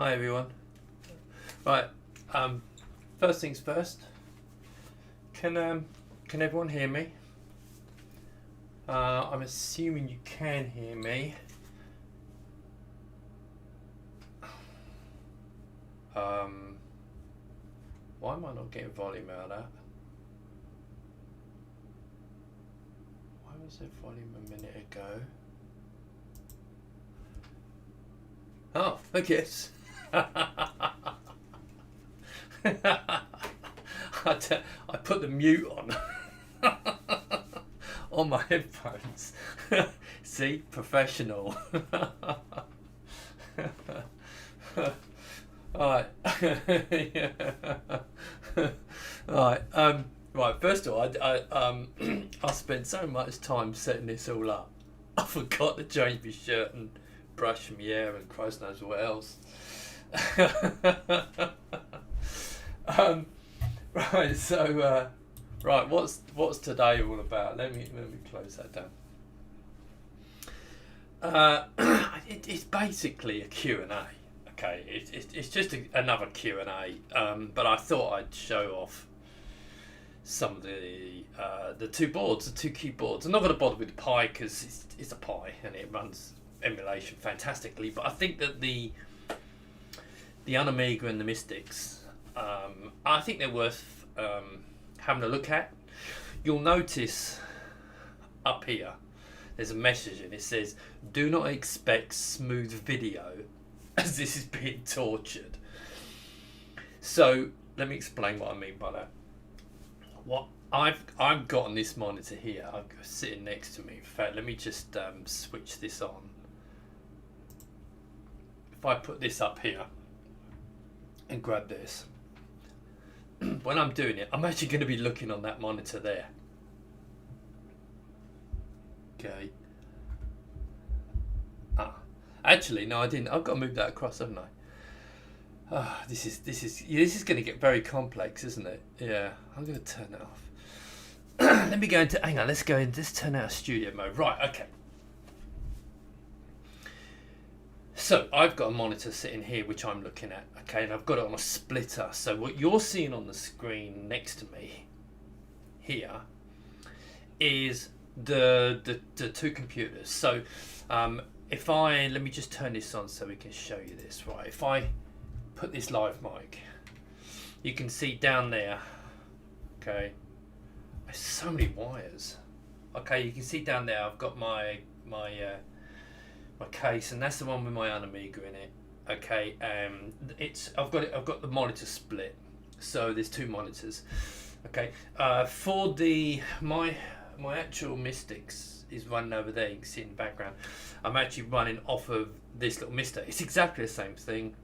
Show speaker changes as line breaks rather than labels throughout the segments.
Hi everyone. Right, first things first. Can everyone hear me? I'm assuming you can hear me. Why am I not getting volume out of that? Why was there volume a minute ago? Oh, I guess. I put the mute on my headphones. See, professional. Alright. Right. Right. First of all, I spent so much time setting this all up. I forgot to change my shirt and brush my hair and Christ knows what else. Right. So, right. What's today all about? Let me close that down. It's basically a Q&A. Okay, it's just another Q&A, but I thought I'd show off some of the two keyboards. I'm not going to bother with the Pi because it's a Pi and it runs emulation fantastically. But I think that the UnAMiga and the MiSTix, I think they're worth having a look at. You'll notice up here there's a message and it says, "Do not expect smooth video, as this is being tortured." So let me explain what I mean by that. What I've got on this monitor here, sitting next to me. In fact, let me just switch this on. If I put this up here and grab this, when I'm doing it, I'm actually going to be looking on that monitor there. Okay. Actually, no, I didn't. I've got to move that across, haven't I? This is going to get very complex, isn't it? Yeah, I'm going to turn that off. Let me go into. Hang on, let's turn out studio mode. Right, okay. So I've got a monitor sitting here, which I'm looking at. Okay, and I've got it on a splitter. So what you're seeing on the screen next to me here is the two computers. So if let me just turn this on so we can show you this. Right, if I put this live mic, you can see down there, okay, there's so many wires. Okay, you can see down there I've got my case, and that's the one with my UnAMiga in it. Okay, I've got the monitor split, so there's two monitors. Okay, for my actual MiSTix is running over there. You can see in the background. I'm actually running off of this little MiSTix. It's exactly the same thing.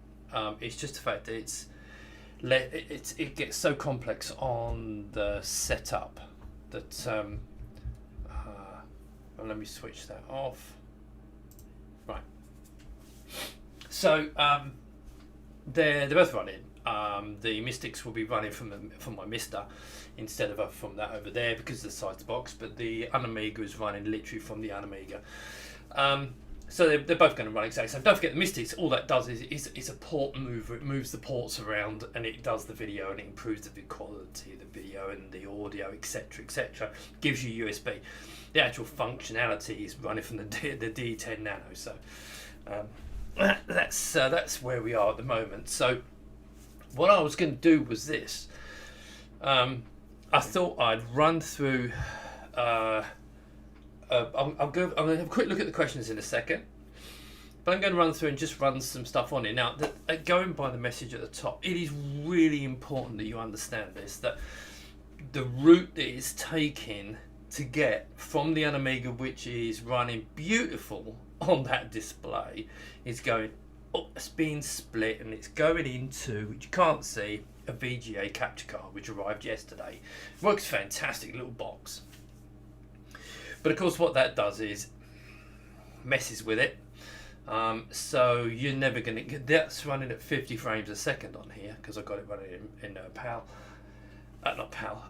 It's just the fact that it gets so complex on the setup that well, let me switch that off. Right. So they're both running. The MiSTix will be running from my Mister instead of from that over there because of the size of the box, but the UnAMiga is running literally from the UnAMiga. So they're both going to run exactly the same. Don't forget the MiSTix, all that does is a port mover. It moves the ports around and it does the video and it improves the quality of the video and the audio, etc, etc. Gives you USB. The actual functionality is running from the D10 Nano. So that's where we are at the moment. So what I was going to do was this. I thought I'd run through. I'm going to have a quick look at the questions in a second, but I'm going to run through and just run some stuff on it. Now, going by the message at the top, it is really important that you understand this, that the route that it's taking to get from the UnAMiga, which is running beautiful on that display, is going up, it's being split, and it's going into, which you can't see, a VGA capture card, which arrived yesterday. Works fantastic, little box. But of course what that does is messes with it. So you're never going to get, that's running at 50 frames a second on here because I got it running in PAL. Not PAL.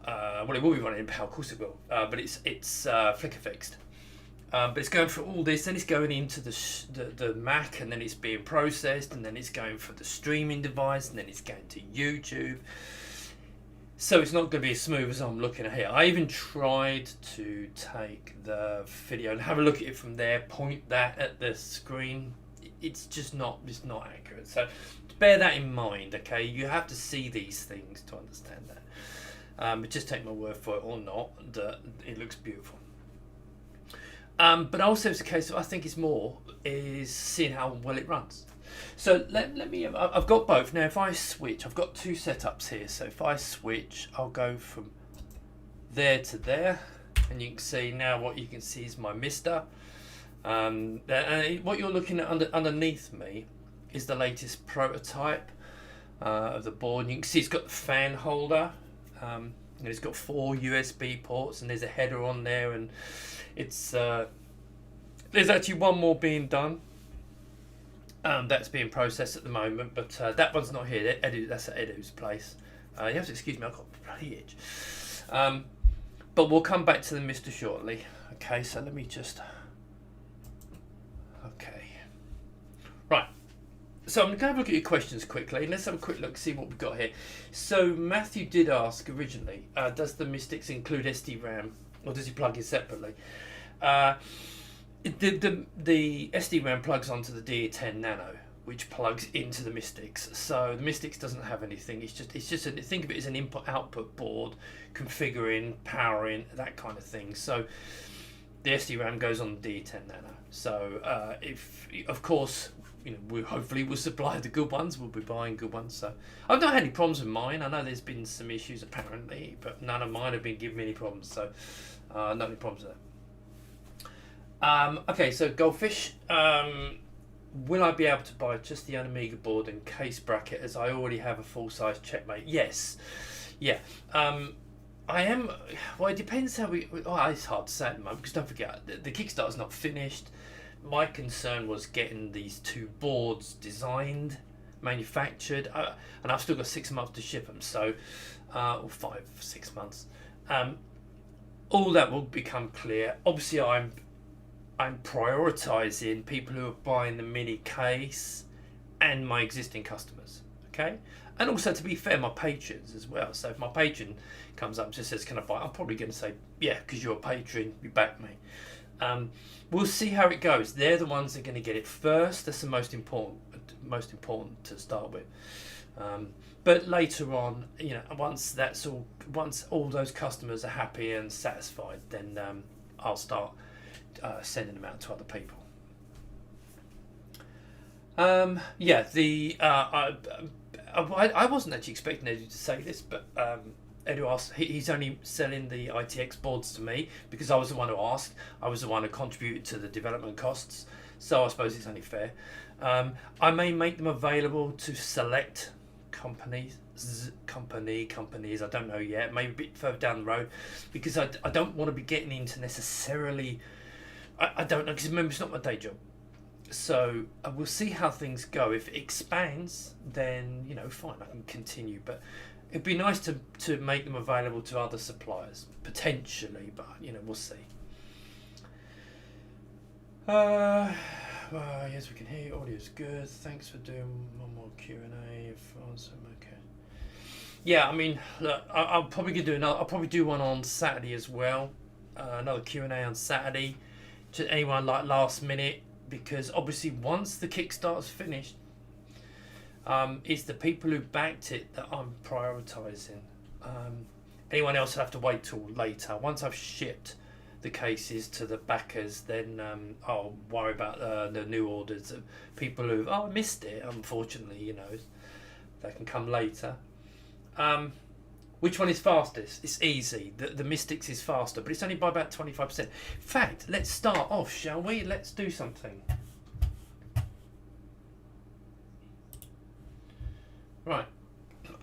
Well, it will be running in PAL, of course it will. But it's flicker fixed. But it's going through all this, then it's going into the Mac, and then it's being processed, and then it's going for the streaming device, and then it's going to YouTube. So it's not going to be as smooth as I'm looking at here. I even tried to take the video and have a look at it from there, point that at the screen. It's just not, it's not accurate. So bear that in mind, okay? You have to see these things to understand that. But just take my word for it or not, that it looks beautiful. But also it's a case of, I think it's more, is seeing how well it runs. So let me, I've got both. Now if I switch, I've got two setups here. So if I switch, I'll go from there to there. And you can see now, what you can see is my MiSTix. And what you're looking at underneath me is the latest prototype of the board. You can see it's got the fan holder. And it's got 4 USB ports, and there's a header on there, and it's there's actually one more being done. That's being processed at the moment, but that one's not here. That's at Edu's place. You have to excuse me, I've got a bloody itch. But we'll come back to the MiSTix shortly. Okay, so let me just... Okay. Right. So I'm going to have a look at your questions quickly. Let's have a quick look, see what we've got here. So Matthew did ask originally, does the MiSTix include SD-RAM, or does he plug in separately? The SD-RAM plugs onto the DE10 Nano, which plugs into the MiSTix. So the MiSTix doesn't have anything. It's just think of it as an input-output board, configuring, powering, that kind of thing. So the SD-RAM goes on the DE10 Nano. So if, of course, you know, we hopefully will supply the good ones. We'll be buying good ones. So I've not had any problems with mine. I know there's been some issues apparently, but none of mine have been giving me any problems. So not any problems there. Okay, so Goldfish, will I be able to buy just the UnAMiga board and case bracket, as I already have a full-size Checkmate? Yes. Yeah. I am... Well, it depends how we... Oh, it's hard to say at the moment, because don't forget, the Kickstarter's not finished. My concern was getting these 2 boards designed, manufactured, and I've still got 6 months to ship them, so... or 5-6 months. All that will become clear. Obviously, I'm prioritising people who are buying the mini case and my existing customers, okay? And also, to be fair, my patrons as well. So if my patron comes up and just says, can I buy? I'm probably going to say, yeah, because you're a patron, you back me. We'll see how it goes. They're the ones that are going to get it first. That's the most important to start with. But later on, you know, once all those customers are happy and satisfied, then I'll start sending them out to other people. Yeah, I wasn't actually expecting Edu to say this, but Edu asked, he's only selling the ITX boards to me because I was the one who asked. I was the one who contributed to the development costs, so I suppose it's only fair. I may make them available to select companies, I don't know yet, maybe a bit further down the road, because I don't want to be getting into necessarily... I don't know, because remember, it's not my day job. So we'll see how things go. If it expands, then, you know, fine, I can continue. But it'd be nice to make them available to other suppliers, potentially, but, you know, we'll see. Well, yes, we can hear you. Audio's good. Thanks for doing one more Q&A. Okay. Yeah, I mean, look, I'll probably do another. I'll probably do one on Saturday as well. Another Q&A on Saturday. To anyone like last minute, because obviously once the Kickstarter's finished, it's the people who backed it that I'm prioritising. Anyone else will have to wait till later. Once I've shipped the cases to the backers, then I'll worry about the new orders of people who've missed it. Unfortunately, you know, they can come later. Which one is fastest? It's easy. The MiSTix is faster, but it's only by about 25%. In fact, let's start off, shall we? Let's do something. Right.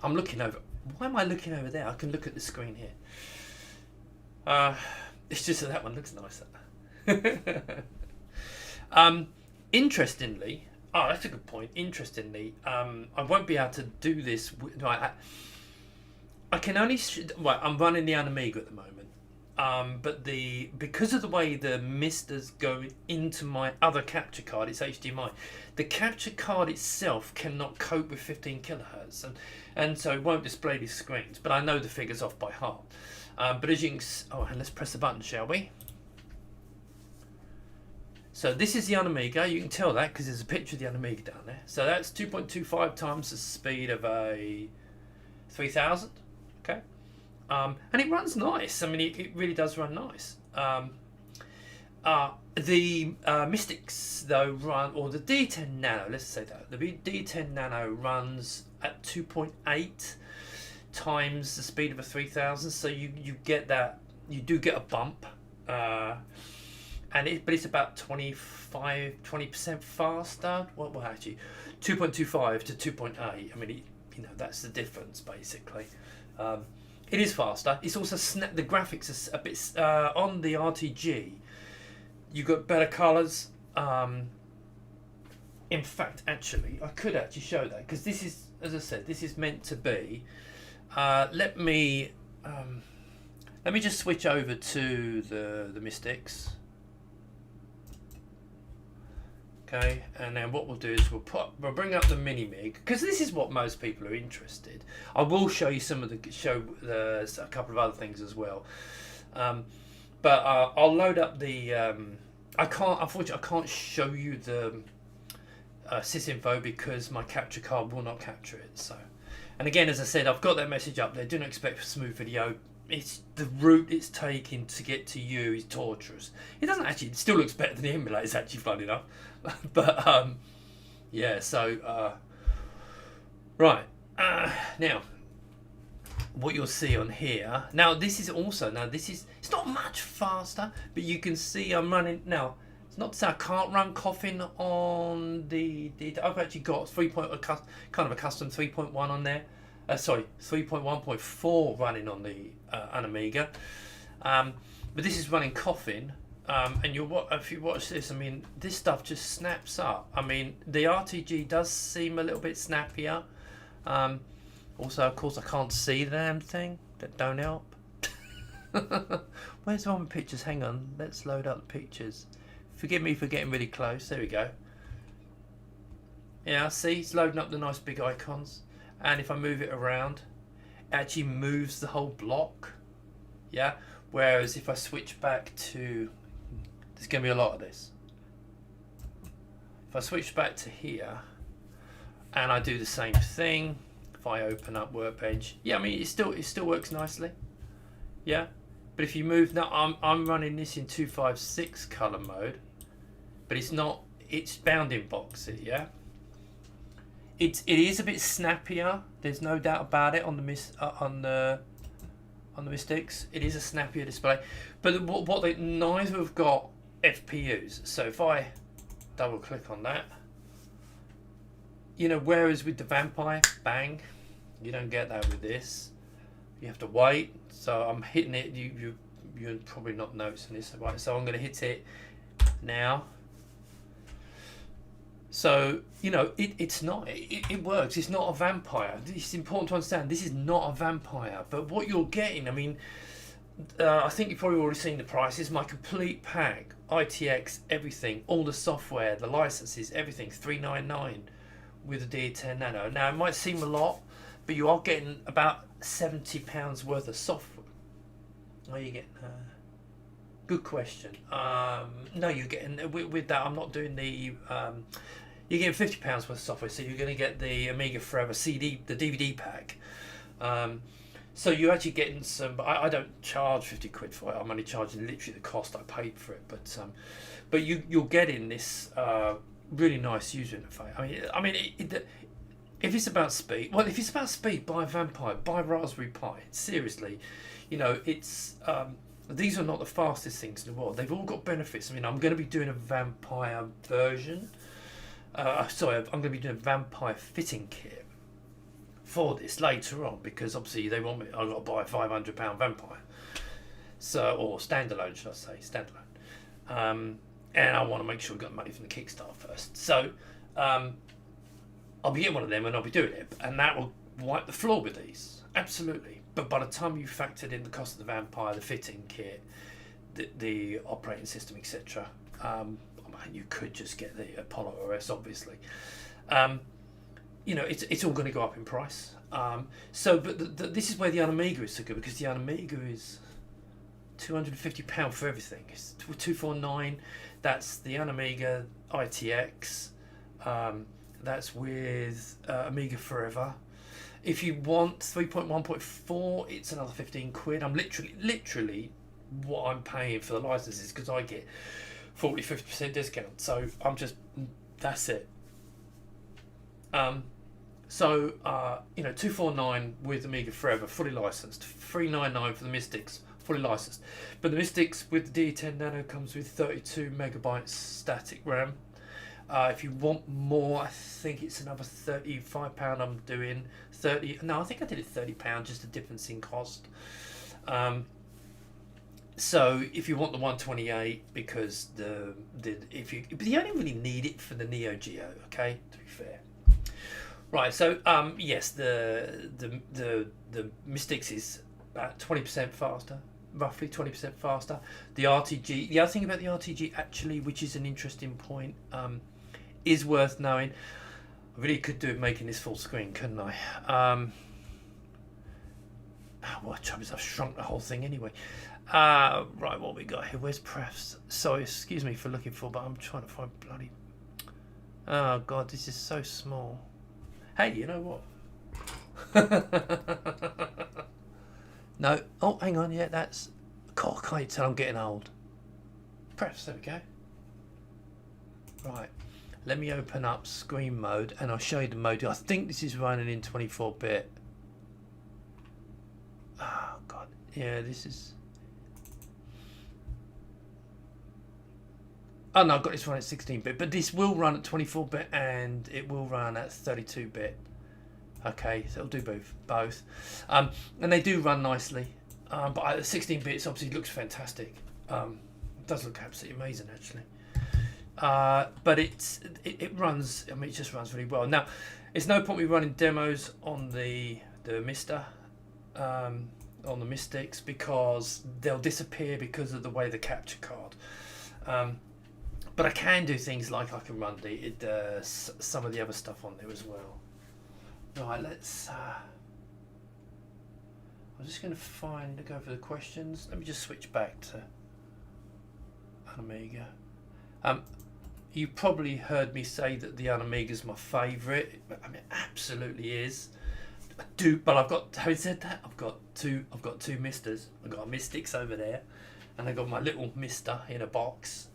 I'm looking over. Why am I looking over there? I can look at the screen here. It's just that one looks nicer. Interestingly, that's a good point. Interestingly, I won't be able to do this. I can only... I'm running the UnAMiga at the moment. but because of the way the misters go into my other capture card, it's HDMI. The capture card itself cannot cope with 15 kilohertz, and so it won't display these screens. But I know the figures off by heart. But as you can, and let's press the button, shall we? So this is the UnAMiga. You can tell that because there's a picture of the UnAMiga down there. So that's 2.25 times the speed of a 3000. Okay. And it runs nice. I mean, it really does run nice. The MiSTix though run, or the D10 Nano, let's say that the D10 Nano runs at 2.8 times the speed of a 3000. So you get that, you do get a bump, but it's about 20% faster. Well, actually, 2.25 to 2.8. I mean, that's the difference basically. It is faster. It's also the graphics are a bit on the RTG. You've got better colours. In fact, actually, I could actually show that because this is, as I said, this is meant to be. Let me just switch over to the MiSTix. Okay, and then what we'll do is we'll bring up the mini mig because this is what most people are interested. I will show you a couple of other things as well, but I'll load up the. Unfortunately, I can't show you the sysinfo because my capture card will not capture it. So, and again, as I said, I've got that message up there. Do not expect a smooth video. It's the route it's taking to get to you is torturous. It doesn't actually. It still looks better than the emulator. It's actually fun enough, but yeah. So right now, what you'll see on here. Now this is it's not much faster, but you can see I'm running now. It's not to say I can't run Coffin on the. I've actually got kind of a custom 3.1 on there. 3.1.4 running on the UnAMiga, but this is running Coffin, and if you watch this, I mean, this stuff just snaps up. I mean, the RTG does seem a little bit snappier. Also, of course, I can't see the damn thing. That don't help. Where's the one with pictures? Hang on, let's load up the pictures. Forgive me for getting really close. There we go. Yeah, see, it's loading up the nice big icons. And if I move it around, it actually moves the whole block. Yeah. Whereas if I switch back to, there's going to be a lot of this. If I switch back to here, and I do the same thing, if I open up Workbench, yeah, I mean it still works nicely. Yeah. But if you move now, I'm running this in 256 color mode, but it's not. It's bounding boxed. Yeah. It is a bit snappier. There's no doubt about it on the MiSTix. It is a snappier display, but neither have got FPUs. So if I double click on that, whereas with the Vampire, bang, you don't get that with this. You have to wait. So I'm hitting it. You're probably not noticing this, right? So I'm going to hit it now. So, it's not, it works. It's not a vampire. It's important to understand this is not a vampire. But what you're getting, I mean, I think you've probably already seen the prices. My complete pack, ITX, everything, all the software, the licenses, everything, $399 with the D10 Nano. Now, it might seem a lot, but you are getting about £70 worth of software. Are you getting... Good question. No, you're getting... With that, I'm not doing the... You're getting £50 worth of software, so you're going to get the Amiga Forever CD, the DVD pack. So you're actually getting some. I don't charge 50 quid for it. I'm only charging literally the cost I paid for it. But you're getting this really nice user interface. I mean, if it's about speed, buy Vampire, buy Raspberry Pi. Seriously, it's. These are not the fastest things in the world. They've all got benefits. I mean, I'm going to be doing a Vampire version. I'm going to be doing a Vampire fitting kit for this later on because obviously they want me. I've got to buy a £500 Vampire, or standalone, should I say, standalone. And I want to make sure I've got money from the Kickstarter first. So I'll be getting one of them and I'll be doing it, and that will wipe the floor with these. Absolutely. but by the time you factored in the cost of the Vampire, the fitting kit, the operating system, etc., you could just get the Apollo OS, obviously. It's all going to go up in price. But this is where the UnAMiga is so good, because the UnAMiga is £250 for everything. It's 249. That's the UnAMiga ITX. That's with Amiga Forever. If you want 3.1.4, it's another 15 quid. I'm literally what I'm paying for the licenses, because I get 40-50% discount. So that's it. 249 with Amiga Forever, fully licensed. 399 for the MiSTix, fully licensed. But the MiSTix with the D10 Nano comes with 32 megabytes static RAM. If you want more, I think it's another £35 I'm doing. I think I did it £30, just a difference in cost. So if you want the 128, because you only really need it for the Neo Geo, okay, to be fair. Right, so yes, the MiSTix is about 20% faster, roughly 20% faster. The RTG, the other thing about the RTG actually, which is an interesting point, is worth knowing. I really could do it making this full screen, couldn't I? Well, trouble is I've shrunk the whole thing anyway. Right, what we got here? Where's prefs? Sorry, excuse me for looking for, but I'm trying to find bloody. Oh God, this is so small. Hey, you know what? No. Oh, hang on. Yeah, that's. God, can't you tell I'm getting old? Prefs. There we go. Right. Let me open up screen mode, and I'll show you the mode. I think this is running in 24-bit. Oh God. Yeah, this is. Oh no, I've got this running at 16-bit, but this will run at 24-bit and it will run at 32-bit. Okay, so it'll do both. And they do run nicely. But at 16-bit, obviously looks fantastic. It does look absolutely amazing, actually. But it runs. I mean, it just runs really well. Now, it's no point me running demos on the Mister, on the MiSTix, because they'll disappear because of the way the capture card. But I can do things like I can run some of the other stuff on there as well. Right, let's. I'm just going to go for the questions. Let me just switch back to UnAMiga. You probably heard me say that the UnAMiga is my favourite. I mean, it absolutely is. But I've got. Having said that, I've got two Misters. I've got a MiSTix over there, and I got my little Mister in a box.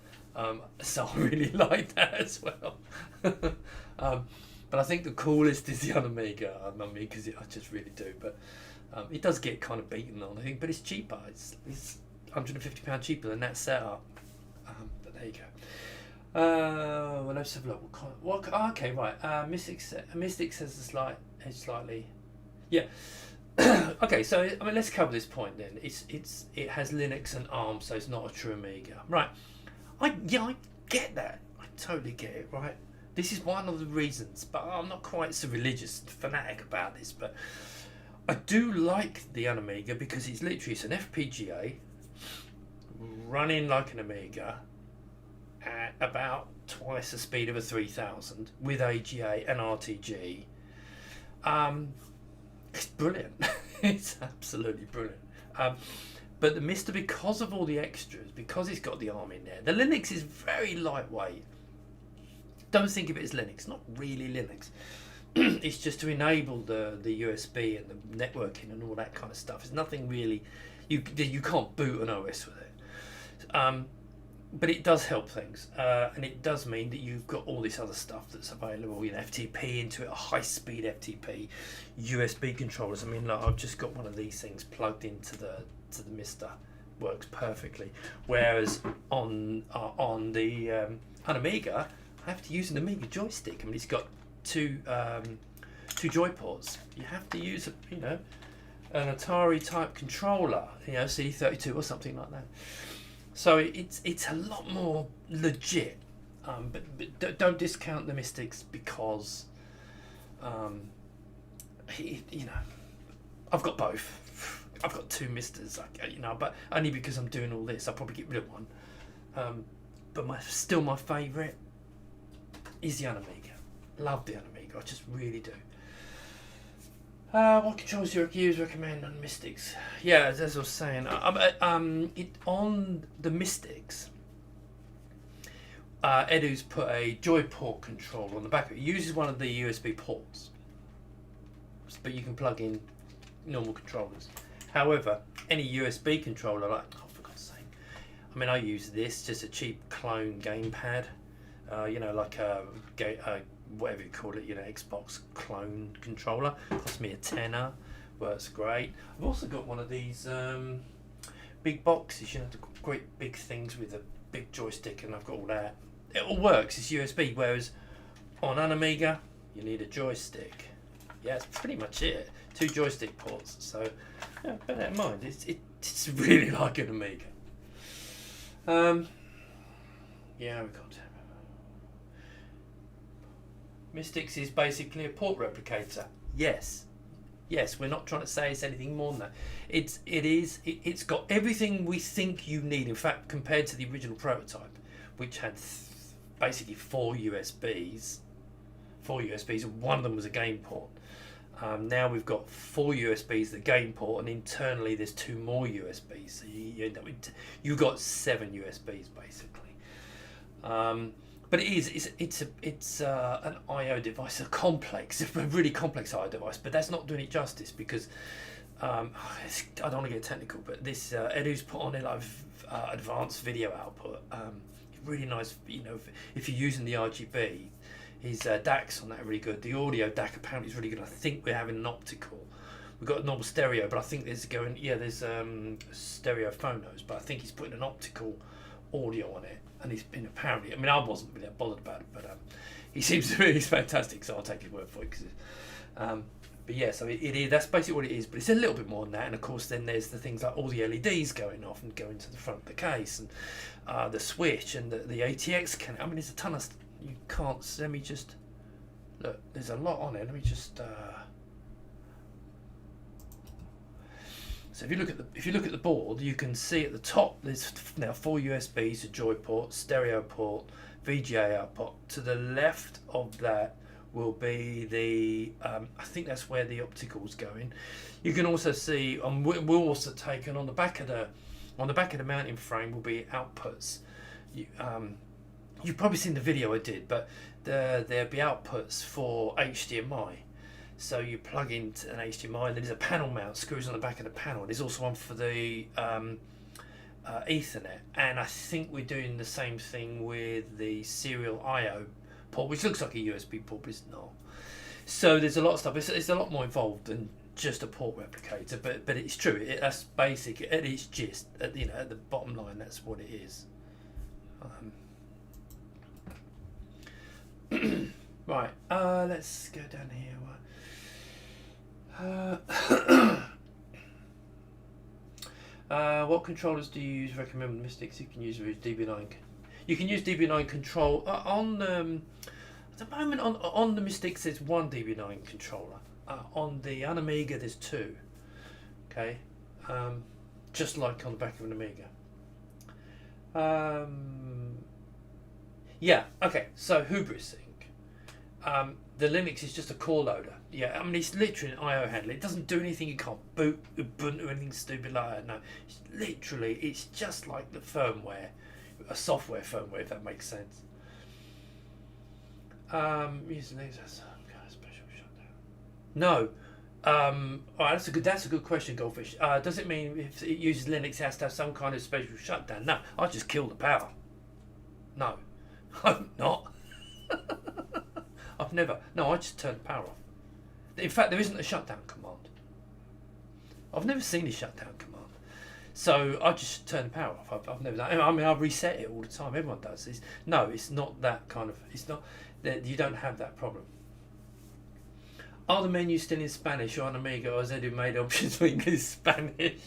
So I really like that as well. But I think the coolest is the UnAMiga. Because I just really do. But it does get kind of beaten on, I think. But it's cheaper. It's £150 cheaper than that setup. But there you go. Well, let's have a look. Okay, right. MiSTix has slightly. Yeah. Okay, so I mean, let's cover this point then. It has Linux and ARM, so it's not a true Amiga, right? I get that. I totally get it, right? This is one of the reasons, but I'm not quite so religious fanatic about this, but I do like the UnAMiga because it's an FPGA running like an Amiga at about twice the speed of a 3000 with AGA and RTG. It's brilliant. It's absolutely brilliant. But the Mister, because of all the extras, because it's got the ARM in there, the Linux is very lightweight. Don't think of it as Linux. Not really Linux. It's just to enable the USB and the networking and all that kind of stuff. It's nothing really. You can't boot an OS with it. But it does help things, and it does mean that you've got all this other stuff that's available. FTP into it, a high-speed FTP, USB controllers. I mean, like, I've just got one of these things plugged into the Mister, works perfectly. Whereas on the UnAMiga, I have to use an Amiga joystick. I mean, it's got two joy ports. You have to use an Atari type controller, CD32 or something like that. So it's a lot more legit, but don't discount the MiSTix because
I've got both. I've got two Misters, you know, but only because I'm doing all this. I'll probably get rid of one. But still my favourite is the UnAMiga. Love the UnAMiga. I just really do. What controls do you recommend on MiSTix? Yeah, as I was saying, on the MiSTix, Edu's put a Joyport controller on the back of it. It uses one of the USB ports, but you can plug in normal controllers. However, any USB controller, like, oh, for God's sake, I mean, I use this, just a cheap clone gamepad, you know, like a whatever you call it, you know, Xbox clone controller. Cost me a tenner, works great. I've also got one of these big boxes, you know, the great big things with a big joystick, and I've got all that. It all works, it's USB, whereas on UnAMiga, you need a joystick. Yeah, that's pretty much it. 2 joystick ports, so yeah, bear that in mind. It's really like an Amiga. Yeah, we've got MiSTix is basically a port replicator. Yes, we're not trying to say it's anything more than that. It's got everything we think you need. In fact, compared to the original prototype, which had basically 4 USBs, and one of them was a game port. Now we've got 4 USBs, the game port, and internally there's 2 more USBs. So you end up with you've got 7 USBs basically. But it's an I/O device, a really complex I/O device. But that's not doing it justice because I don't want to get technical, but this Edu's put on it like advanced video output. Really nice, you know, if you're using the RGB. His DACs on that are really good. The audio DAC apparently is really good. I think we're having an optical. We've got a normal stereo, but I think there's stereo phonos, but I think he's putting an optical audio on it. And he's been apparently, I mean, I wasn't really bothered about it, but he seems to he's fantastic, so I'll take his word for it. But yeah, so that's basically what it is, but it's a little bit more than that. And of course, then there's the things like all the LEDs going off and going to the front of the case, and the switch and the ATX can. I mean, there's a ton of. You can't. Let me just look. There's a lot on it. Let me just. So if you look at the board, you can see at the top there's now 4 USBs, a joy port, stereo port, VGA output. To the left of that will be the. I think that's where the optical's going. You can also see. We're also taken on the back of the mounting frame will be outputs. You've probably seen the video I did, but there'll be outputs for HDMI. So you plug into an HDMI, and there's a panel mount, screws on the back of the panel. There's also one for the Ethernet, and I think we're doing the same thing with the serial I/O port, which looks like a USB port, but it's not. So there's a lot of stuff. It's a lot more involved than just a port replicator, but it's true. That's basic. At its gist, at the bottom line, that's what it is. Right, let's go down here. What controllers do you recommend with MiSTix? You can use DB9. You can use DB9 control on at the moment on the MiSTix. There's 1 DB9 controller. On the UnAMiga, there's 2. Okay, just like on the back of an Amiga. Yeah, okay, so Hubris Sync. The Linux is just a core loader. Yeah, I mean, it's literally an I/O handler. It doesn't do anything. You can't boot Ubuntu or anything stupid like that. No, it's just like the firmware, a software firmware, if that makes sense. Using Linux has some kind of special shutdown. No. Alright, that's a good question, Goldfish. Does it mean if it uses Linux, it has to have some kind of special shutdown? No, I just kill the power. No. I'm not. I just turn the power off. In fact, there isn't a shutdown command. I've never seen a shutdown command. So I just turn the power off. I've never done it. I mean, I reset it all the time. Everyone does. It's not that kind of, it's not, you don't have that problem. Are the menus still in Spanish or on Amiga, or has Edu made options for English Spanish?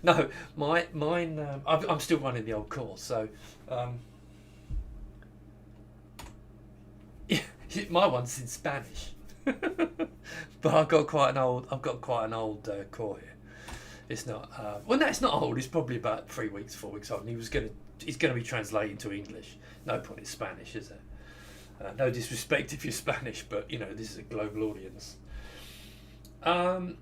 No, mine, I'm still running the old course, so my one's in Spanish. But I've got quite an old core here. It's not well, no, it's not old. It's probably about 3 weeks, 4 weeks old. And he's going to be translated to English. No point in Spanish, is there? No disrespect if you're Spanish, but you know this is a global audience. 13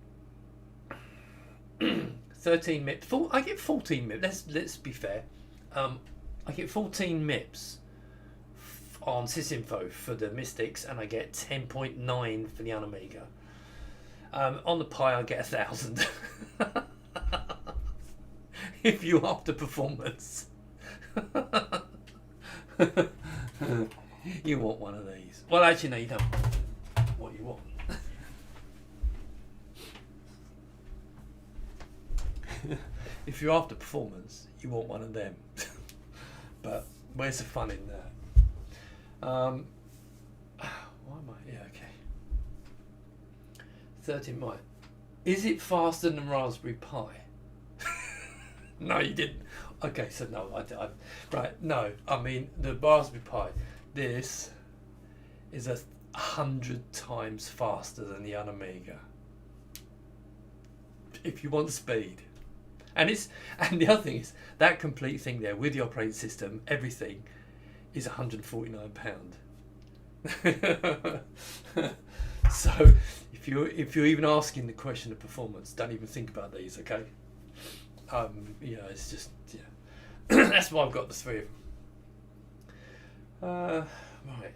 MIPS. I get 14 MIPS. Let's be fair. I get 14 MIPS on Sysinfo for the MiSTix, and I get 10.9 for the UnAMiga. On the Pi, I get 1,000. If you're after performance, you want one of these. Well, actually, no, you don't. What you want? If you're after performance, you want one of them. But where's the fun in that? Why am I? Yeah, okay. 13 might. Is it faster than Raspberry Pi? No, you didn't. Okay, so no, I right. No, I mean the Raspberry Pi. This is 100 times faster than the UnAMiga. If you want speed, and the other thing is that complete thing there with the operating system, everything is £149. So if you're even asking the question of performance, don't even think about these, okay? It's just that's why I've got the three of them. Right.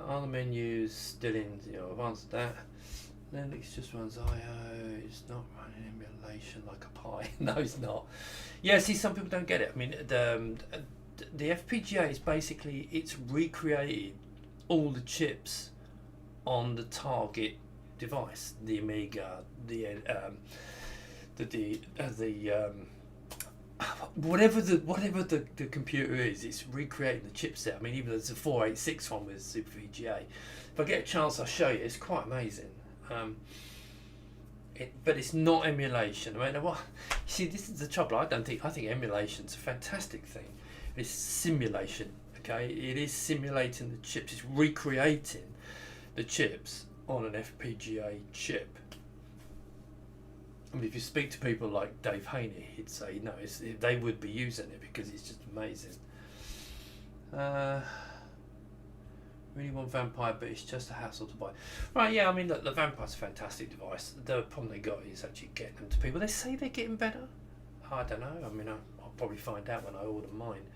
Are the menus still in? I've answered that. Linux just runs IO. It's not running emulation like a Pi. No, it's not. Yeah, see, some people don't get it. I mean, the FPGA is basically it's recreated all the chips on the target device, the Amiga, whatever the computer is, it's recreating the chipset. I mean, even there's a 486 one with Super VGA. If I get a chance, I'll show you. It's quite amazing. But it's not emulation. I mean, see, this is the trouble. I think emulation's a fantastic thing. It's simulation. Okay, it is simulating the chips. It's recreating the chips on an FPGA chip. I mean, if you speak to people like Dave Haney, he'd say no. They would be using it because it's just amazing. Really want Vampire, but it's just a hassle to buy. Right, yeah, I mean, look, the Vampire's a fantastic device. The problem they got is actually getting them to people. They say they're getting better. I don't know. I mean, I'll probably find out when I order mine.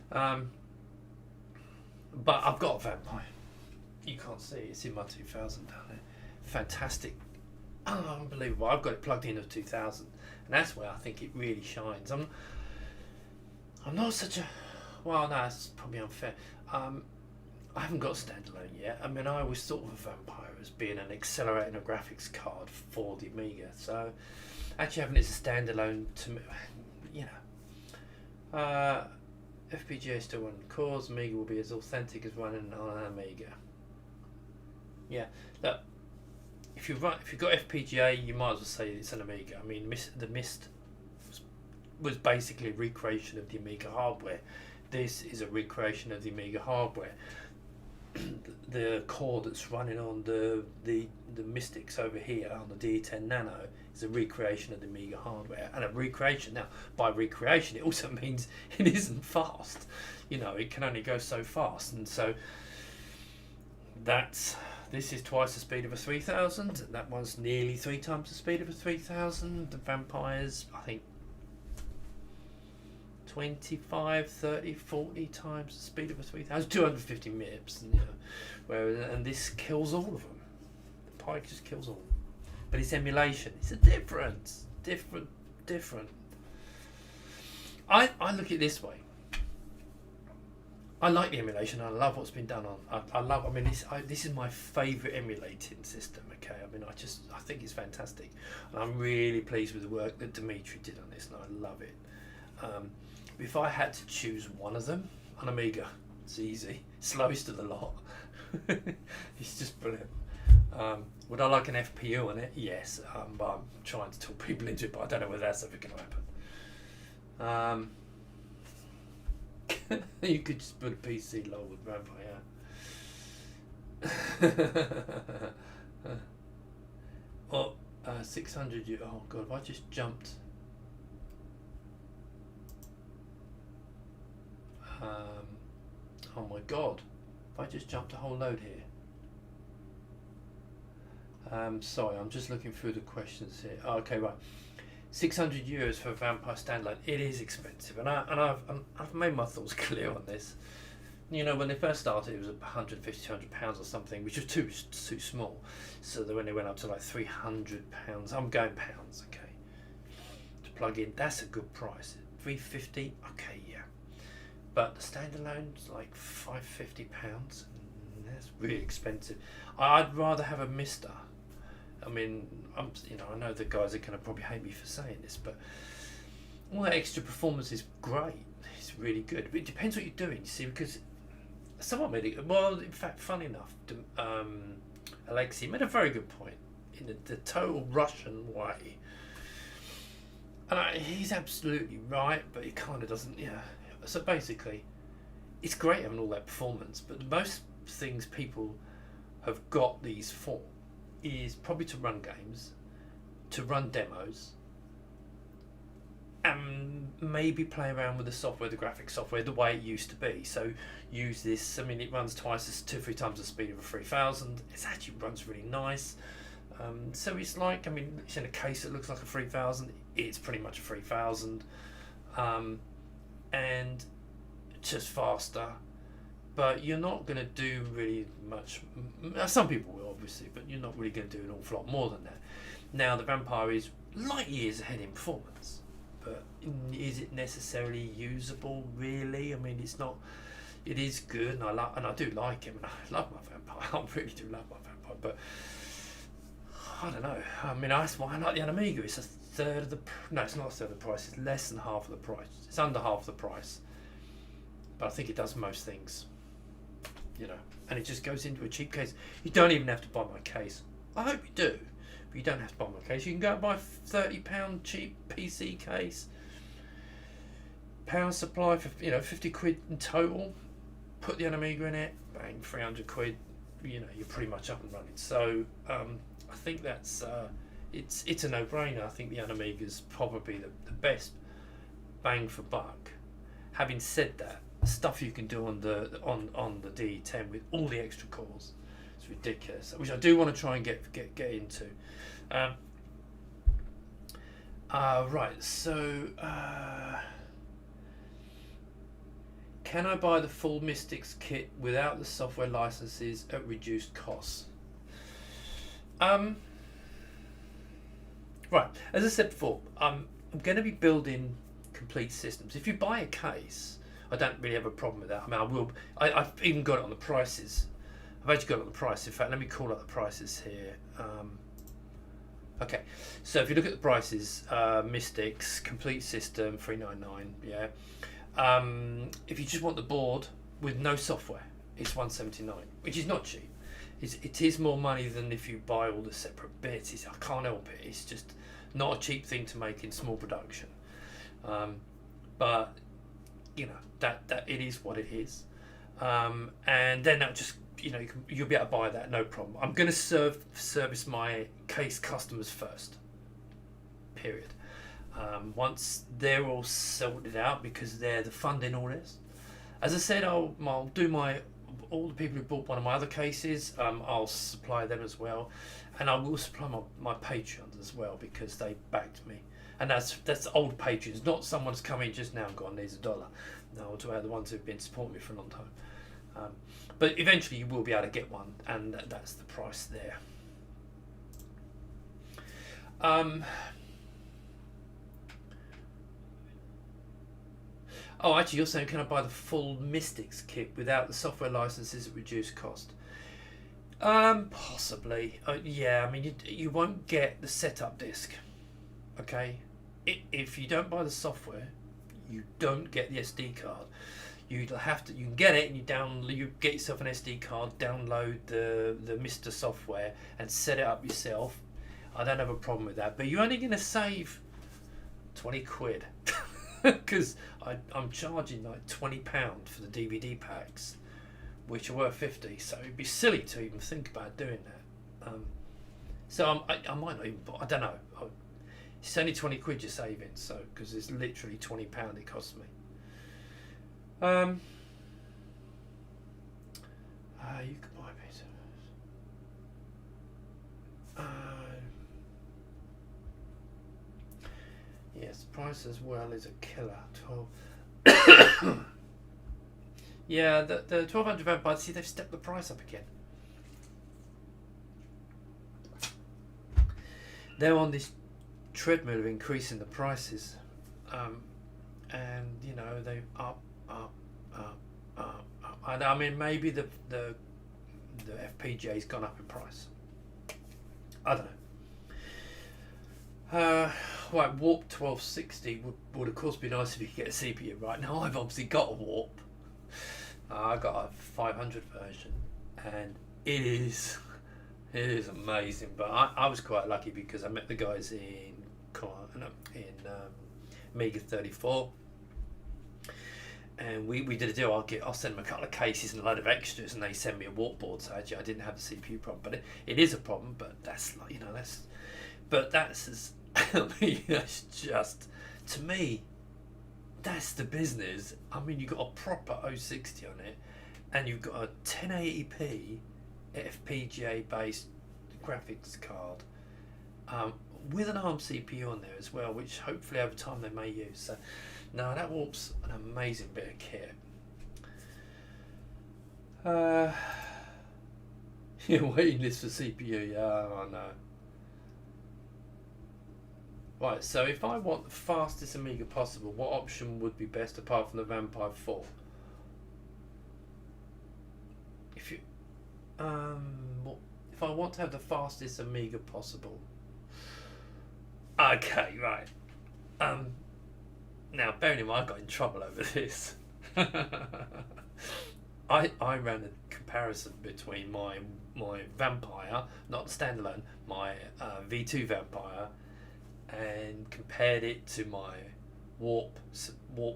But I've got a Vampire. You can't see it. It's in my 2000 down there. Fantastic. Oh, unbelievable. I've got it plugged into 2000. And that's where I think it really shines. I'm not such a... Well, no, that's probably unfair. I haven't got a standalone yet. I mean, I always thought of a Vampire as being an accelerator and a graphics card for the Amiga. So, actually having it as a standalone, to me, FPGA still running cores. Amiga will be as authentic as running on an Amiga. Yeah, look, if you've got FPGA, you might as well say it's an Amiga. I mean, the MIST was basically a recreation of the Amiga hardware. This is a recreation of the Amiga hardware. The core that's running on the MiSTix over here on the D10 Nano is a recreation of the Amiga hardware, and a recreation. Now, by recreation, it also means it isn't fast. It can only go so fast, and so this is twice the speed of a 3000. That one's nearly 3 times the speed of a 3000. The Vampire's, I think, 25, 30, 40 times the speed of a 3000, 250 MIPS, and this kills all of them. The Pi just kills all of them. But it's emulation. It's a different. I look at it this way. I like the emulation. I love what's been done on. I mean, this is my favourite emulating system. Okay, I mean, I think it's fantastic, and I'm really pleased with the work that Dimitri did on this, and I love it. If I had to choose one of them, on Amiga, it's easy, slowest of the lot. It's just brilliant. Would I like an FPU on it? Yes, but I'm trying to talk people into it, but I don't know whether that's ever going to happen. You could just put a PC lol with vampire. Oh, 600. Oh god, if I just jumped. Oh my god, if I just jumped a whole load here. Sorry, I'm just looking through the questions here. Oh, okay, right. 600 euros for a Vampire standalone. It is expensive, and I've made my thoughts clear on this. You know, when they first started, it was 150, 200 pounds or something, which was too small. So that when they went up to like 300 pounds, I'm going pounds, okay, to plug in, that's a good price. 350, okay, yeah. But the standalone's like 550 pounds. That's really expensive. I'd rather have a Mister. I mean, I know the guys are going to probably hate me for saying this, but all that extra performance is great. It's really good. But it depends what you're doing, you see, because someone made it. Well, in fact, funny enough, Alexei made a very good point in the total Russian way. And he's absolutely right, but he kind of doesn't, yeah. So basically, it's great having all that performance, but most things people have got these for is probably to run games, to run demos, and maybe play around with the software, the graphic software, the way it used to be. So use this. I mean, it runs twice as 2-3 times the speed of a 3000. It actually runs really nice. So it's like, I mean, it's in a case that looks like a 3000. It's pretty much a 3000, and just faster. But you're not going to do really much. Some people will, obviously, but you're not really going to do an awful lot more than that. Now, the Vampire is light years ahead in performance, but is it necessarily usable? Really? I mean, it's not. It is good, and I do like him, and I love my Vampire. I really do love my Vampire, but I don't know. I mean, that's why I like the UnAMiga. It's a third of the. No, it's not a third of the price. It's less than half of the price. It's under half the price, but I think it does most things. You know, and it just goes into a cheap case. You don't even have to buy my case. I hope you do, but you don't have to buy my case. You can go and buy a £30 cheap PC case. Power supply for 50 quid in total. Put the UnAMiga in it, bang, 300 quid. You know, you're pretty much up and running. So I think that's it's a no-brainer. I think the UnAMiga is probably the best bang for buck. Having said that, stuff you can do on the D10 with all the extra cores, it's ridiculous, which I do want to try and get into. Right, so can I buy the full MiSTix kit without the software licenses at reduced costs? Right, as I said before, I'm going to be building complete systems. If you buy a case, I don't really have a problem with that. I mean, I've even got it on the prices. I've actually got it on the price. In fact, let me call up the prices here. Okay, so if you look at the prices, MiSTix complete system $399. Yeah. If you just want the board with no software, it's $179, which is not cheap. It is more money than if you buy all the separate bits. I can't help it. It's just not a cheap thing to make in small production. But you know that it is what it is, and then that just you'll be able to buy that, no problem. I'm going to service my case customers first. Period. Once they're all sorted out, because they're the funding all this. As I said, I'll do all the people who bought one of my other cases. I'll supply them as well, and I will supply my Patreons as well, because they backed me. And that's old patrons, not someone's come in just now and gone, there's $1. No, I'm talking about the ones who've been supporting me for a long time. But eventually you will be able to get one, and that's the price there. Oh, actually, you're saying, can I buy the full MiSTix kit without the software licenses at reduced cost? Possibly. Yeah, I mean, you won't get the setup disc. Okay, if you don't buy the software, you don't get the SD card. You can get it, and you get yourself an SD card, download the Mister software, and set it up yourself. I don't have a problem with that, but you're only going to save 20 quid. because I'm charging like £20 for the DVD packs, which are worth 50. So it'd be silly to even think about doing that. So I might not even. I don't know. It's only 20 quid you're saving, so because it's literally £20 it costs me. You could buy a piece of yes, price as well is a killer. 12. Yeah, the 1200 vampires. See, they've stepped the price up again. They're on this treadmill of increasing the prices, and you know they up. And I mean, maybe the FPGA's gone up in price. I don't know. Right, Warp 1260 would of course be nice if you could get a CPU. Right now, I've obviously got a Warp. I got a 500 version, and it is amazing. But I was quite lucky because I met the guys in Amiga 34. And we did a deal. I'll send them a couple of cases and a load of extras, and they send me a Warp board. So actually, I didn't have the CPU problem, but it is a problem. But that's like, you know, that's as I mean, that's just, to me, that's the business. I mean, you've got a proper 060 on it, and you've got a 1080p FPGA based graphics card with an ARM CPU on there as well, which hopefully over time they may use. So no, that Warp's an amazing bit of kit. You're waiting list for CPU, yeah, I know. Right, so if I want the fastest Amiga possible, what option would be best apart from the Vampire 4? If I want to have the fastest Amiga possible. Okay, right. Now, bearing in mind, I got in trouble over this. I ran a comparison between my Vampire, not the standalone, my V2 Vampire, and compared it to my Warp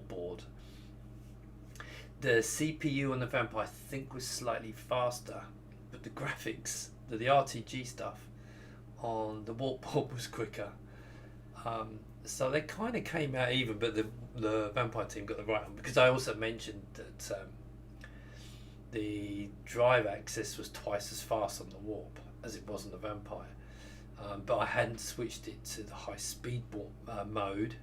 board. The CPU on the Vampire I think was slightly faster, but the graphics, the RTG stuff on the Warp board was quicker. So they kind of came out even, but the Vampire team got the right one, because I also mentioned that the drive access was twice as fast on the Warp as it was on the Vampire. But I hadn't switched it to the high speed mode.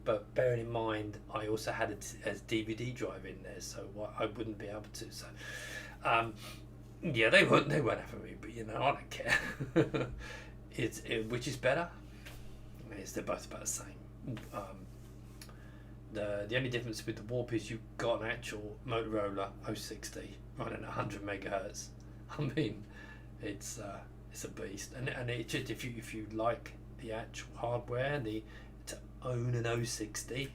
But bearing in mind, I also had a DVD drive in there, so I wouldn't be able to. So, yeah, they won't have me, but you know, I don't care. Which is better? They're both about the same. The only difference with the Warp is you've got an actual Motorola 060 running at 100 megahertz. I mean, it's a beast, and it just, if you like the actual hardware, to own an 060,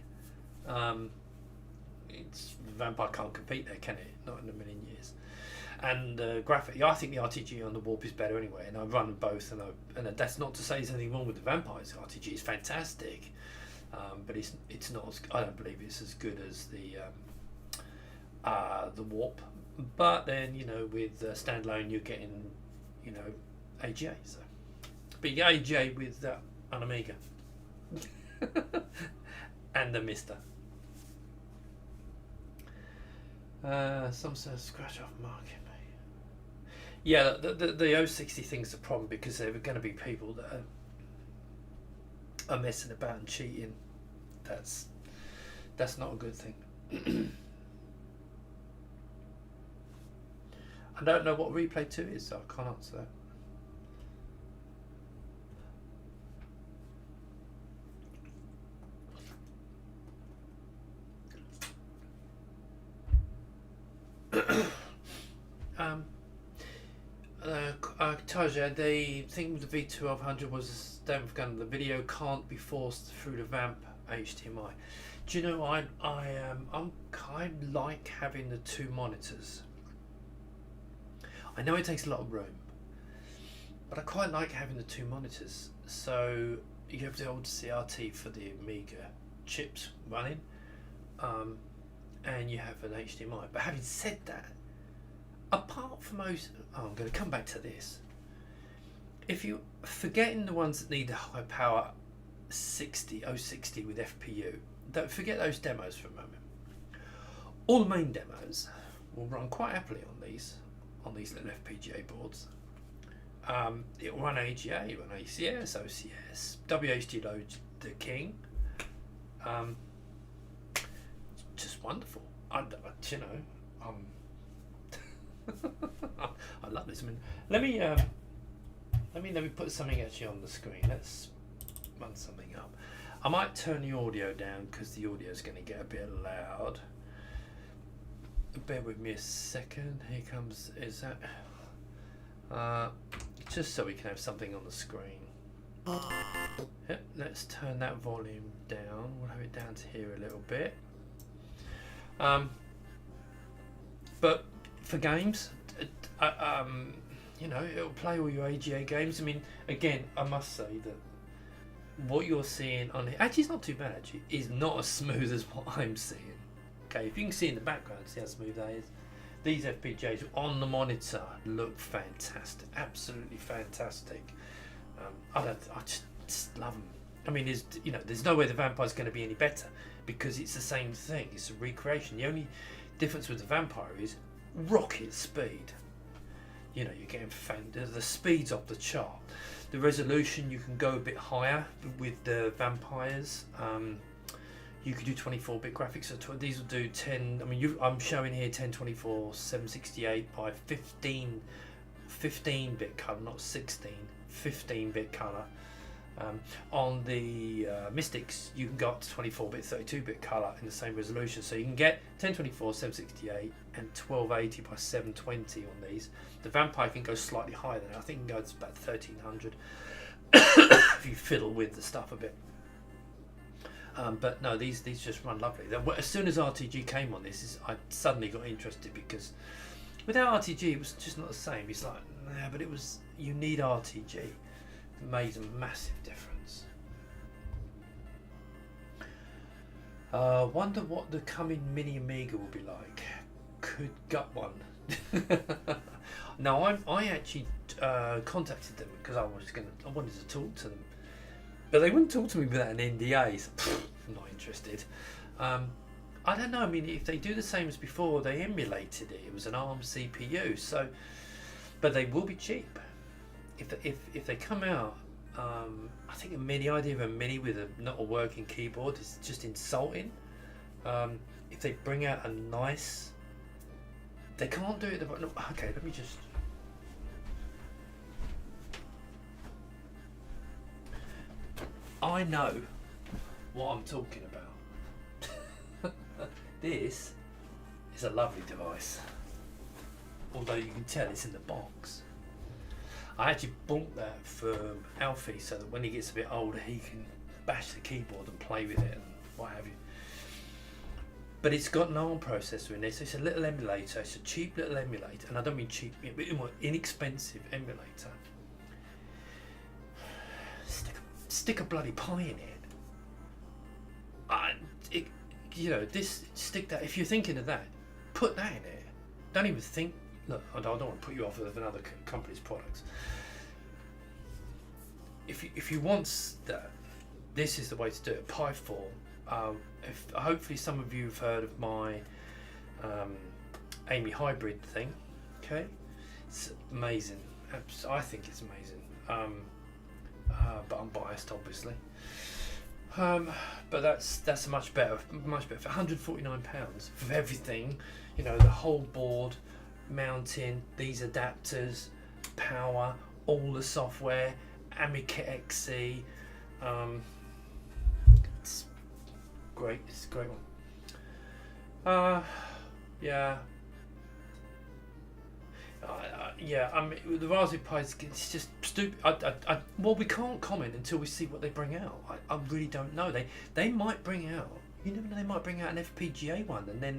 Vampire can't compete there, can it? Not in a million years. And graphic, I think the RTG on the Warp is better anyway, and I run both, and that's not to say there's anything wrong with the Vampire's RTG. It's fantastic, but it's not. I don't believe it's as good as the Warp. But then, you know, with standalone, you're getting, you know, AGA. So, but you get AGA with an Amiga and the Mister. Some sort of scratch off market. Yeah, the 060 thing's a problem, because there are going to be people that are messing about and cheating. That's not a good thing. I don't know what Replay 2 is, so I can't answer that. Taja, the thing with the V1200 was don't forget the video can't be forced through the Vamp HDMI. Do you know, I like having the two monitors. I know it takes a lot of room, but I quite like having the two monitors. So you have the old CRT for the Amiga, chips running, and you have an HDMI. But having said that, apart from those, I'm going to come back to this. If you forgetting the ones that need the high power 060 with FPU, don't forget those demos for a moment. All the main demos will run quite happily on these little FPGA boards. It will run AGA, it will run ACS, OCS, WHD loads the king. Just wonderful. I love this. I mean, let me put something actually on the screen. Let's run something up. I might turn the audio down because the audio is going to get a bit loud. Bear with me a second. Here comes. Is that? Just so we can have something on the screen. Yep, let's turn that volume down. We'll have it down to here a little bit. But for games, you know, it'll play all your AGA games. I mean, again, I must say that what you're seeing on it, actually it's not too bad actually, is not as smooth as what I'm seeing. Okay, if you can see in the background, see how smooth that is. These FPGAs on the monitor look fantastic, absolutely fantastic. I just love them. I mean, there's no way the Vampire's going to be any better because it's the same thing. It's a recreation. The only difference with the Vampire is rocket speed. You know, you're getting the speed's off the chart. The resolution, you can go a bit higher with the Vampires. You could do 24-bit graphics. So these will do 10. I mean, I'm showing here 1024 768 by 15-bit color, not 16. 15-bit color. On the MiSTix, you can go up to 24-bit, 32-bit color in the same resolution. So you can get 1024 768 and 1280 by 720 on these. The Vampire can go slightly higher than that. I think it can go to about 1300 if you fiddle with the stuff a bit. But no, these just run lovely. As soon as RTG came on this, I suddenly got interested because without RTG it was just not the same. It's like, nah, but you need RTG. It made a massive difference. Wonder what the coming mini Amiga will be like. Could gut one. No, I actually contacted them because I wanted to talk to them. But they wouldn't talk to me without an NDA. So, I'm not interested. I don't know. I mean, if they do the same as before, they emulated it. It was an ARM CPU. So, but they will be cheap. If they come out, I think the idea of a mini with not a working keyboard is just insulting. If they bring out a nice, they can't do it. Okay, let me just. I know what I'm talking about. This is a lovely device, although you can tell it's in the box. I actually bought that for Alfie so that when he gets a bit older he can bash the keyboard and play with it and what have you. But it's got an ARM processor in this. It's a little emulator. It's a cheap little emulator, and I don't mean cheap, inexpensive emulator. Stick a bloody pie in it. Stick that. If you're thinking of that, put that in it. Don't even think. Look, I don't want to put you off with another company's products. If you want that, this is the way to do it. Pi form. Hopefully some of you have heard of my AMI hybrid thing. Okay, it's amazing. I think it's amazing. But I'm biased, obviously. But that's much better for £149 for everything. You know, the whole board, mounting, these adapters, power, all the software, AMICA XE. It's great. It's a great one. Yeah. Yeah, I mean, the Raspberry Pi, it's just stupid. Well, we can't comment until we see what they bring out. I really don't know. They might bring out. You never know. They might bring out an FPGA one, and then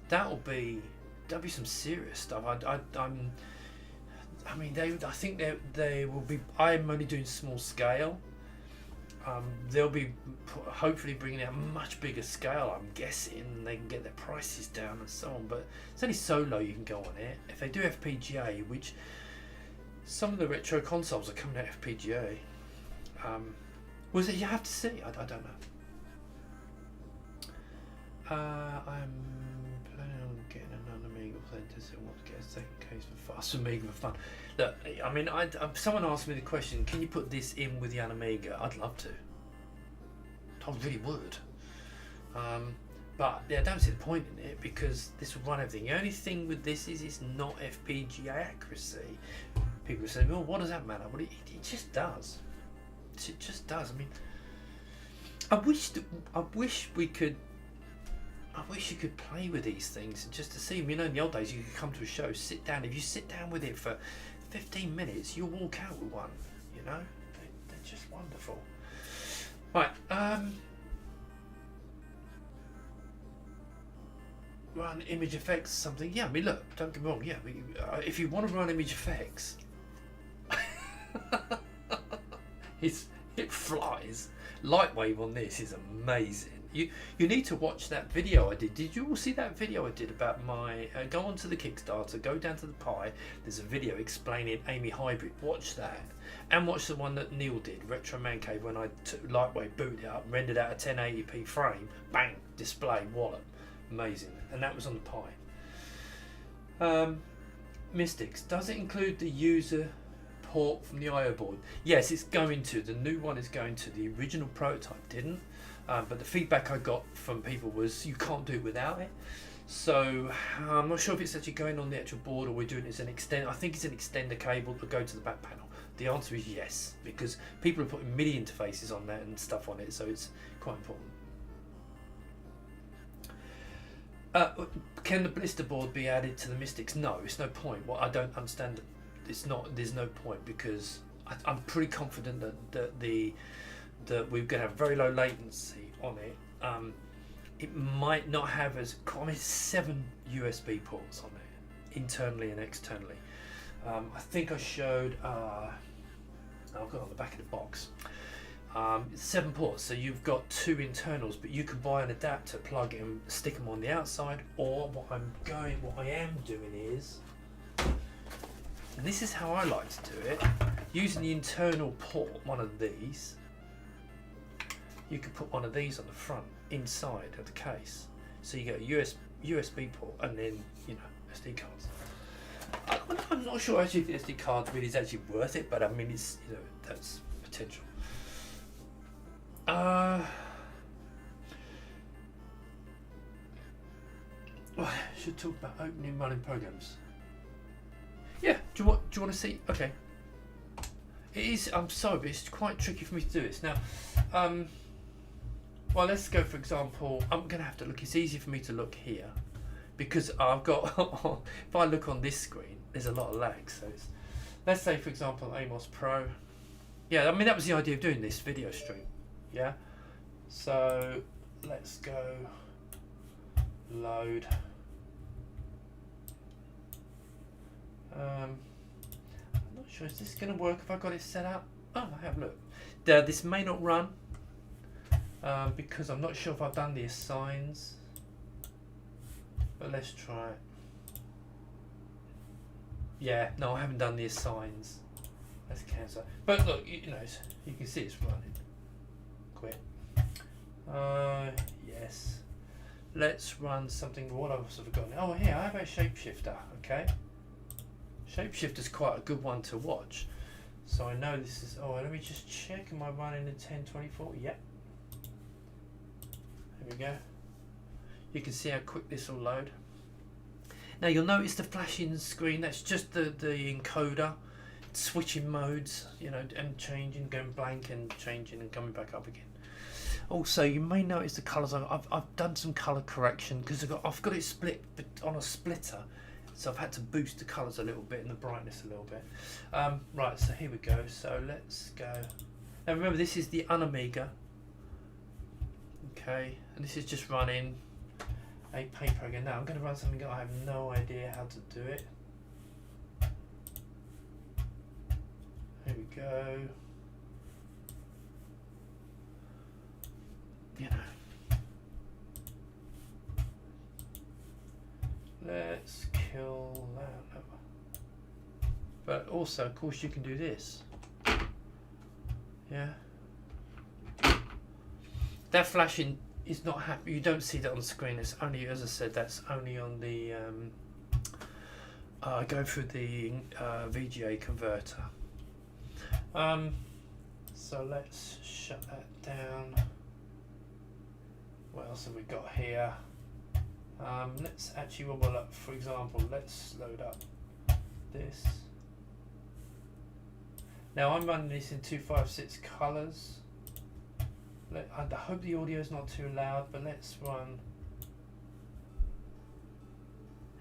that'll be some serious stuff. I think they will be. I'm only doing small scale. They'll be hopefully bringing out a much bigger scale, I'm guessing, and they can get their prices down and so on, but it's only so low you can go on it. If they do FPGA, which some of the retro consoles are coming out FPGA, was it, you have to see, I don't know. I'm planning on getting an Amiga authenticity. I want to get a second case for fast Amiga for fun. Look, I mean, someone asked me the question, can you put this in with the UnAMiga? I'd love to. I really would. But yeah, I don't see the point in it because this will run everything. The only thing with this is it's not FPGA accuracy. People say, well, what does that matter? Well, it just does. It just does. I mean, I wish you could play with these things just to see them. You know, in the old days, you could come to a show, sit down. If you sit down with it for 15 minutes, you'll walk out with one. You know, they're just wonderful. Right. Run image effects, something. Yeah, I mean, look, don't get me wrong. Yeah, if you want to run image effects, it flies. Lightwave on this is amazing. You need to watch that video I did. Did you all see that video I did about my... go onto the Kickstarter, go down to the Pi. There's a video explaining AMI Hybrid. Watch that. And watch the one that Neil did, Retro Man Cave, when I took Lightwave, booted it up, rendered out a 1080p frame, bang, display, wallop. Amazing. And that was on the Pi. MiSTix, does it include the user port from the IO board? Yes, it's going to. The new one is going to. The original prototype didn't. But the feedback I got from people was you can't do it without it. So I'm not sure if it's actually going on the actual board or we're doing it as an extend. I think it's an extender cable to go to the back panel. The answer is yes, because people are putting MIDI interfaces on that and stuff on it, so it's quite important. Can the blister board be added to the MiSTix? No, it's no point. What I don't understand, it's not. There's no point because I'm pretty confident that we're going to have very low latency on it. It might not have as 7 USB ports on it, internally and externally. I think I showed. I've got it on the back of the box. 7 ports, so you've got 2 internals, but you can buy an adapter, plug it and stick them on the outside. Or what I am doing is, and this is how I like to do it, using the internal port, one of these. You could put one of these on the front, inside of the case, so you get a USB port and then SD cards. I'm not sure actually if the SD card really is actually worth it, but I mean it's that's potential. I should talk about opening and running programs. Yeah, do you want to see? Okay. It is. I'm sorry, but it's quite tricky for me to do this now. Well, let's go, for example, I'm going to have to look, it's easy for me to look here because I've got, if I look on this screen, there's a lot of lag. So let's say, for example, Amos Pro. Yeah, I mean, that was the idea of doing this video stream. Yeah. So let's go load. I'm not sure, is this going to work if I got it set up? Oh, I have, look. This may not run. Because I'm not sure if I've done the assigns, but let's try it. Yeah, no, I haven't done the assigns. Let's cancel. But look, you can see it's running. Quit. Yes. Let's run something. What else have I forgotten? Oh, here I have a shapeshifter. Okay. Shapeshifter's quite a good one to watch. So I know this is. Oh, let me just check. Am I running in 1024? Yep. There we go. You can see how quick this will load. Now you'll notice the flashing screen, that's just the encoder switching modes, and changing, going blank and changing and coming back up again. Also, you may notice the colours. I've done some colour correction because I've got it split on a splitter, so I've had to boost the colours a little bit and the brightness a little bit. Right, so here we go. So let's go. Now remember, this is the UnAMiga. Okay, and this is just running a paper again. Now I'm going to run something that I have no idea how to do it. Here we go.
you know, let's kill that. But also, of course, you can do this. Yeah. That flashing is not happy. You don't see that on the screen. It's only, as I said, that's only on the go through the VGA converter. So let's shut that down. What else have we got here? Let's actually wobble up. For example, let's load up this. Now I'm running this in 256 colors. I hope the audio is not too loud, but let's run.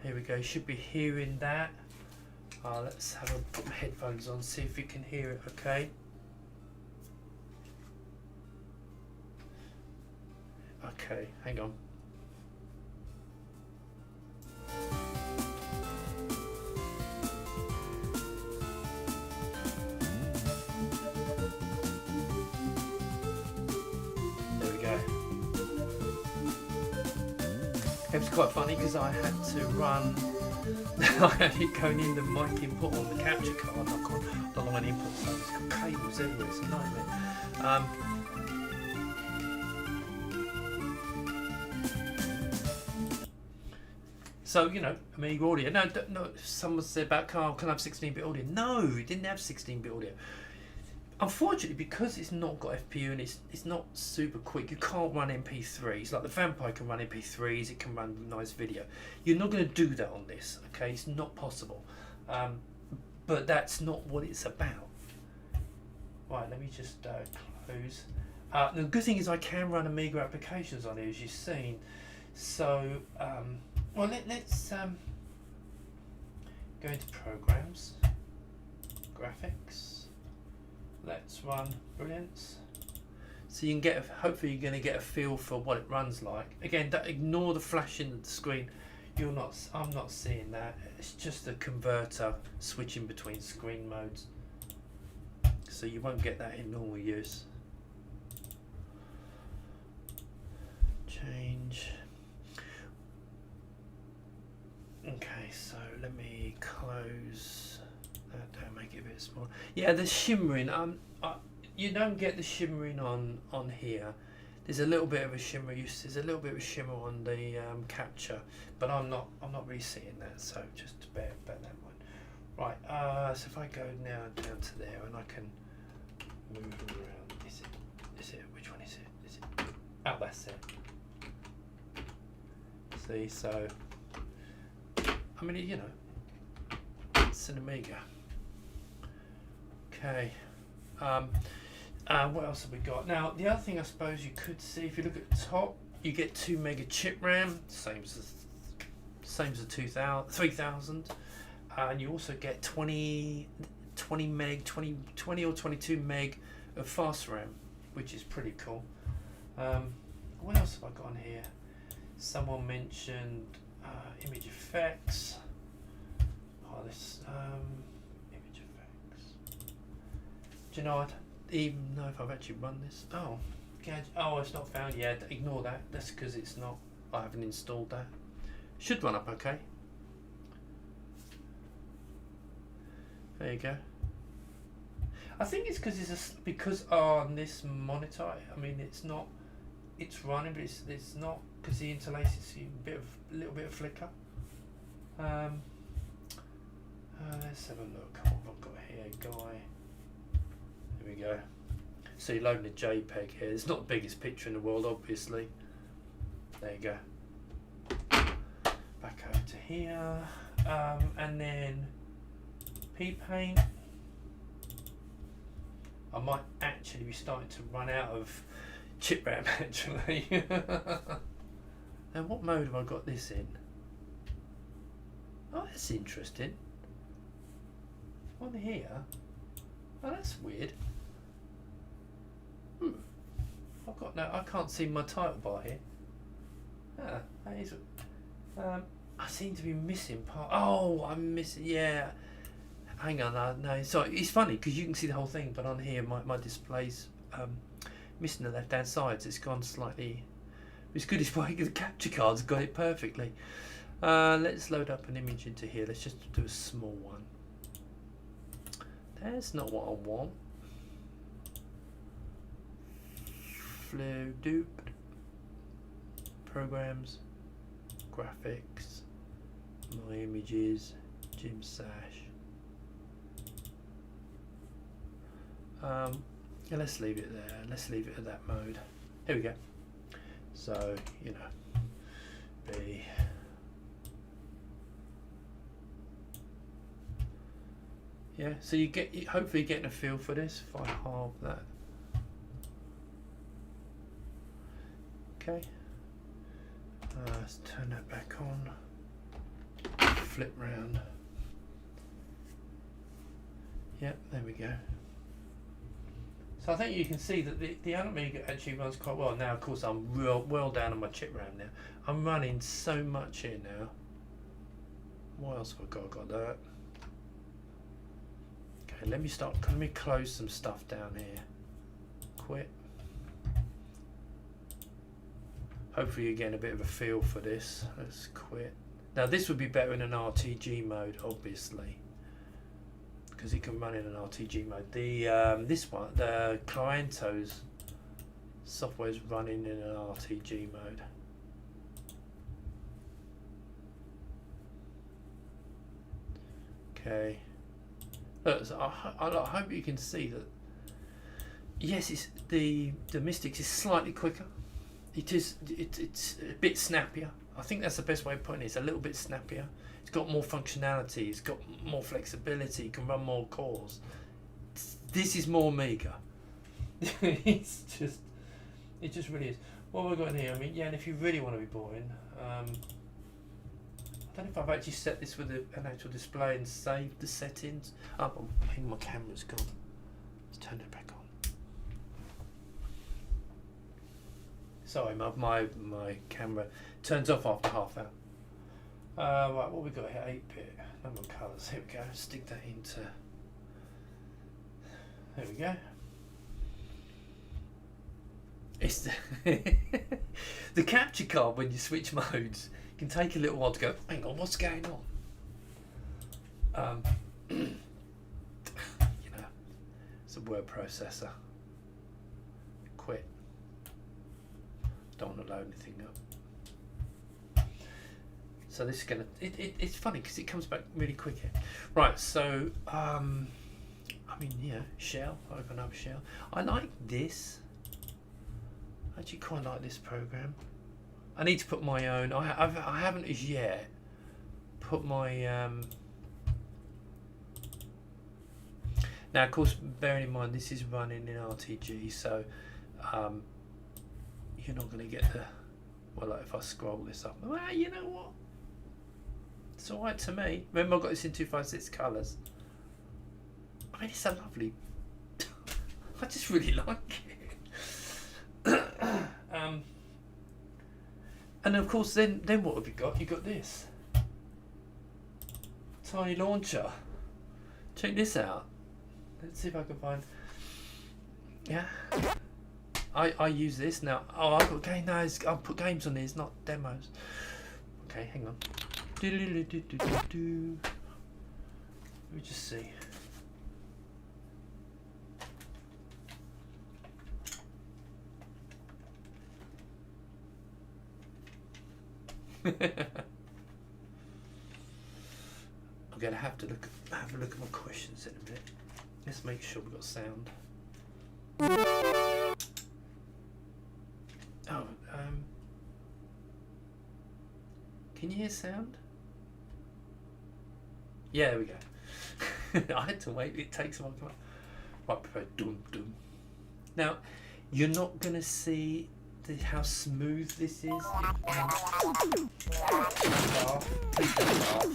Here we go. You should be hearing that. Let's have a put my headphones on, see if you can hear it. Okay. Okay, hang on. It was quite funny because I had to run. I had it going in the mic input on the capture card. I've got the line input, so it's got cables everywhere. It's a nightmare. So you know, Amiga audio. No. Someone said about can I have 16-bit audio? No, it didn't have 16-bit audio. Unfortunately, because it's not got FPU and it's not super quick, you can't run MP3s. Like the Vampire can run MP3s, it can run nice video. You're not going to do that on this, okay? It's not possible. But that's not what it's about. Right, let me just close. The good thing is I can run Amiga applications on it, as you've seen. So, well, let's go into Programs, Graphics. Let's run Brilliance. So you can get, hopefully you're going to get a feel for what it runs like. Again, don't ignore the flashing of the screen. I'm not seeing that. It's just a converter switching between screen modes. So you won't get that in normal use. Change. Okay, so let me close. Don't make it a bit smaller. Yeah, the shimmering. You don't get the shimmering on here. There's a little bit of a shimmer. There's a little bit of a shimmer on the capture, but I'm not really seeing that. So just bear that in mind. Right. So if I go now down to there, and I can move around. Is it? Which one is it? Is it? Oh, that's it. See, so I mean, you know, it's an Amiga. Okay, what else have we got? Now, the other thing I suppose you could see, if you look at the top, you get 2 meg chip RAM, same as the 3000, and you also get 20 or 22 meg of fast RAM, which is pretty cool. What else have I got on here? Someone mentioned image effects. Oh, this image effects. Do you know, I don't even know if I've actually run this. Oh, it's not found yet. Ignore that. That's because it's not. I haven't installed that. Should run up okay. There you go. I think it's because on this monitor. I mean, it's not. It's running, but it's not because the interlace is a little bit of flicker. Let's have a look. What have I got here, guy? Here we go. So you're loading a JPEG here. It's not the biggest picture in the world, obviously. There you go. Back over to here, and then P-Paint. I might actually be starting to run out of chip RAM actually. Now what mode have I got this in? Oh, that's interesting. On here. Oh, that's weird. I've got no. I can't see my title bar here. Ah, that is. I seem to be missing part. Oh, I'm missing. Yeah. Hang on. No. So it's funny because you can see the whole thing, but on here my display's
missing the left hand side, so it's gone slightly. It's good as why the capture card's got it perfectly. Let's load up an image into here. Let's just do a small one. That's not what I want. Flow duped. Programs. Graphics. My images. Jim Sash. Yeah, let's leave it there. Let's leave it at that mode. Here we go. So, you know, B. Yeah, so you get, hopefully getting a feel for this. If I halve that. Okay. Let's turn that back on. Flip round. Yep, there we go. So I think you can see that the UnAMiga actually runs quite well. Now, of course, I'm well down on my chip RAM now. I'm running so much here now. What else have I got? Got that. Okay, let me close some stuff down here. Quit. Hopefully you're getting a bit of a feel for this. Let's quit. Now this would be better in an RTG mode, obviously, because it can run in an RTG mode. The this one, the Cliento's software is running in an RTG mode. Okay. Look, so I hope you can see that. Yes, it's the MiSTix is slightly quicker. It's a bit snappier. I think that's the best way of putting it. It's a little bit snappier. It's got more functionality. It's got more flexibility. It can run more cores. This is more Amiga. It just really is. What have I got in here? I mean, yeah, and if you really want to be boring, I don't know if I've actually set this with an actual display and saved the settings. Oh, I think my camera's gone. Let's turn it back on. Sorry, my camera turns off after half hour. Right, what we got here? 8-bit, number of colours. Here we go. Stick that into. There we go. It's the capture card when you switch modes can take a little while to go. Hang on, what's going on? You know, it's a word processor. Quit. Don't want to load anything up. So this is gonna. It's funny because it comes back really quick here. Right. So I mean, yeah, shell. Open up shell. I like this. I actually quite like this program. I need to put my own. I haven't as yet put my. Now, of course, bearing in mind this is running in RTG, so you're not going to get the. Well, like if I scroll this up, well, you know what? It's all right to me. Remember, I've got this in 256 colours. I mean, it's so lovely. I just really like it. And of course, then what have you got? You got this tiny launcher. Check this out. Let's see if I can find. Yeah, I use this now. Oh, I've got game. No, I'll put games on these, not demos. Okay, hang on. Let me just see. I'm gonna have a look at my questions in a minute. Let's make sure we've got sound. Oh, can you hear sound? Yeah, there we go. I had to wait. It takes a while to come up. Right, prepare. Dum dum. Now, you're not gonna see how smooth this is. Please don't laugh.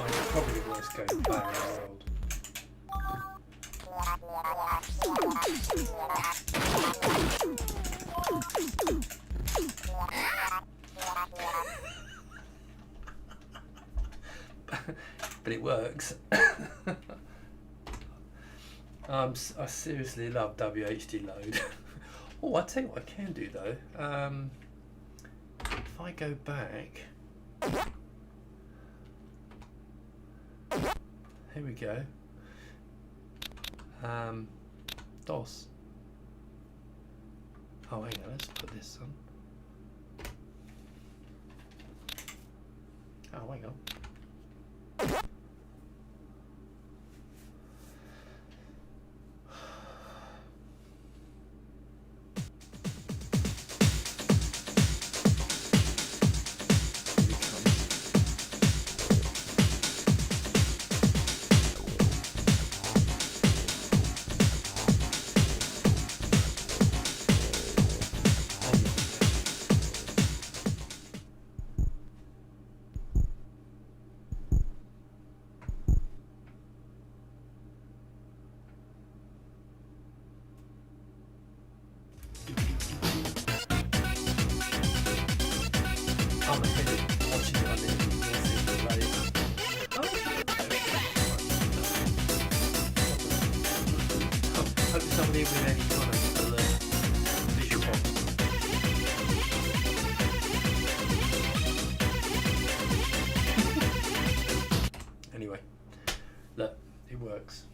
It's probably the worst game player in the world. but it works. I seriously love WHD load. Oh, I tell you what I can do though. If I go back, here we go. DOS. Oh, hang on, let's put this on. Oh, hang on. Somebody with any kind of visual problems. Anyway, look, it works.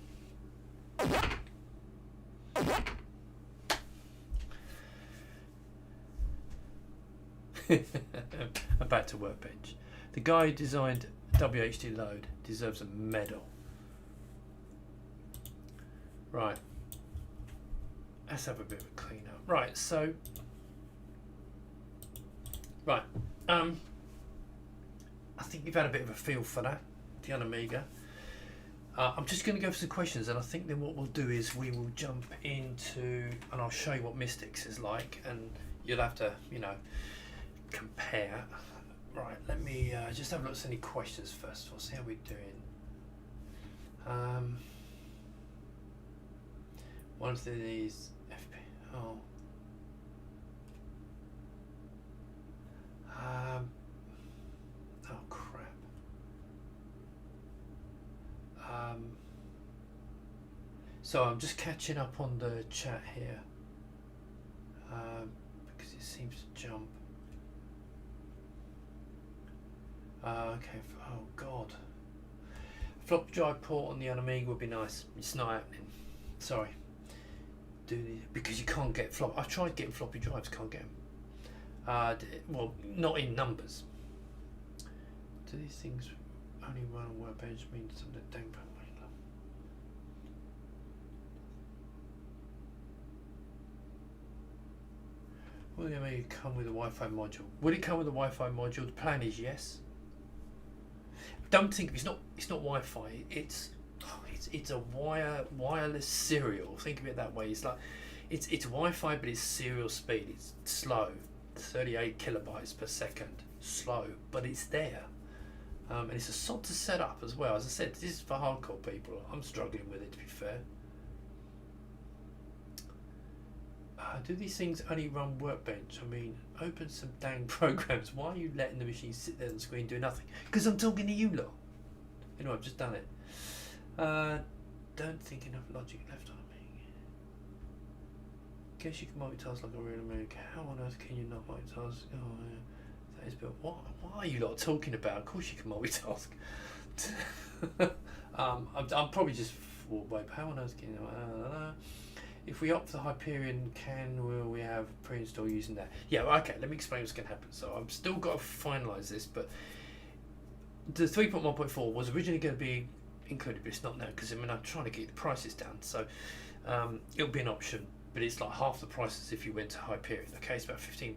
I'm back to Workbench. The guy who designed WHD load deserves a medal. Right. Let's have a bit of a clean up. Right, so I think you've had a bit of a feel for that, the UnAMiga. I'm just going to go for some questions, and I think then what we'll do is we will jump into, and I'll show you what MiSTix is like, and you'll have to, you know, compare. Right, let me just have a look at any questions first. We'll see how we're doing. One of these FP. Oh. Oh crap. So I'm just catching up on the chat here because it seems to jump. Okay. Oh God. Flop drive port on the UnAMiga would be nice. It's not happening. Sorry. Because you can't get flop. I've tried getting floppy drives, can't get them. Well, not in numbers. Do these things only run on Workbench? Means something that don't put money love. Will the UnAMiga come with a Wi-Fi module? Will it come with a Wi-Fi module? The plan is yes. Don't think it's not Wi-Fi. It's a wireless serial. Think of it that way. It's like it's Wi-Fi, but it's serial speed. It's slow, 38 kilobytes per second. Slow, but it's there. And it's a sod to set up as well. As I said, this is for hardcore people. I'm struggling with it, to be fair. Do these things only run Workbench? I mean, open some dang programs. Why are you letting the machine sit there on the screen do nothing? Because I'm talking to you lot. Anyway, I've just done it. Don't think enough logic left on me. Guess you can multitask like a real American. How on earth can you not multitask? Oh, yeah. That is, but what are you lot talking about? Of course you can multitask. I'm probably just but how on earth can you? If we opt for the Hyperion, will we have pre-install using that? Yeah, okay, let me explain what's going to happen. So I've still got to finalise this, but the 3.1.4 was originally going to be included, but it's not now because I mean I'm trying to get the prices down. So it'll be an option, but it's like half the price as if you went to Hyperion. Okay, it's about £15,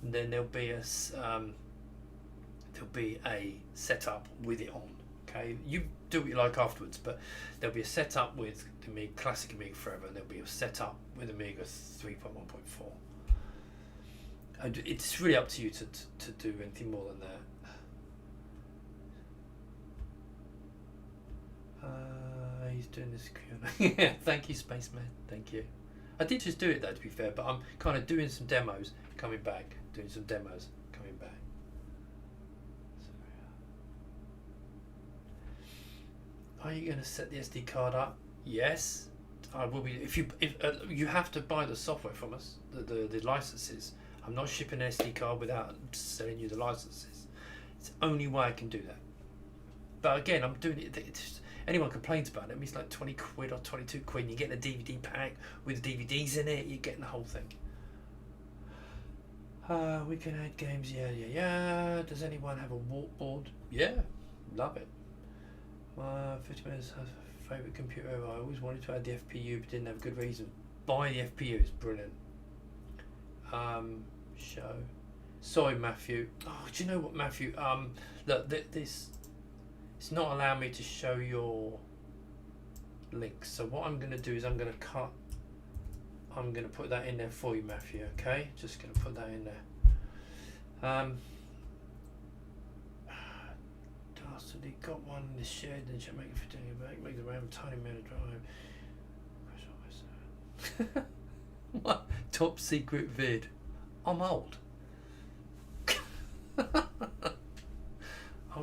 and then there'll be a setup with it on. Okay, you do what you like afterwards, but there'll be a setup with the Amiga, classic Amiga Forever, and there'll be a setup with Amiga 3.1.4. It's really up to you to do anything more than that. He's doing this Q&A. Yeah, thank you, Spaceman. Thank you. I did just do it though, to be fair, but I'm kind of doing some demos, coming back, doing some demos, coming back.
Are you going to set the SD card up? Yes, I will be. If you have to buy the software from us, the licenses. I'm not shipping an SD card without selling you the licenses. It's the only way I can do that. But again, I'm doing it. Anyone complains about it, it's like 20 quid or 22 quid. And you get a DVD pack with DVDs in it. You're getting the whole thing. We can add games. Yeah. Does anyone have a warp board? Yeah, love it. 50 minutes favourite computer. I always wanted to add the FPU but didn't have a good reason. Buy the FPU, it's brilliant. Show. Sorry, Matthew. Oh, do you know what, Matthew? Look, this it's not allowing me to show your links. So what I'm going to do is I'm going to put that in there for you, Matthew. Okay, just going to put that in there. Dastard, he got one in the shed and should make it fit in back. Make the RAM tiny amount of drive. What top secret vid? I'm old. I've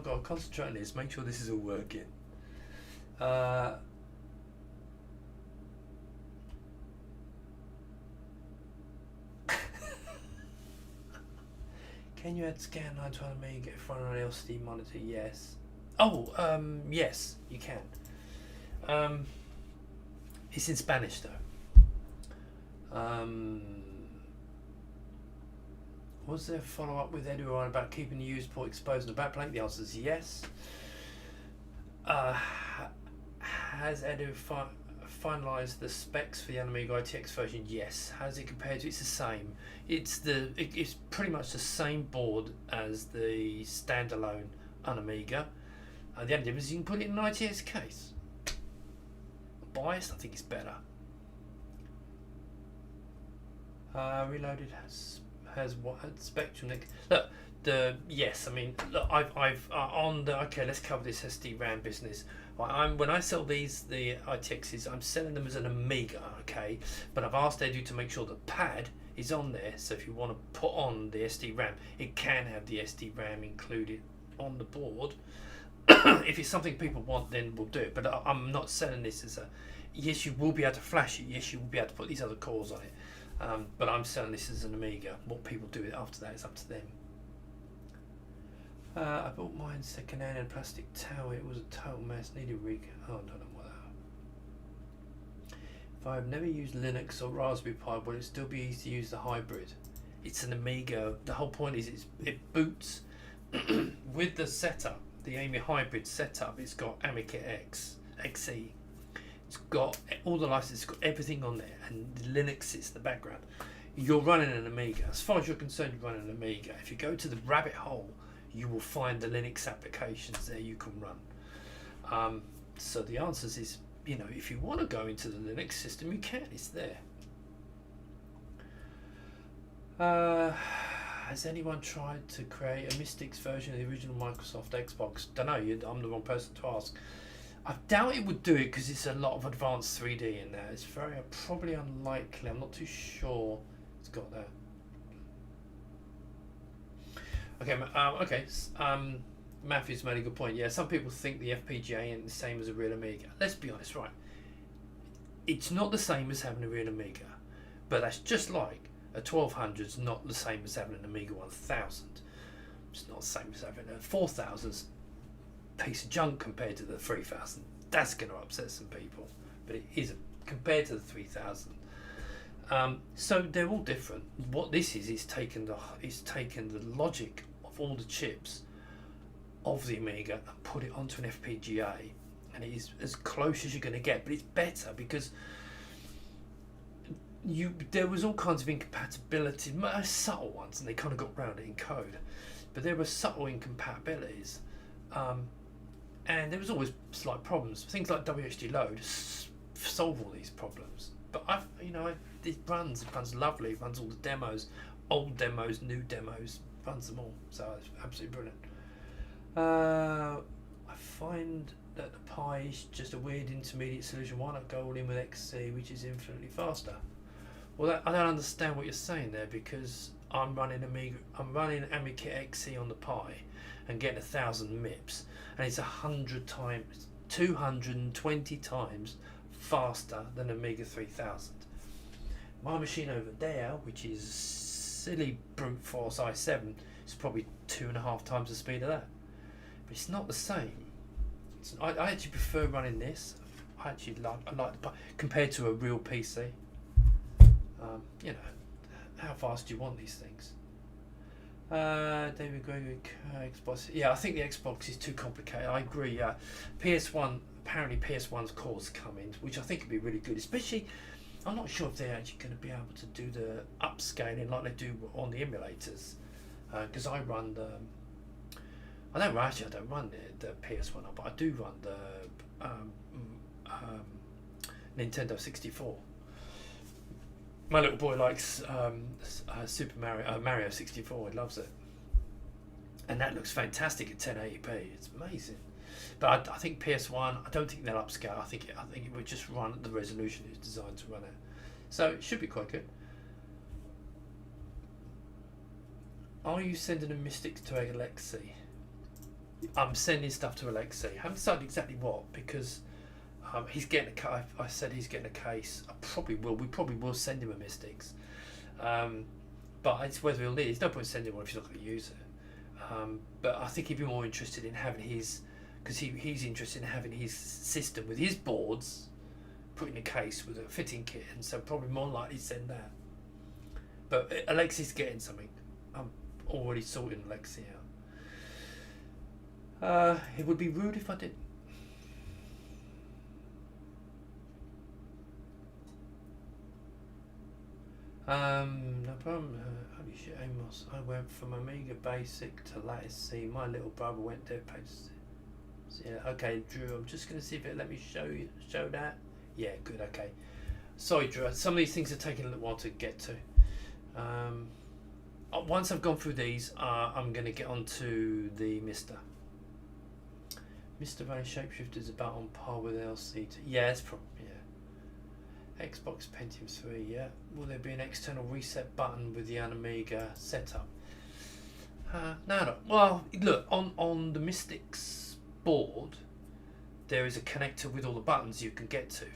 got to concentrate on this, make sure this is all working. Can you add scan 920 and get a front on an LCD monitor? Yes. Oh, yes, you can. It's in Spanish though. Was there a follow-up with Eduardo about keeping the used port exposed in the backplate? The answer is yes. Has Edu finalised the specs for the UnAMiga ITX version? Yes. How's it compared to? It's the same. It's pretty much the same board as the standalone UnAMiga. The only difference is you can put it in an ITX case. Biased, I think it's better. Reloaded has what Spectrum. Look, yes. I mean, look, I've on the okay. Let's cover this SD RAM business. When I sell the ITXs, I'm selling them as an Amiga, okay. But I've asked Edu to make sure the pad is on there. So if you want to put on the SD RAM, it can have the SD RAM included on the board. If it's something people want, then we'll do it. But I'm not selling this as a. Yes, you will be able to flash it. Yes, you will be able to put these other cores on it. But I'm selling this as an Amiga. What people do with it after that is up to them. I bought mine second hand in a plastic tower. It was a total mess. Needed rig. Oh, I don't know what that. If I've never used Linux or Raspberry Pi, would it still be easy to use the hybrid? It's an Amiga. The whole point is it boots with the setup. The AMI hybrid setup. It's got Amiga XE. It's got all the licenses, it's got everything on there, and Linux sits in the background. You're running an Amiga. As far as you're concerned, you're running an Amiga. If you go to the rabbit hole, you will find the Linux applications there you can run. So the answer is, if you want to go into the Linux system, you can. It's there. Has anyone tried to create a MiSTix version of the original Microsoft Xbox? Don't know. I'm the wrong person to ask. I doubt it would do it because it's a lot of advanced 3D in there. It's probably unlikely. I'm not too sure it's got that. Okay. Matthew's made a good point. Yeah, some people think the FPGA ain't the same as a real Amiga. Let's be honest, right? It's not the same as having a real Amiga, but that's just like a 1200's not the same as having an Amiga 1000. It's not the same as having a 4000's piece of junk compared to the 3000. That's going to upset some people, but it is compared to the 3000. So they're all different. What this is taken the logic of all the chips of the Amiga and put it onto an FPGA, and it is as close as you're going to get. But it's better because there was all kinds of incompatibility, subtle ones, and they kind of got around it in code. But there were subtle incompatibilities. And there was always slight problems. Things like WHD load solve all these problems. But it runs lovely. It runs all the demos, old demos, new demos, runs them all. So it's absolutely brilliant. I find that the Pi is just a weird intermediate solution. Why not go all in with XC, which is infinitely faster? Well, I don't understand what you're saying there, because I'm running Amiga XE on the Pi and getting 1000 MIPS, and it's 100 times
220 times faster than Amiga 3000. My machine over there, which is silly brute force i7, is probably 2.5 times the speed of that. But it's not the same. I actually prefer running this. I like the, compared to a real PC. You know, how fast do you want these things? David Gregory, Xbox. Yeah, I think the Xbox is too complicated. I agree. PS1, apparently PS1's cores come in, which I think would be really good. Especially, I'm not sure if they're actually going to be able to do the upscaling like they do on the emulators. Because I run the, I don't run the PS1, but I do run the Nintendo 64. My little boy likes Super Mario 64. He loves it, and that looks fantastic at 1080p. It's amazing. But I think PS1. I don't think they'll upscale. I think it would just run at the resolution it's designed to run at. So it should be quite good. Are you sending a MiSTix to Alexi? I'm sending stuff to Alexi. I haven't decided exactly what, because he's getting I said he's getting a case. We probably will send him a MiSTix. But it's whether he'll need it. There's no point sending one if he's not going to use it. But I think he'd be more interested in having his, because he's interested in having his system with his boards put in a case with a fitting kit, and so probably more likely to send that. But Alexi's getting something. I'm already sorting Alexi out. It would be rude if I didn't. No problem. Holy shit, Amos. I went from Amiga Basic to Lattice C. My little brother went dev page. So, yeah, okay, Drew. I'm just gonna see if it let me show that. Yeah, good. Okay. Sorry, Drew. Some of these things are taking a little while to get to. Once I've gone through these, I'm gonna get onto the Mister. Mr. Valley Shapeshifter is about on par with LC2. Yeah, it's probably, yeah. Xbox Pentium 3, yeah. Will there be an external reset button with the UnAMiga setup? No. Well, look, on the MiSTix board, there is a connector with all the buttons you can get to,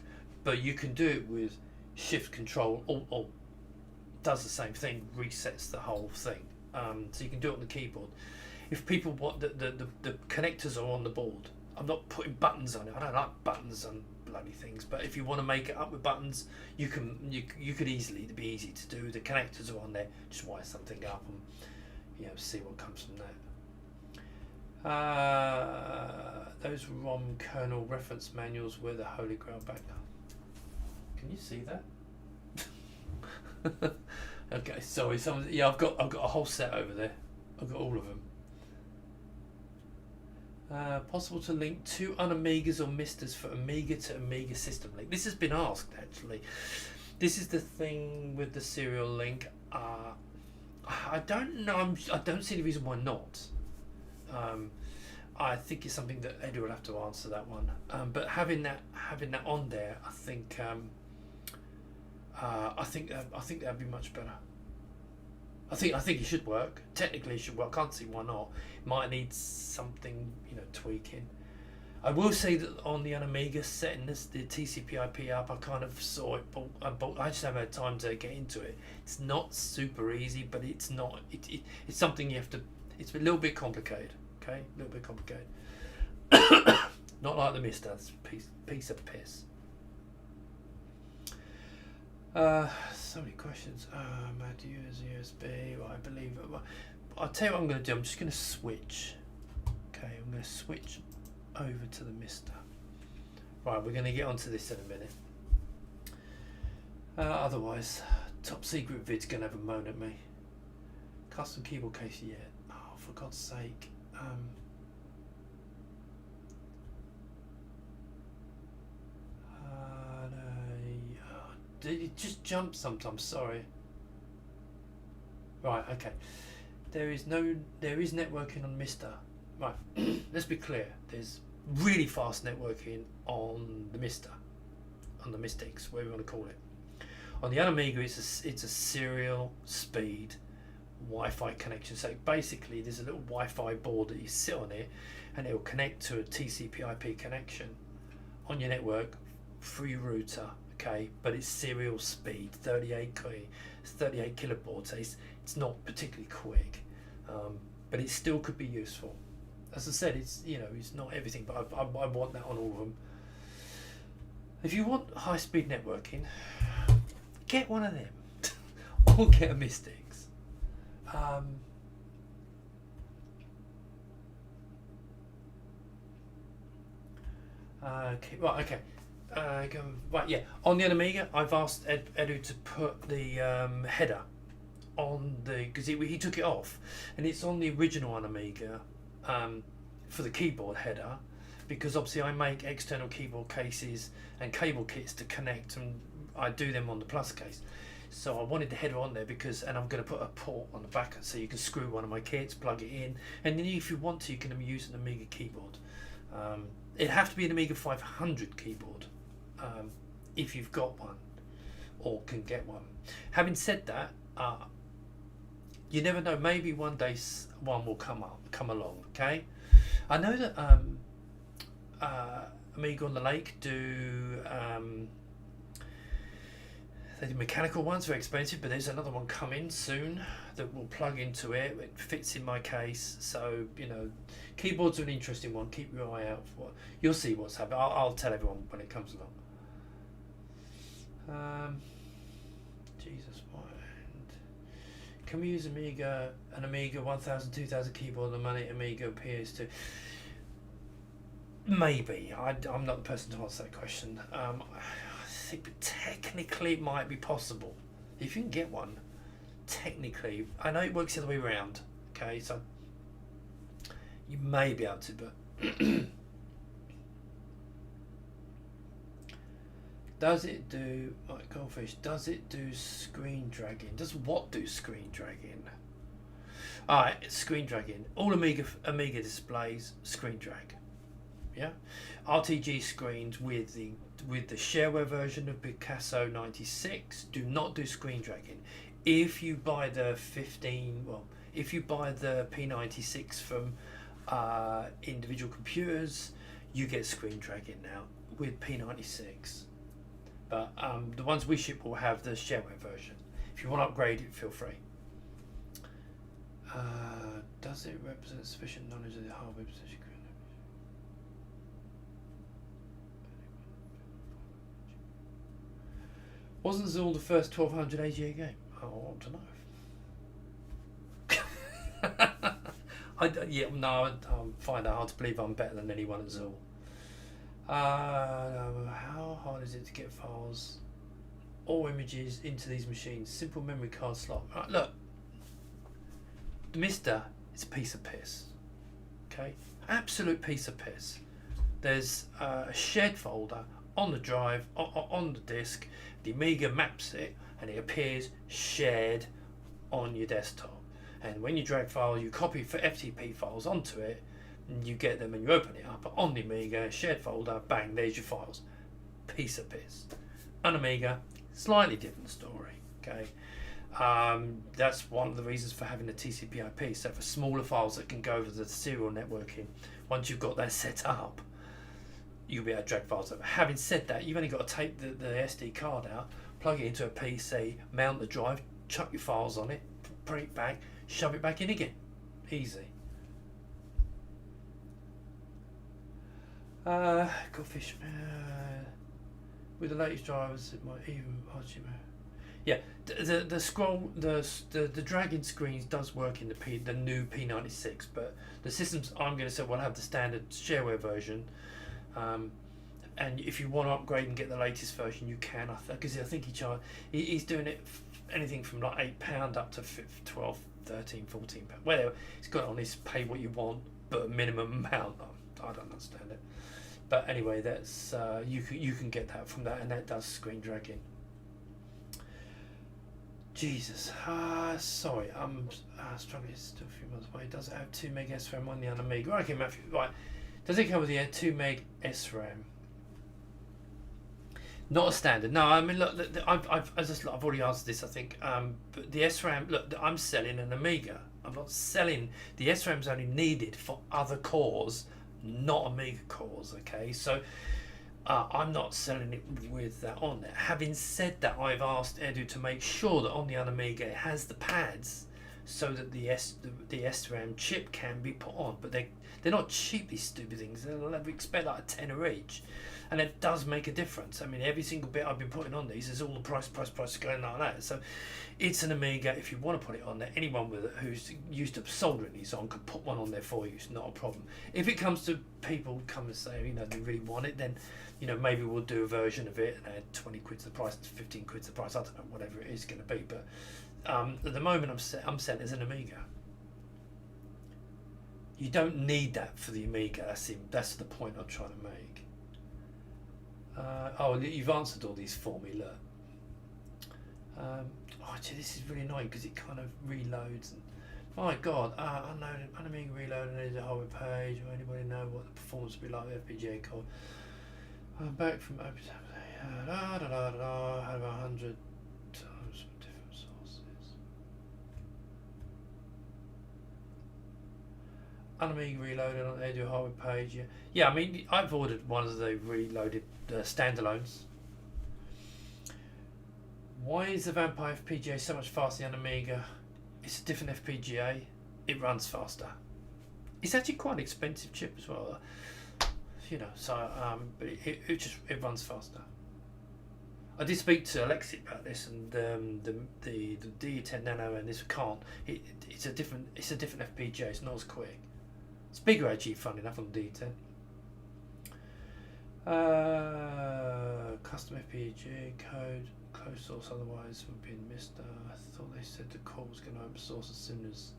but you can do it with Shift Control Alt. Does the same thing, resets the whole thing. So you can do it on the keyboard. If people want the connectors are on the board, I'm not putting buttons on it. I don't like buttons on bloody things. But if you want to make it up with buttons, you could easily. It'd be easy to do. The connectors are on there. Just wire something up and see what comes from that. Those ROM kernel reference manuals were the holy grail back now. Can you see that? Okay, sorry. I've got a whole set over there. I've got all of them. Possible to link two UnAMigas or Misters for Amiga to Amiga system link. This has been asked actually. This is the thing with the serial link. I don't know. I don't see the reason why not. I think it's something that Eddie will have to answer that one. But having that on there, I think that'd be much better. I think it should work. Technically, it should work. I can't see why not. It might need something, tweaking. I will say that on the UnAMiga setting the TCP/IP up, I kind of saw it, but I just haven't had time to get into it. It's not super easy, but it's not. It's something you have to. It's a little bit complicated. Okay, a little bit complicated. Not like the Mister. It's a piece of piss. So many questions. Matt, do you use USB? Well, I believe it. Well, I'll tell you what I'm going to do. I'm just going to switch. Okay, I'm going to switch over to the Mister. Right, we're going to get onto this in a minute. Otherwise, Top Secret Vid's going to have a moan at me. Custom keyboard case yet? Oh, for God's sake. It just jumps sometimes, sorry. Right, okay. There is networking on Mister. Right, let's be clear. There's really fast networking on the Mister, on the MiSTix, whatever you want to call it. On the UnAMiga, it's a serial speed Wi-Fi connection. So basically there's a little Wi-Fi board that you sit on it and it will connect to a TCP/IP connection on your network through your router, okay, but it's serial speed, 38 kilobaud, so it's not particularly quick, but it still could be useful. As I said, it's, you know, it's not everything, but I want that on all of them. If you want high-speed networking, get one of them or get a MiSTix. Okay, right, okay. Right, yeah. On the UnAMiga, I've asked Edu to put the header on the, because he took it off, and it's on the original UnAMiga for the keyboard header, because obviously I make external keyboard cases and cable kits to connect, and I do them on the Plus case. So I wanted the header on there because, and I'm going to put a port on the back so you can screw one of my kits, plug it in, and then if you want to, you can use an Amiga keyboard. It'd have to be an Amiga 500 keyboard if you've got one or can get one. Having said that, you never know. Maybe one day one will come along. Okay, I know that Amiga on the Lake do. They do mechanical ones, very expensive, but there's another one coming soon that will plug into it. It fits in my case, so you know, keyboards are an interesting one. Keep your eye out for. You'll see what's happening. I'll tell everyone when it comes along. Jesus, mind. Can we use an Amiga 1000, 2000 keyboard on the money Amiga appears to? Maybe. I'm not the person to answer that question. But technically it might be possible if you can get one. Technically, I know it works the other way around, okay, so you may be able to, but does it do, like Goldfish, does it do screen dragging? Does what do screen dragging? Alright, screen dragging. All Amiga displays screen drag. Yeah, RTG screens with the shareware version of Picasso 96 do not do screen dragging. If you buy the if you buy the P96 from individual computers, you get screen dragging now with P96. But the ones we ship will have the shareware version. If you want to upgrade it, feel free. Does it represent sufficient knowledge of the hardware position? Wasn't Zool the first 1200 AGA game? I want to know. I find it hard to believe I'm better than anyone at Zool. How hard is it to get files or images into these machines? Simple memory card slot. Right, look, the Mister is a piece of piss. Okay, absolute piece of piss. There's a shared folder on the drive, on the disk. The Amiga maps it and it appears shared on your desktop, and when you drag files, you copy for FTP files onto it, and you get them and you open it up on the Amiga, shared folder, bang, there's your files. Piece of piss. UnAMiga, slightly different story, okay. That's one of the reasons for having the TCP/IP, so for smaller files that can go over the serial networking, once you've got that set up, you'll be able to drag files over. Having said that, you've only got to take the SD card out, plug it into a PC, mount the drive, chuck your files on it, put it back, shove it back in again. Easy. Goldfish. With the latest drivers, it might even yeah, the dragging screens does work in the new P96, but the systems I'm going to say will have the standard shareware version. And if you want to upgrade and get the latest version, you can. Because I think he's doing it anything from like £8 up to 12, 13, 14 pounds. Whatever. He's got on his pay what you want, but a minimum amount. I don't understand it. But anyway, that's you can get that from that, and that does screen dragging. Jesus, sorry, I'm struggling. It's still a few months away. Does it have 2 meg SRAM on the UnAMiga? Okay, Matthew, right. Does it come with the 2 meg SRAM? Not a standard. No, I mean, look, I've already answered this, I think. But the SRAM, look, I'm selling an Amiga. I'm not selling, the SRAM's only needed for other cores, not Amiga cores, okay? So I'm not selling it with that on there. Having said that, I've asked Edu to make sure that on the UnAMiga it has the pads so that the SRAM chip can be put on. But they're not cheap, these stupid things. They'll expect like a tenner each. And it does make a difference. I mean, every single bit I've been putting on these is all the price going like that. So it's an Amiga. If you want to put it on there, anyone with it who's used to soldering these on can put one on there for you. It's not a problem. If it comes to people come and say, you know, they really want it, then, you know, maybe we'll do a version of it and add 20 quid to the price, 15 quid to the price. I don't know, whatever it is going to be. But at the moment, I'm selling as an Amiga. You don't need that for the Amiga. That's the point I'm trying to make. Oh, you've answered all these for me, look. Oh, gee, this is really annoying because it kind of reloads. And, my God, UnAMiga reload and the whole page. Will anybody know what the performance will be like with FPGA code? I'm back from open. Had about 100 times from different sources. UnAMiga reloaded on the hardware page. Yeah, I mean, I've ordered one of the reloaded standalones. Why is the Vampire FPGA so much faster than Amiga? It's a different FPGA. It runs faster. It's actually quite an expensive chip as well. You know, so but it runs faster. I did speak to Alexi about this, and the D10 Nano and this can't. It's a different FPGA. It's not as quick. It's bigger actually, funny enough, on the D10. Custom FPGA code, closed source, otherwise would be missed. I thought they said the core was going to open source as soon as.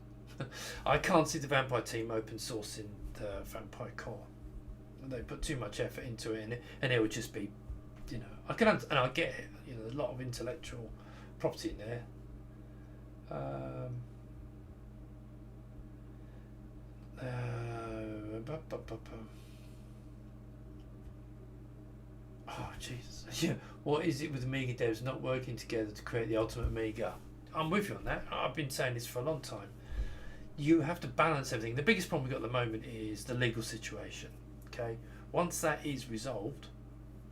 I can't see the Vampire team open sourcing the Vampire core. They put too much effort into it, and it would just be, you know, I get it. You know, there's a lot of intellectual property in there. Oh Jesus! Yeah, what is it with Amiga devs not working together to create the ultimate Amiga? I'm with you on that. I've been saying this for a long time. You have to balance everything. The biggest problem we've got at the moment is the legal situation. Okay, once that is resolved,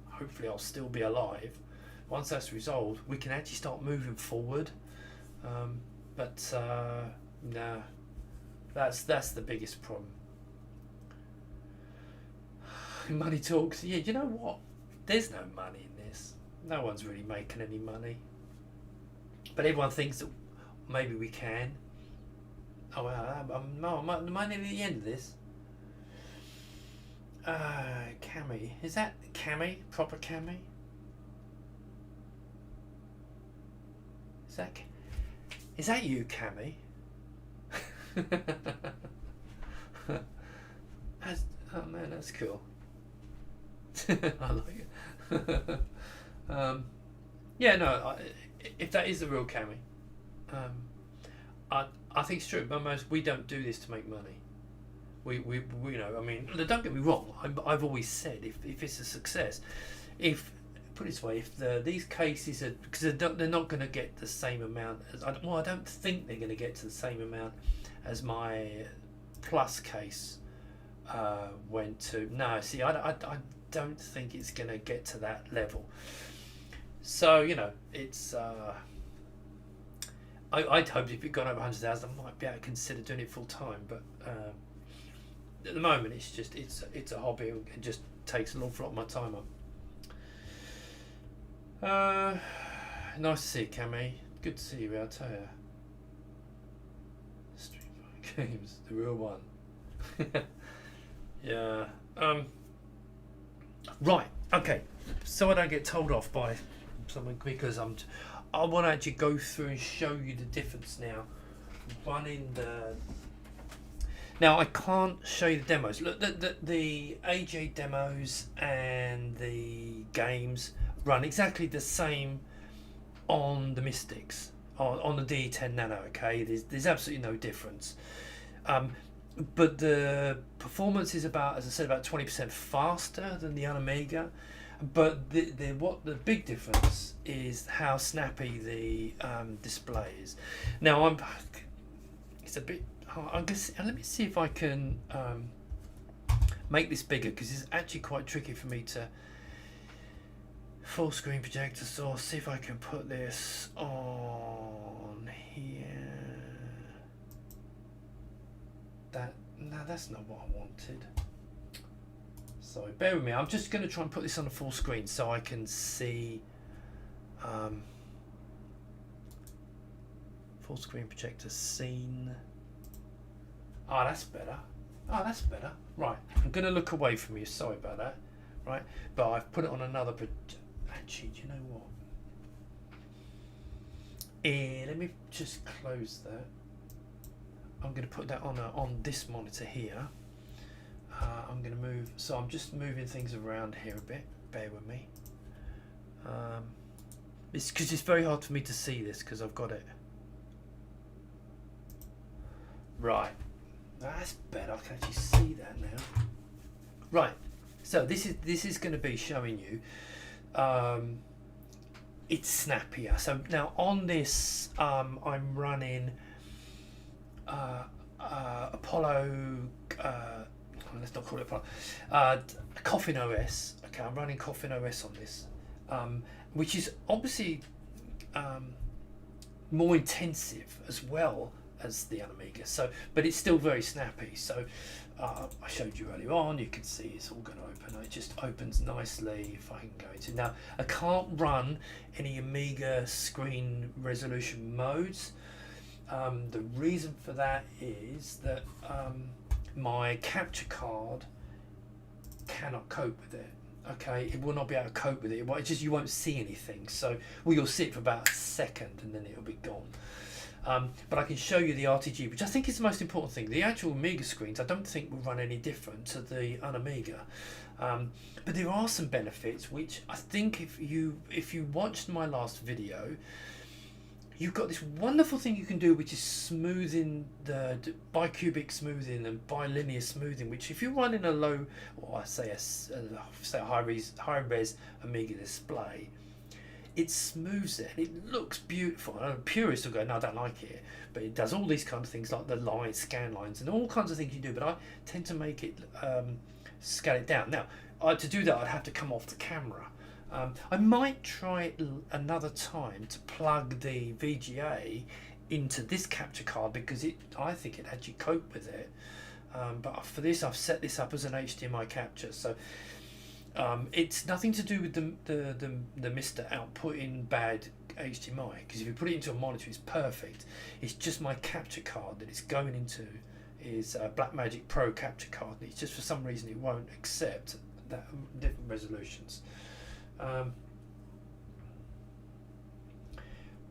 hopefully I'll still be alive. Once that's resolved, we can actually start moving forward. No, that's the biggest problem. Money talks. Yeah, you know what? There's no money in this. No one's really making any money. But everyone thinks that maybe we can. Oh well, am I near the end of this? Cami. Is that Cami? Proper Cami? Is that you, Cami? Oh man, that's cool. I like it. Yeah, no. If that is the real Cami, I think it's true. But we don't do this to make money. We you know, I mean, don't get me wrong. I've always said if it's a success, put it this way, if these cases are, because they're not going to get the same amount as I don't think they're going to get to the same amount as my Plus case went to. No, see, I don't think it's going to get to that level. So you know, it's. I'd hoped if it got over 100,000, I might be able to consider doing it full time, but at the moment it's a hobby. It just takes an awful lot of my time up. Nice to see you, Cami. Good to see you, I'll tell you. Street Fighter Games, the real one. Yeah. Right. Okay. So I don't get told off by someone because I want to actually go through and show you the difference now. Now I can't show you the demos. Look, the AJ demos and the games run exactly the same on the MiSTix, on the D10 Nano. Okay, there's absolutely no difference. But the performance is about, as I said, about 20% faster than the UnAMiga. But the big difference is how snappy the display is. Now it's a bit. I guess let me see if I can make this bigger, because it's actually quite tricky for me to full screen projector source. See if I can put this on here. No, that's not what I wanted. So bear with me. I'm just going to try and put this on the full screen so I can see. Full screen projector scene. Ah, that's better. Ah, that's better. Right, I'm going to look away from you. Sorry about that. Right, but I've put it on another. Actually, do you know what? Let me just close that. I'm going to put that on this monitor here. I'm going to move. So I'm just moving things around here a bit. Bear with me. It's because it's very hard for me to see this because I've got it. Right. That's better. I can actually see that now. Right. So this is going to be showing you. It's snappier. So now on this, I'm running Apollo. Let's not call it Apollo. Coffin OS. Okay, I'm running Coffin OS on this, which is obviously more intensive as well as the UnAMiga. So, but it's still very snappy. So, I showed you earlier on. You can see it's all going to open. It just opens nicely. If I can go into now, I can't run any Amiga screen resolution modes. The reason for that is that my capture card cannot cope with it. Okay, it will not be able to cope with it. It's just you won't see anything. So, well, you'll see it for about a second and then it'll be gone. But I can show you the RTG, which I think is the most important thing. The actual Amiga screens I don't think will run any different to the UnAMiga. But there are some benefits which I think if you watched my last video, you've got this wonderful thing you can do, which is smoothing, the bicubic smoothing and bilinear smoothing, which if you're running a low, or I say a high res Amiga display, it smooths it and it looks beautiful. I know purists will go, no, I don't like it, but it does all these kind of things like the lines, scan lines, and all kinds of things you do. But I tend to make it scale it down. Now, to do that, I'd have to come off the camera. I might try it another time to plug the VGA into this capture card because I think it actually cope with it. But for this, I've set this up as an HDMI capture. So. It's nothing to do with the Mr. outputting bad HDMI, because if you put it into a monitor it's perfect. It's just my capture card that it's going into is a Blackmagic Pro capture card. It's just for some reason it won't accept that different resolutions.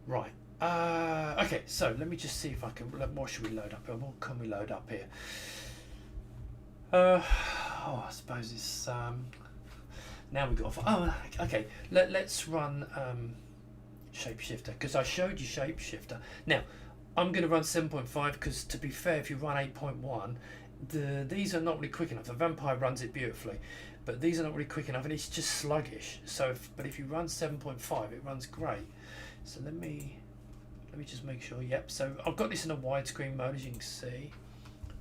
Right. Okay, so let me just see if I can. What should we load up here? What can we load up here? I suppose it's. Now we've got. Oh, okay. Let's run Shapeshifter, because I showed you Shapeshifter. Now I'm going to run 7.5 because, to be fair, if you run 8.1, these are not really quick enough. The Vampire runs it beautifully, but these are not really quick enough, and it's just sluggish. So, but if you run 7.5, it runs great. So let me just make sure. Yep. So I've got this in a widescreen mode, as you can see.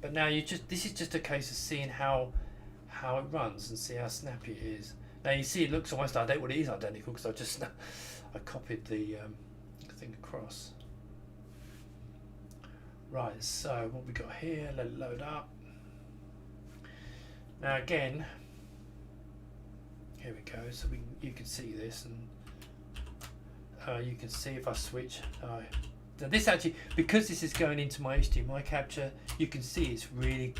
But now this is just a case of seeing how it runs and see how snappy it is. Now you see it looks almost identical. Well, it is identical because I copied the thing across. Right, so what we got here, let it load up. Now again, here we go. So you can see this, and you can see if I switch. Now this actually, because this is going into my HDMI capture, you can see it's really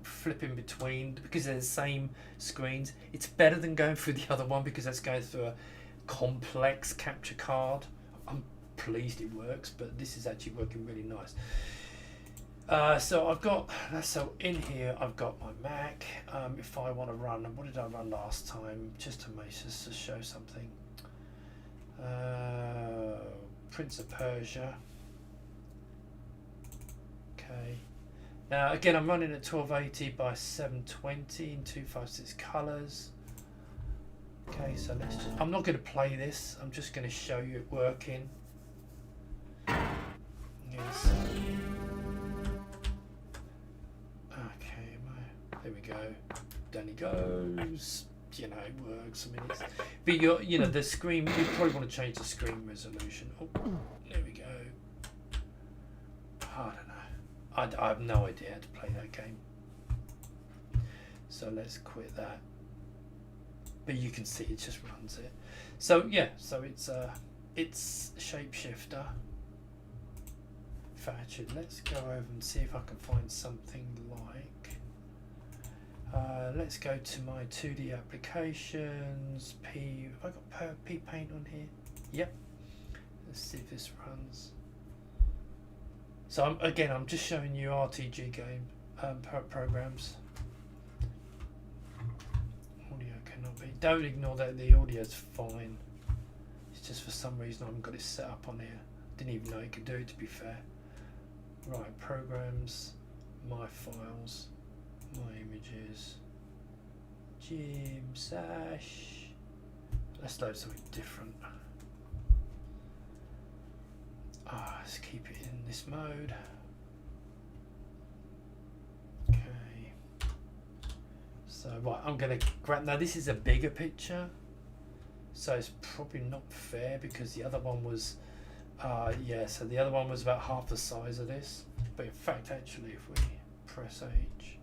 flipping between, because they're the same screens. It's better than going through the other one because that's going through a complex capture card. I'm pleased it works, but this is actually working really nice. So I've got, so in here I've got my Mac. If I want to run, what did I run last time? Just to show something. Prince of Persia. Okay. Now again, I'm running at 1280 by 720 in 256 colors.
Okay, so let's just, I'm not going to play this, I'm just going to show you it working. Yes. Okay, there we go. Down he goes. You know, it works. I mean, it's, but you know, the screen. You probably want to change the screen resolution. Oh, there we go. I don't know. I have no idea how to play that game. So let's quit that. But you can see it just runs it. So yeah, so it's shapeshifter. Actually, let's go over and see if I can find something like. Let's go to my 2D applications. Have I got P Paint on here? Yep. Let's see if this runs. So I'm just showing you RTG game programs. Audio cannot be. Don't ignore that. The audio's fine. It's just for some reason I haven't got it set up on here. Didn't even know it could do it, to be fair. Right, programs, my files, my images, Jim Sash. Let's load something different. Let's keep it in this mode. Okay. So right, I'm gonna grab, now this is a bigger picture, so it's probably not fair because the other one was yeah, so the other one was about half the size of this, but in fact actually if we press H,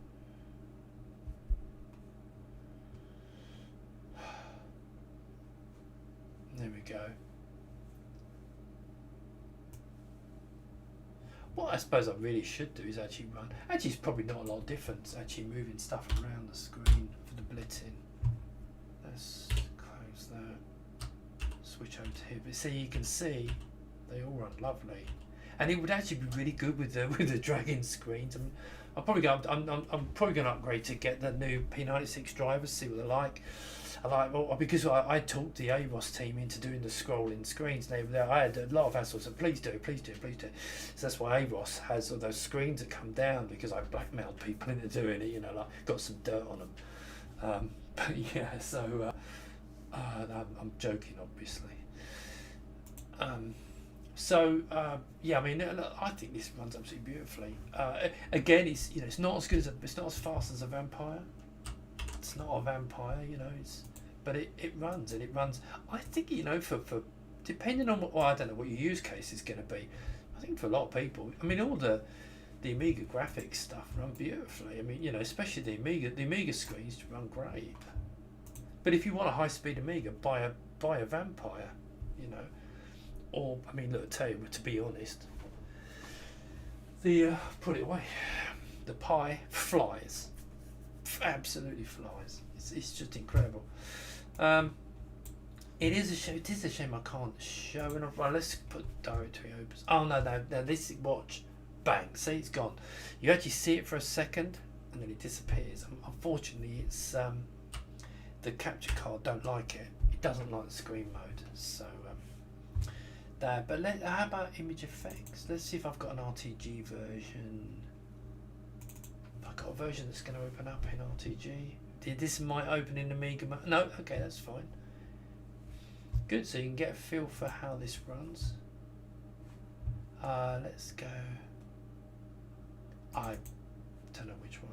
there we go. What I suppose I really should do is actually run, actually it's probably not a lot of difference actually moving stuff around the screen for the blitzing. Let's close that, switch over to here, but see, you can see they all run lovely, and it would actually be really good with the dragging screens. I'm probably going to upgrade to get the new P96 drivers, see what they're like. Because I talked the AROS team into doing the scrolling screens. I had a lot of hassle, so please do. So that's why AROS has all those screens that come down, because I blackmailed people into doing it. You know, like got some dirt on them. But yeah, so I'm joking, obviously. Yeah, I mean, I think this runs absolutely beautifully. Again, it's not as good as it's not as fast as a Vampire. It's not a Vampire, you know. But it runs, and it runs. I think, you know, for depending on what, well, I don't know what your use case is going to be. I think for a lot of people, I mean, all the Amiga graphics stuff run beautifully. I mean, you know, especially the Amiga screens run great. But if you want a high-speed Amiga, buy a Vampire, you know. Or, I mean, look, tell you, to be honest, put it away. The Pi flies, absolutely flies. It's just incredible. It is a shame I can't show enough. Right, let's put directory opens. Oh no, this watch, bang. See, it's gone. You actually see it for a second, and then it disappears. Unfortunately, it's the capture card don't like it. It doesn't like the screen mode, so. But how about image effects? Let's see if I've got an RTG version. I've got a version that's going to open up in RTG. This might open in Amiga. No, okay, that's fine. Good, so you can get a feel for how this runs. Let's go. I don't know which one.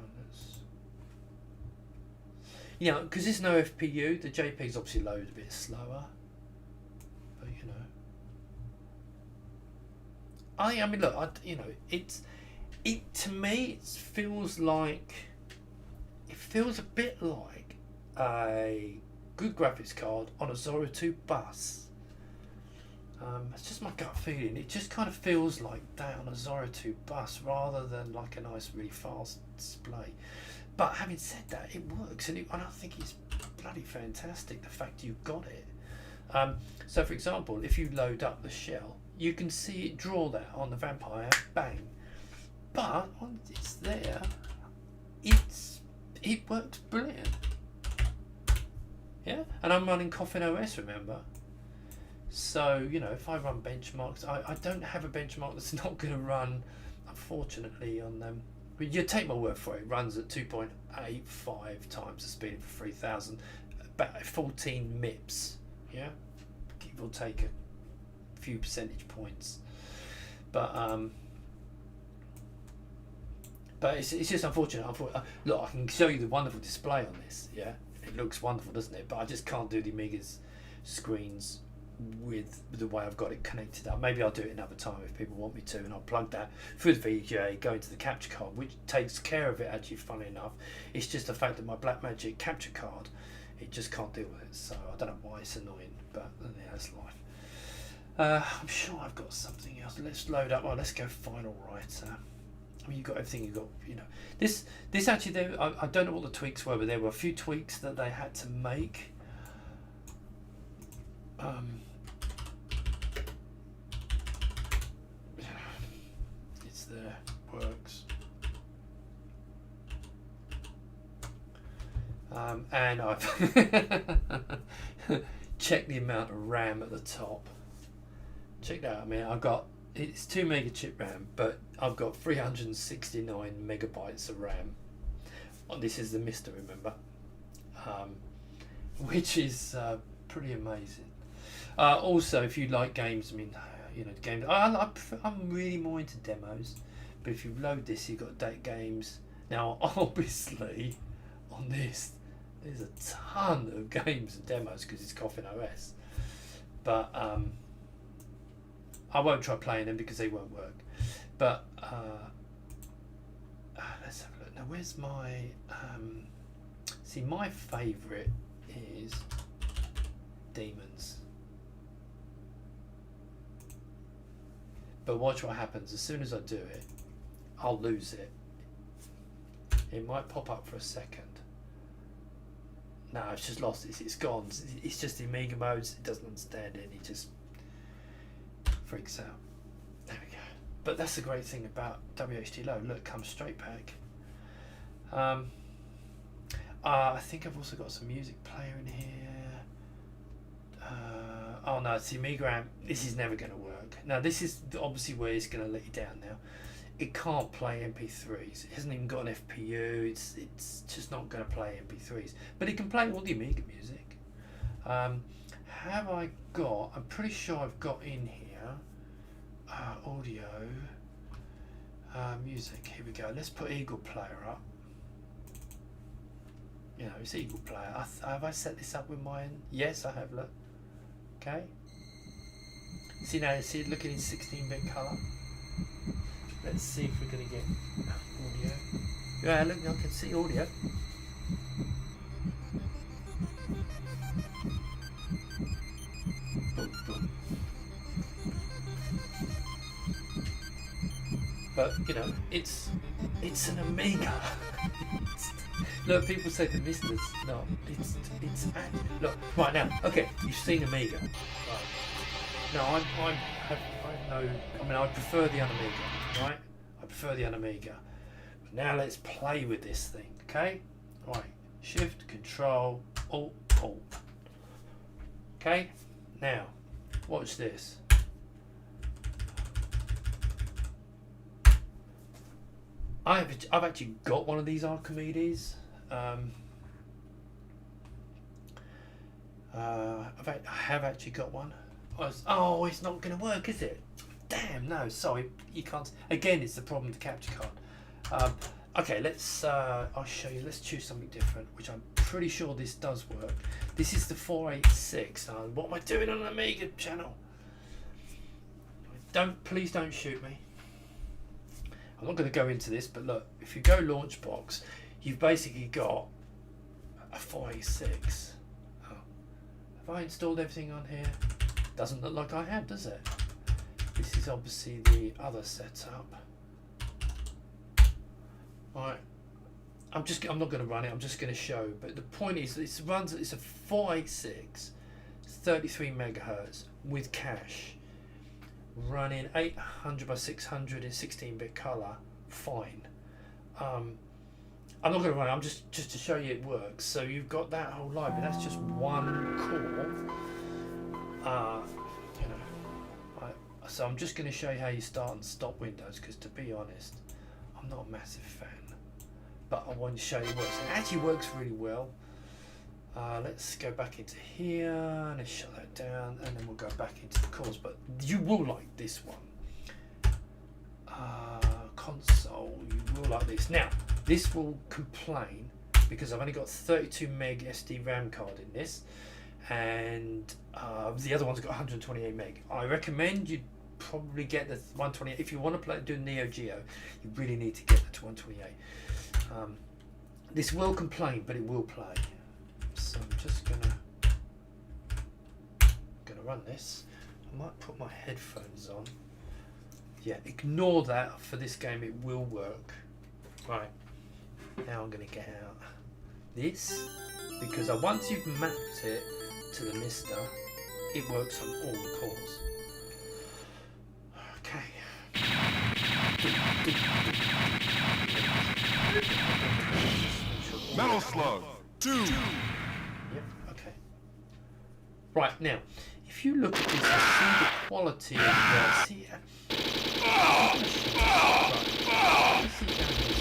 You know, because there's no FPU, the JPEG's obviously loaded a bit slower. But you know. I mean, look, you know, it to me, it feels a bit like a good graphics card on a Zorro 2 bus. It's just my gut feeling. It just kind of feels like that on a Zorro 2 bus rather than like a nice, really fast display. But having said that, it works, and I think it's bloody fantastic, the fact you've got it. So, for example, if you load up the shell, you can see it draw that on the Vampire, bang. But once it's there, it works brilliant. Yeah, and I'm running Coffin OS, remember? So, you know, if I run benchmarks, I don't have a benchmark that's not going to run, unfortunately, on them. But you take my word for it, it runs at 2.85 times the speed of 3000.
about 14 MIPS, yeah, give or take a few percentage points, but it's just unfortunate. Look, I can show you the wonderful display on this, yeah, it looks wonderful, doesn't it? But I just can't do the Amiga's screens with the way I've got it connected up. Maybe I'll do it another time if people want me to, and I'll plug that through the VGA, go into the capture card, which takes care of it actually, funny enough. It's just the fact that my Blackmagic capture card, it just can't deal with it, so I don't know why it's annoying, but yeah, that's life. I'm sure I've got something else. Let's load up. Well, let's go Final Writer. I mean, you've got everything. You've got, you know, this actually. I don't know what the tweaks were, but there were a few tweaks that they had to make. It's there, works. And I've checked the amount of RAM at the top. Check that out. I mean, it's 2 mega chip RAM, but I've got 369 megabytes of RAM. Oh, this is the MiSTix, remember, which is pretty amazing. Also, if you like games, I mean, you know, games. I'm really more into demos, but if you load this, you've got games. Now, obviously, on this, there's a ton of games and demos because it's Coffin OS, but I won't try playing them because they won't work. But let's have a look. Now, where's my see, my favourite is Demons. But watch what happens. As soon as I do it, I'll lose it. It might pop up for a second. No, it's just lost. It's gone. It's just the Amiga modes. It doesn't understand it. It just freaks out. There we go. But that's the great thing about WHD Load. Look, it comes straight back. I think I've also got some music player in here. Oh no, it's the Amiga amp. This is never going to work. Now this is obviously where it's going to let you down now. It can't play MP3s. It hasn't even got an FPU. It's just not going to play MP3s. But it can play all the Amiga music. Have I got? I'm pretty sure I've got in here audio, music. Here we go. Let's put Eagle Player up. You know, it's Eagle Player. Have I set this up with mine? Yes, I have. Look. Okay. See now, see it looking in 16-bit colour. Let's see if we're going to get audio. Yeah, look, I can see audio. But you know, it's an Amiga. Look, people say the MiSTix. No, it's look right now. Okay, you've seen Amiga. Right. No, I mean, I prefer the UnAMiga, right? I prefer the UnAMiga. But now let's play with this thing, okay? Right, Shift, Control, Alt. Okay, now watch this. I've actually got one of these Archimedes. I have actually got one. Oh, it's not going to work, is it? Damn, no, sorry, you can't. Again, it's the problem with the capture card. Okay, let's. I'll show you. Let's choose something different, which I'm pretty sure this does work. This is the 486. What am I doing on an Amiga channel? Please don't shoot me. I'm not going to go into this, but look, if you go launch box, you've basically got a 486. Oh. Have I installed everything on here? Doesn't look like I have, does it? This is obviously the other setup. Right. I'm not going to run it. I'm just going to show. But the point is, it's a 486, 33 megahertz with cache. Running 800 by 600 in 16-bit color, fine. I'm not going to run it. I'm just to show you it works. So you've got that whole library. That's just one core. You know. Right. So I'm just going to show you how you start and stop Windows, because to be honest, I'm not a massive fan. But I want to show you it works. It actually works really well. Let's go back into here and let's shut that down, and then we'll go back into the cores. But you will like this one. Console, you will like this. Now, this will complain because I've only got 32 meg SD RAM card in this, and the other one's got 128 meg. I recommend you probably get the 128 if you want to play do Neo Geo. You really need to get the 128. This will complain, but it will play. So I'm just gonna run this. I might put my headphones on. Yeah, ignore that for this game. It will work. Right, now I'm gonna get out this because once you've mapped it to the MiSTix, it works on all the cores. Okay.
Metal Slug 2.
Yep. Okay. Right now, if you look at this, you see the quality of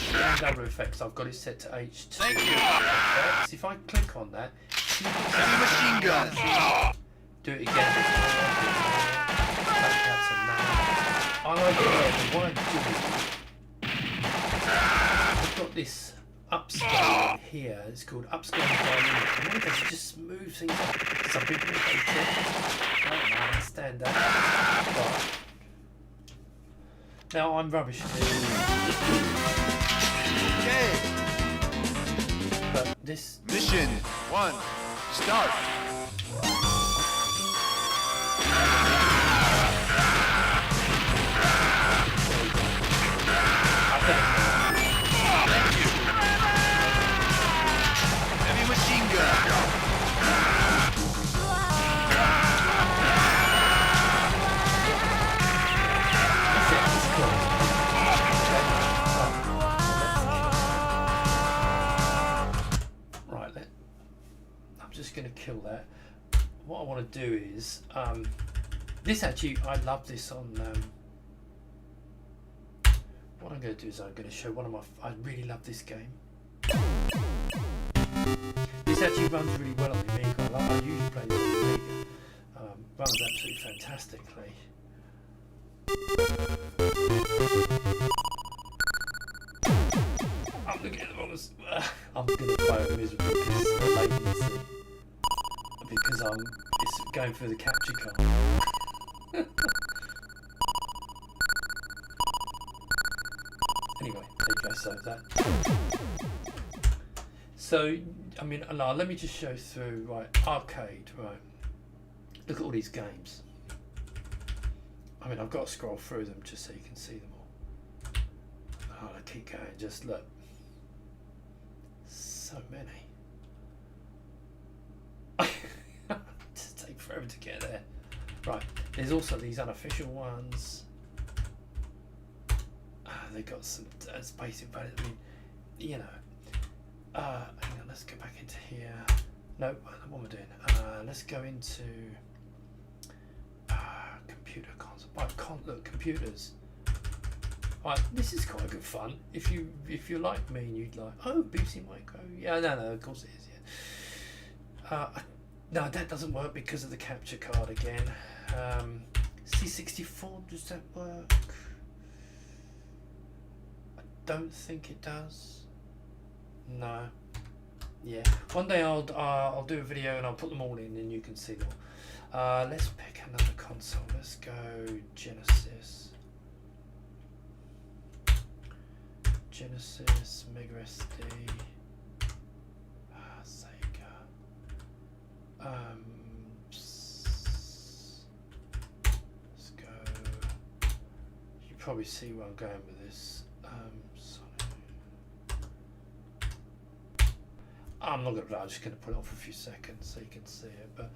stand over effects. I've got it set to H2.
Thank you.
Effects. If I click on that,
Heavy machine gun.
do it again. That's a no. I like it. What I do is I've got this upscale here. It's called upscale dynamic. And what it does is just smooth things up. Some people hate it. I don't understand that. But now I'm rubbish at this.
Okay.
But this
Mission 1. Start. Thank you. Heavy machine gun.
I'm just going to kill that. What I want to do is this actually, I love this on what I'm going to do is I'm going to show one of my I really love this game. This actually runs really well on the Amiga. I usually play this on the Amiga. Runs absolutely fantastically. I'm looking at the wrong. I'm going to play it miserably because of the latency. Because it's going through the capture card. Anyway, there you go. So I mean, let me just show through. Right, arcade. Right, look at all these games. I mean, I've got to scroll through them just so you can see them all. Oh, I keep going. Just look. So many. Just take forever to get there. Right, there's also these unofficial ones. They got some basic value. I mean, you know. Hang on, let's go back into here. No, what am I doing? Let's go into computer console. Right, look, computers. Right, this is quite good fun. If you're like me and you'd like, oh, BBC Micro. Yeah, no, of course it is. Yeah. No, that doesn't work because of the capture card again. C64, does that work? I don't think it does. No. Yeah. One day I'll do a video and I'll put them all in and you can see them all. Let's pick another console. Let's go Genesis. Genesis, Mega SD, Sega. Let's go. You probably see where I'm going with this. I'm not gonna. I'm just gonna put it on for a few seconds so you can see it. But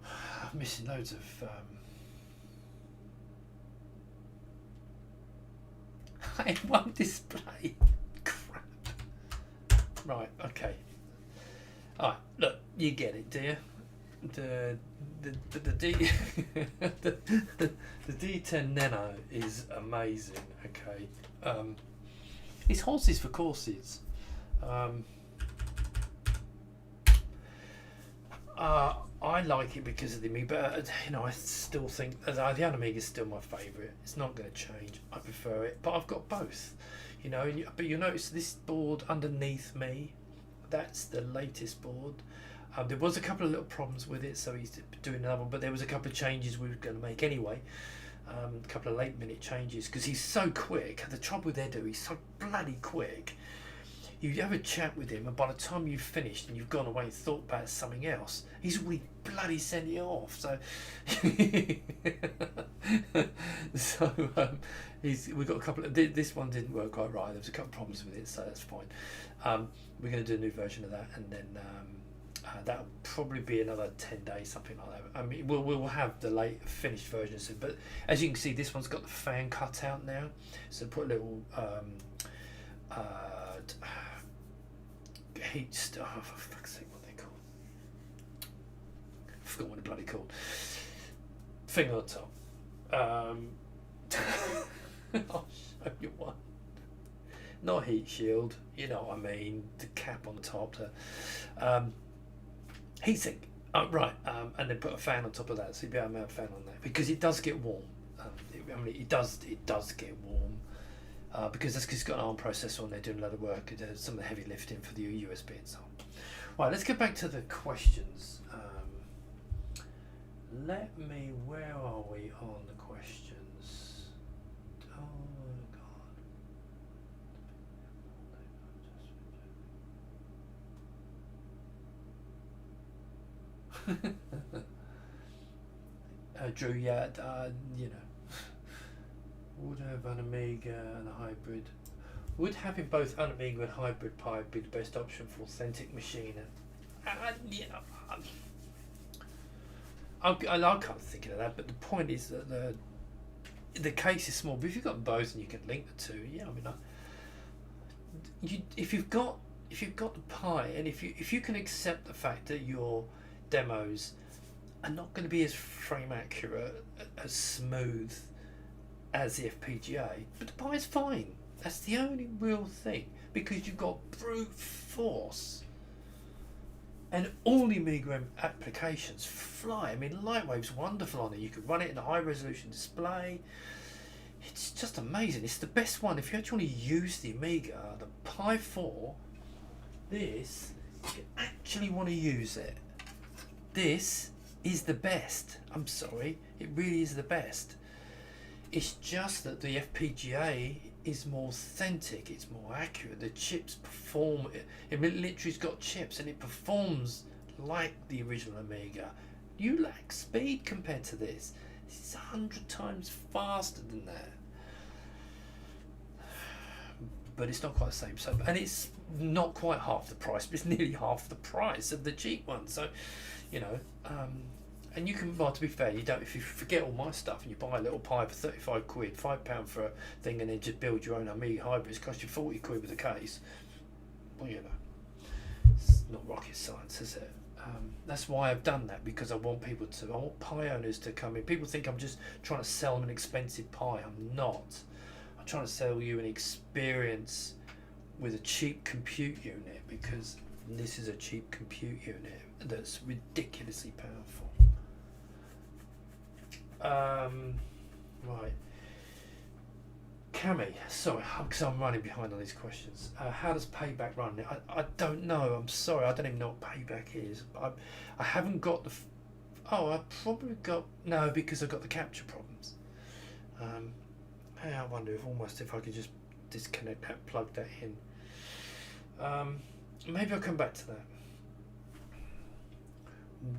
I'm missing loads of. It won't display. Crap. Right. Okay. All right. Look, you get it, do you? The D10 Nano is amazing. Okay. It's horses for courses. I like it because of the Amiga, but you know, I still think the UnAMiga is still my favourite. It's not going to change. I prefer it, but I've got both. You know, but you notice this board underneath me, that's the latest board. There was a couple of little problems with it, so he's doing another one. But there was a couple of changes we were going to make anyway. A couple of late-minute changes because he's so quick. The trouble with Edu, he's so bloody quick. You have a chat with him, and by the time you've finished and you've gone away and thought about something else, he's already bloody sent it off. So, we've got a couple of. This one didn't work quite right. There was a couple of problems with it, so that's fine. We're going to do a new version of that, and then that'll probably be another 10 days, something like that. I mean, we'll have the late finished version soon. But as you can see, this one's got the fan cut out now, so put a little. Heat stuff. Oh, for fuck's sake, what are they called? I forgot what they're bloody called. Thing on top. I'll show you one. Not heat shield, you know what I mean. The cap on top. Heatsink. Oh, right. And then put a fan on top of that. So you'd be able to mount a fan on that because it does get warm. It does get warm. Because it's got an ARM processor on there doing a lot of work, some of the heavy lifting for the USB and so on. Right, let's get back to the questions. Where are we on the questions? Oh my God. Drew, yeah, you know. Would have UnAMiga and a hybrid. Would having both UnAMiga and Hybrid Pi be the best option for authentic machining? You know, I'm kind of thinking of that, but the point is that the case is small. But if you've got both and you can link the two, yeah, I mean, if you've got the Pi, and if you can accept the fact that your demos are not going to be as frame accurate, as smooth as the FPGA, but the Pi is fine. That's the only real thing, because you've got brute force, and all the Amiga applications fly. I mean, Lightwave's wonderful on it. You can run it in a high resolution display. It's just amazing. It's the best one. If you actually want to use the Amiga, the Pi 4, this, you actually want to use it. This is the best. I'm sorry, it really is the best. It's just that the FPGA is more authentic, it's more accurate. The chips perform, it literally's got chips and it performs like the original Amiga. You lack speed compared to this. This is 100 times faster than that. But it's not quite the same. So, and it's not quite half the price, but it's nearly half the price of the cheap one. So, you know, and you can, well, to be fair, you don't. If you forget all my stuff and you buy a little Pi for 35 quid, £5 for a thing, and then just build your own Amiga hybrids, cost you 40 quid with a case. Well, you know, it's not rocket science, is it? That's why I've done that, because I want people to. I want Pi owners to come in. People think I'm just trying to sell them an expensive Pi. I'm not. I'm trying to sell you an experience with a cheap compute unit, because this is a cheap compute unit that's ridiculously powerful. Right. Cami, sorry, because I'm running behind on these questions. How does Payback run? I don't know. I'm sorry. I don't even know what Payback is. I haven't got the. I probably got no, because I've got the capture problems. I wonder if I could just disconnect that, plug that in. Maybe I'll come back to that.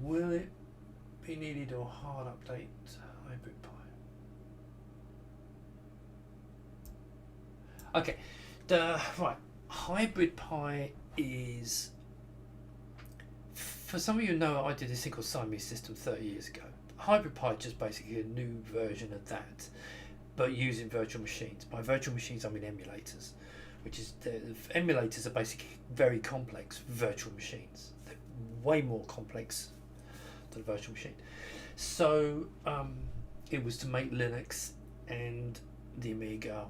Will it be needed or hard update Hybrid Pi? Okay, right. Hybrid Pi is, for some of you who know, I did this thing called Siamese System 30 years ago. Hybrid Pi is just basically a new version of that, but using virtual machines. By virtual machines, I mean emulators, which is emulators are basically very complex virtual machines. They're way more complex than a virtual machine. So it was to make Linux and the Amiga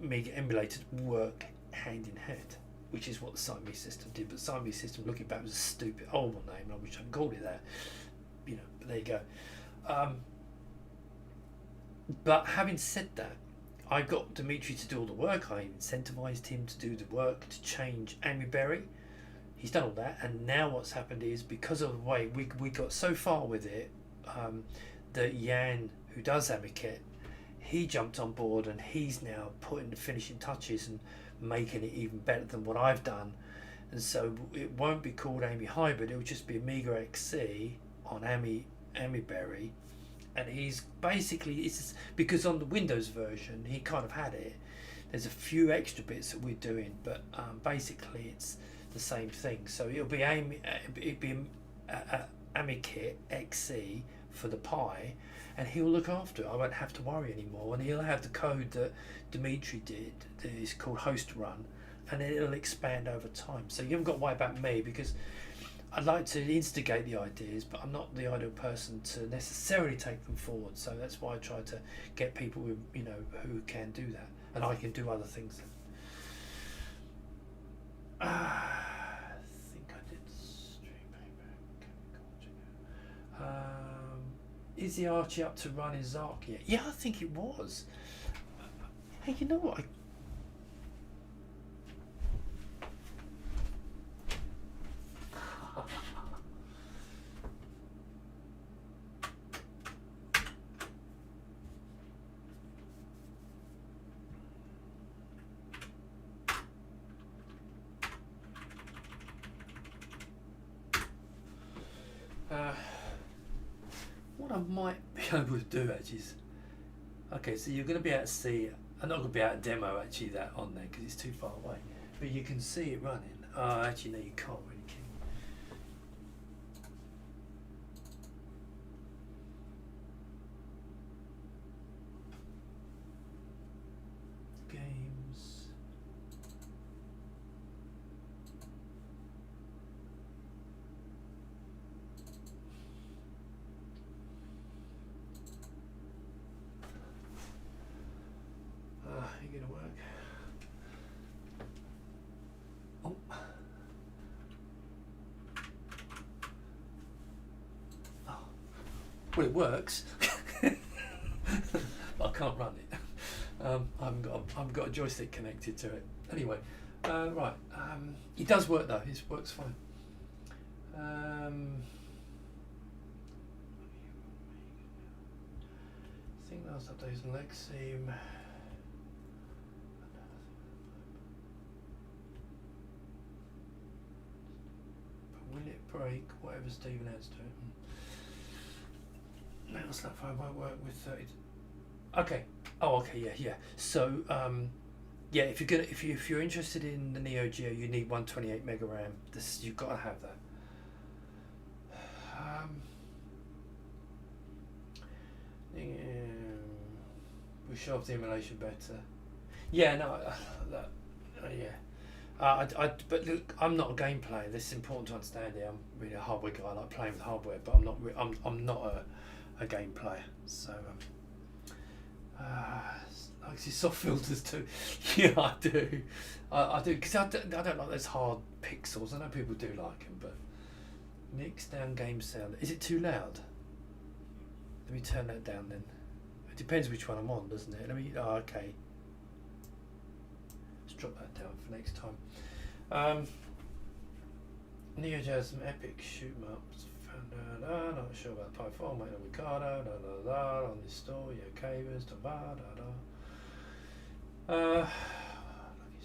emulators work hand in hand. which is what the Siamese system did. But the Siamese system, looking back, was a stupid, horrible name, and I wish I'd called it that. You know, but there you go. But having said that, I got Dimitri to do all the work. I incentivized him to do the work to change AmiBerry. He's done all that, and now what's happened is, because of the way we got so far with it, that Jan, who does AmiKit, he jumped on board, and he's now putting the finishing touches and making it even better than what I've done. And so it won't be called Ami Hybrid, it will just be Amiga XC on AmiBerry. And he's basically, it's because on the Windows version he kind of had it. There's a few extra bits that we're doing, but basically it's the same thing. So it'll be AmiKit XC for the Pi, and he'll look after it. I won't have to worry anymore, and he'll have the code that Dimitri did that is called host run, and then it'll expand over time. So you haven't got to worry about me, because I'd like to instigate the ideas, but I'm not the ideal person to necessarily take them forward. So that's why I try to get people who, you know, who can do that, and I can do other things. I think I did stream paper. Is the Archie up to run in Zark yet? Yeah, I think it was. Hey, you know what? What I might be able to do actually is, okay, so you're going to be able to see, I'm not going to be able to demo actually that on there because it's too far away, but you can see it running. Actually no, you can't really, can you? Games. Ain't gonna work. Oh. Oh. Well, it works. But I can't run it. I haven't got a joystick connected to it. Anyway, right. It does work though. It works fine. I think last update is Lexim. Will it break? Whatever Stephen adds to it. Metal Slap 5 won't work with 30. Okay. Oh, okay. Yeah. So, yeah. If you're interested in the Neo Geo, you need 128 mega RAM. You've got to have that. We show off the emulation better. Yeah. No. Yeah. But look, I'm not a game player. This is important to understand here. I'm really a hardware guy. I like playing with hardware, but I'm not. I'm not a game player. So, I see soft filters too. Yeah, I do. I do, because I don't like those hard pixels. I know people do like them, but mix down game sound. Is it too loud? Let me turn that down then. It depends which one I'm on, doesn't it? Let me. Oh, okay. Drop that down for next time. Neo Geo has some epic shoot 'em ups. Found out, not sure about Pi 4, made on Ricardo, on this store, yeah, cavers, lucky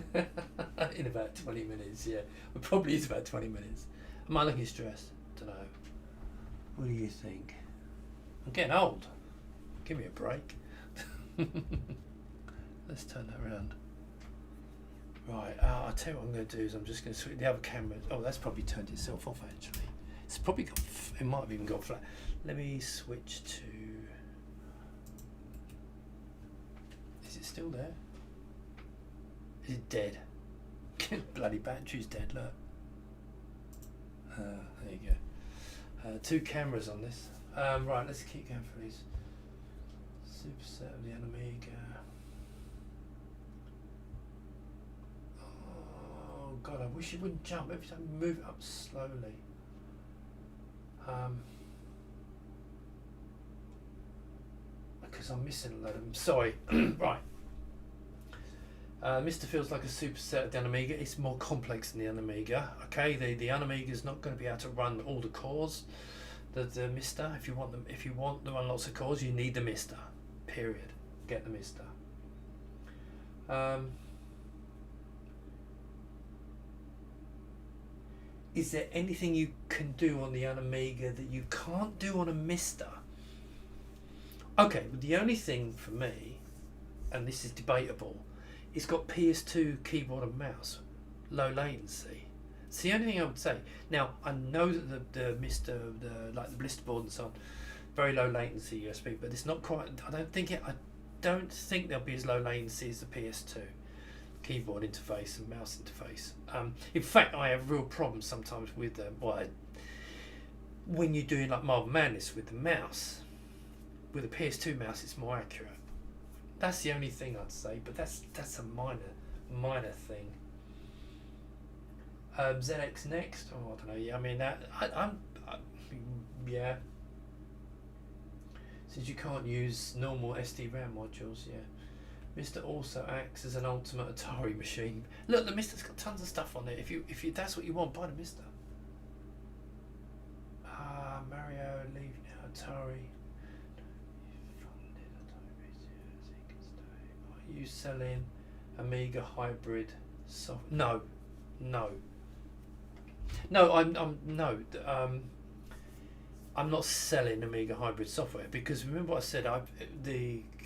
stressed. In about 20 minutes, yeah. It probably is about 20 minutes. Am I looking stressed? Don't know. What do you think? I'm getting old. Give me a break. Let's turn that around. Right, I'll tell you what I'm going to do is I'm just going to switch the other camera. Oh, that's probably turned itself off actually. It's probably got, it might have even gone flat. Let me switch to, is it still there? Is it dead? Bloody battery's dead, look. There you go. 2 cameras on this. Right, let's keep going through these. Superset of the UnAMiga. Oh god, I wish it wouldn't jump every time you move it up slowly. Because I'm missing a lot of them. Sorry. Right. Mr. feels like a superset of the UnAMiga. It's more complex than the UnAMiga. Okay, the UnAMiga is not going to be able to run all the cores. The Mr. If you want to run lots of cores, you need the Mr. Period. Get the Mr. Is there anything you can do on the UnAMiga that you can't do on a Mr? Okay, but the only thing for me, and this is debatable, it's got PS2 keyboard and mouse, low latency. It's the only thing I would say. Now I know that the Mr, like the blister board and so on, very low latency USB, but it's not quite. I don't think there'll be as low latency as the PS2 keyboard interface and mouse interface. In fact, I have real problems sometimes with when you're doing like Marble Madness with the mouse. With a PS2 mouse, it's more accurate. That's the only thing I'd say, but that's a minor thing. ZX Next. Oh, I don't know. Yeah, I mean that. Yeah. Since you can't use normal SD-RAM modules, yeah. Mr. also acts as an ultimate Atari machine. Look, the Mr's got tons of stuff on it. If you that's what you want, buy the Mr. Mario, leave now. Atari. Are you selling Amiga hybrid software? No. I'm not selling Amiga hybrid software because remember what I said.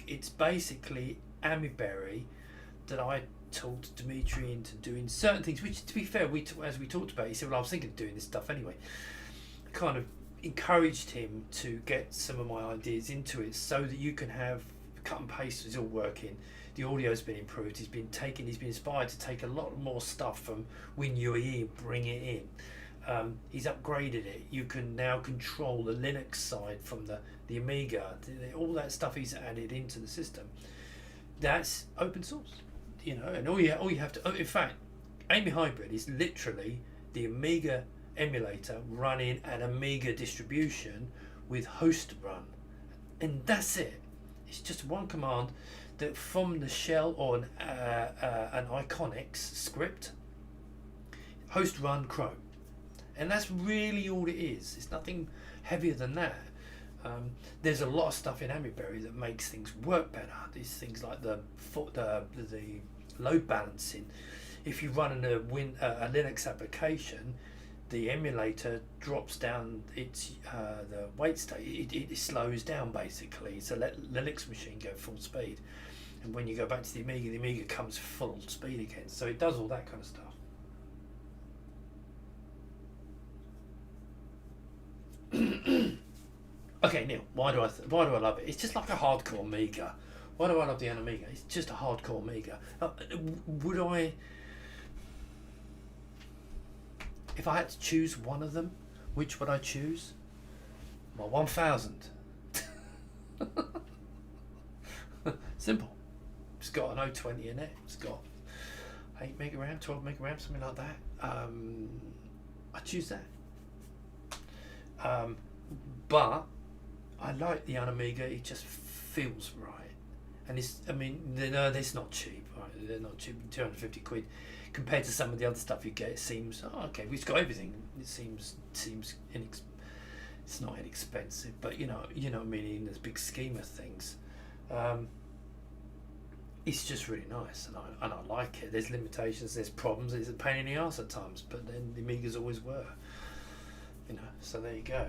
It's basically Amiberry that I talked Dimitri into doing certain things. Which, to be fair, as we talked about, he said, "Well, I was thinking of doing this stuff anyway." I kind of encouraged him to get some of my ideas into it so that you can have cut and paste is all working. The audio's been improved. He's been inspired to take a lot more stuff from WinUAE and bring it in. He's upgraded it. You can now control the Linux side from the Amiga. All that stuff he's added into the system. That's open source, and all you have to. In fact, AMI Hybrid is literally the Amiga emulator running an Amiga distribution with host run, and that's it. It's just one command that from the shell or an Iconics script, host run Chrome, and that's really all it is. It's nothing heavier than that. There's a lot of stuff in Amiberry that makes things work better. These things like the load balancing. If you run a Linux application, the emulator drops down its the wait state. It slows down basically. So let Linux machine go full speed, and when you go back to the Amiga comes full speed again. So it does all that kind of stuff. Okay, Neil, why do I love it? It's just like a hardcore Amiga. Why do I love the UnAMiga? It's just a hardcore Amiga. Would I, if I had to choose one of them, which would I choose? My 1000. Simple. It's got an 020 in it. It's got 8 meg RAM, 12 meg RAM, something like that. I choose that. But I like the UnAMiga. It just feels right, and it's not cheap. Right? They're not cheap. 250 quid compared to some of the other stuff you get. It seems okay. We've got everything. It seems it's not inexpensive, but you know what I mean. In this big scheme of things, it's just really nice, and I like it. There's limitations. There's problems. It's a pain in the arse at times, but then the Amigas always were. So there you go.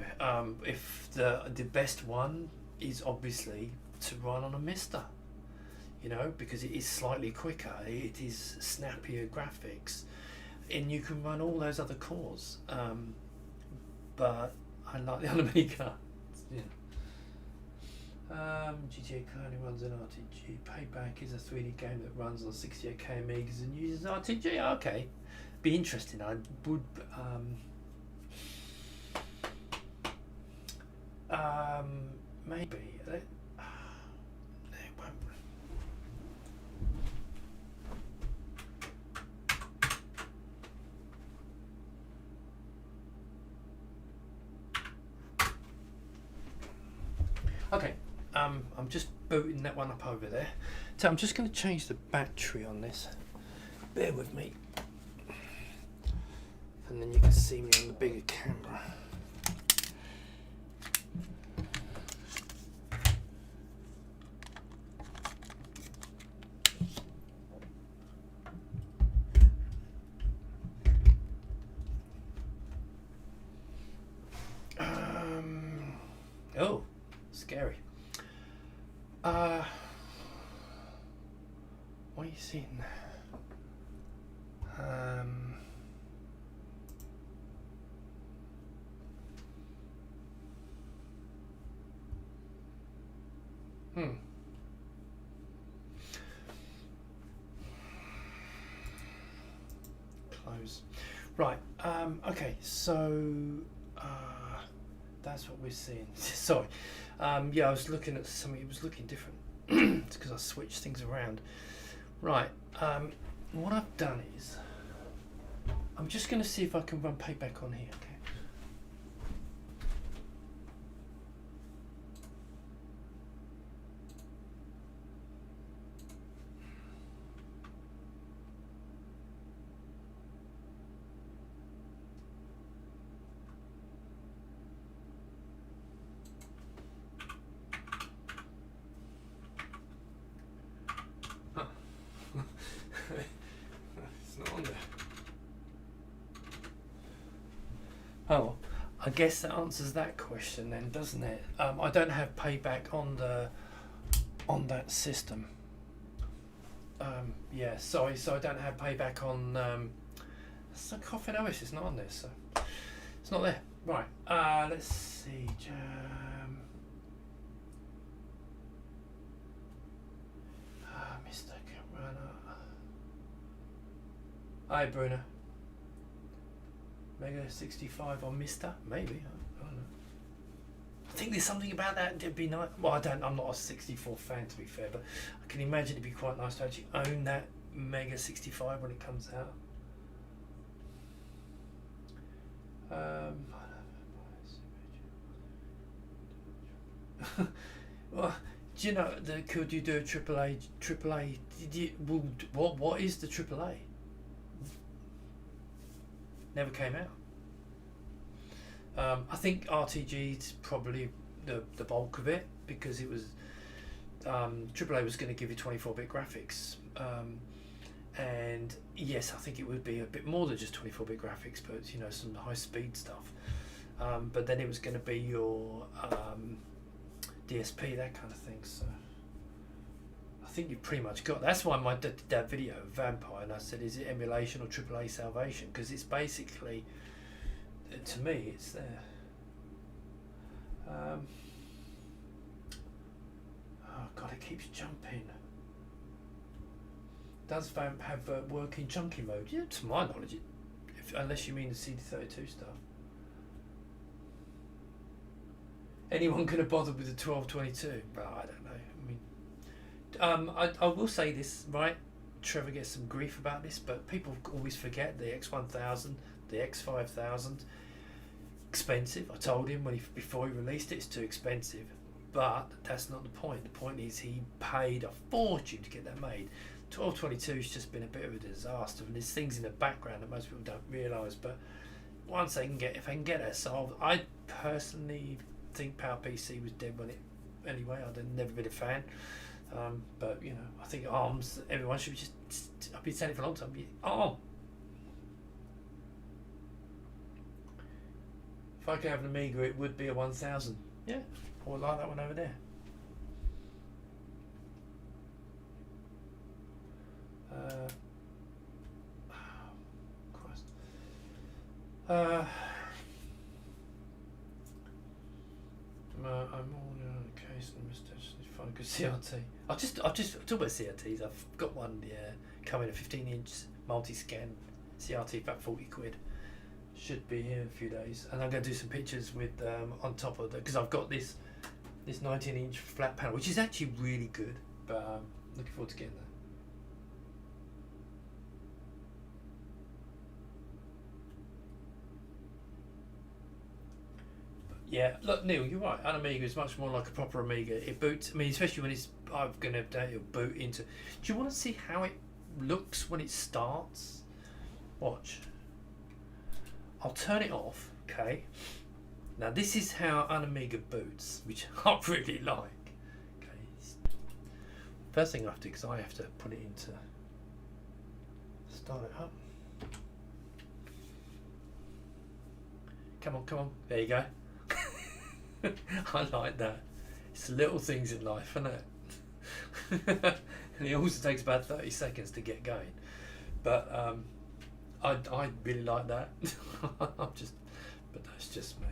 If the best one is obviously to run on a Mr, because it is slightly quicker, it is snappier graphics, and you can run all those other cores. But I like the UnAMiga. GTA currently runs an RTG. Payback is a 3D game that runs on 68K Amigas and uses RTG. Okay, be interesting. I would. Maybe
Okay, I'm just booting that one up over there. So I'm just going to change the battery on this. Bear with me. And then you can see me on the bigger camera. Oh, scary. What are you seeing? Close. Right. Okay. So that's what we're seeing. Sorry. Yeah, I was looking at something. It was looking different. It's because I switched things around. Right. What I've done is I'm just going to see if I can run payback on here. Okay. It's not on there. Oh, I guess that answers that question then, doesn't it? I don't have payback on that system. Yeah, sorry. So I don't have payback on. It's a Coffin OS. It's not on there, so it's not there. Right. Let's see. Mr. Runner. Hi, Bruno. Mega 65 on Mr. Maybe. I don't know. I think there's something about that. It'd be nice. Well, I'm not a 64 fan, to be fair, but I can imagine it'd be quite nice to actually own that Mega 65 when it comes out. Well, do you know could you do a AAA? Did you? What is the AAA? Never came out. I think RTG's probably the bulk of it, because it was AAA was going to give you 24-bit graphics, and yes, I think it would be a bit more than just 24-bit graphics, but you know, some high-speed stuff. But then it was going to be your DSP, that kind of thing. So I think you've pretty much got. That's why I did that video of Vampire, and I said, is it emulation or AAA salvation? Because it's basically, to me, it's there. Oh God, it keeps jumping. Does Vamp have working chunky mode? Yeah, to my knowledge, unless you mean the CD32 stuff. Anyone could have bothered with the 1222? Well, I don't know. I mean, I will say this, right? Trevor gets some grief about this, but people always forget the X1000, the X5000. Expensive. I told him before he released it, it's too expensive. But that's not the point. The point is he paid a fortune to get that made. 1222 has just been a bit of a disaster, and there's things in the background that most people don't realise. But once they can get, if they can get it solved, I personally think PowerPC was dead when it. Anyway, I've never been a fan. But you know, I think ARMS. Everyone should just. I've been saying it for a long time. ARM. If I could have an Amiga, it would be a 1000. Yeah, I would like that one over there. Christ. I'm all in on a case and mistakenly find a good CRT. I'll just talk about CRTs. I've got one coming, a 15-inch multi-scan CRT, about 40 quid. Should be here in a few days, and I'm going to do some pictures with on top of that, because I've got this 19-inch flat panel, which is actually really good. But looking forward to getting that.
Yeah, look, Neil, you're right. UnAMiga is much more like a proper Amiga. It boots. I mean, especially when it's. I'm gonna update. It'll boot into. Do you want to see how it looks when it starts? Watch. I'll turn it off. Okay. Now this is how UnAMiga boots, which I really like. Okay. First thing I have to do, because I have to put it into. Start it up. Come on, come on. There you go. I like that. It's the little things in life, isn't it? And it also takes about 30 seconds to get going. But I really like that. But that's just me.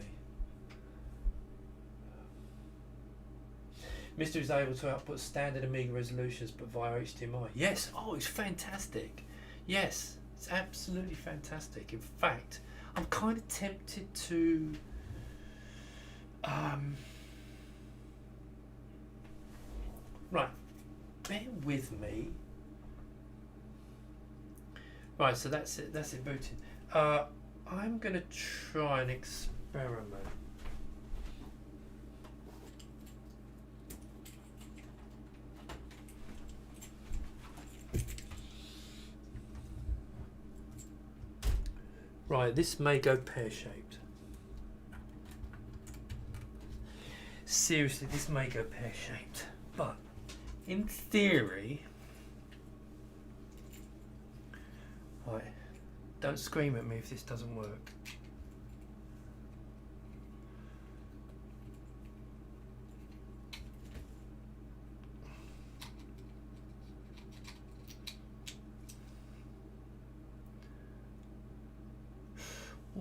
Mr. is able to output standard Amiga resolutions but via HDMI. Yes, oh, it's fantastic. Yes, it's absolutely fantastic. In fact, I'm kind of tempted to right, bear with me. Right, so that's it booted. I'm going to try an experiment. Right, this may go pear-shaped. Seriously, this may go pear-shaped, but in theory, right, don't scream at me if this doesn't work.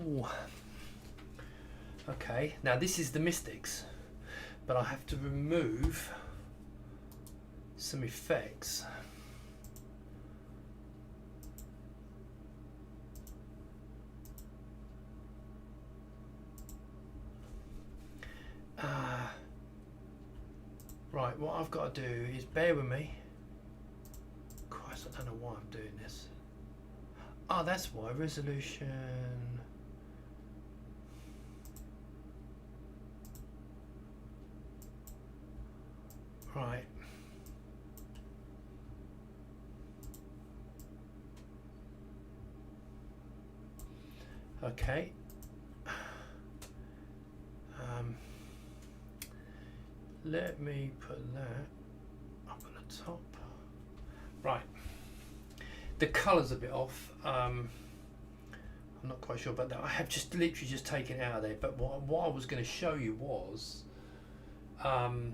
Ooh. Okay, now this is the MiSTix, but I have to remove some effects. Right, what I've got to do is bear with me. Christ, I don't know why I'm doing this. Oh, that's why. Resolution. Right. Okay. Let me put that up on the top. Right. The colour's a bit off. I'm not quite sure about that. I have just literally just taken it out of there. But what I was going to show you was, now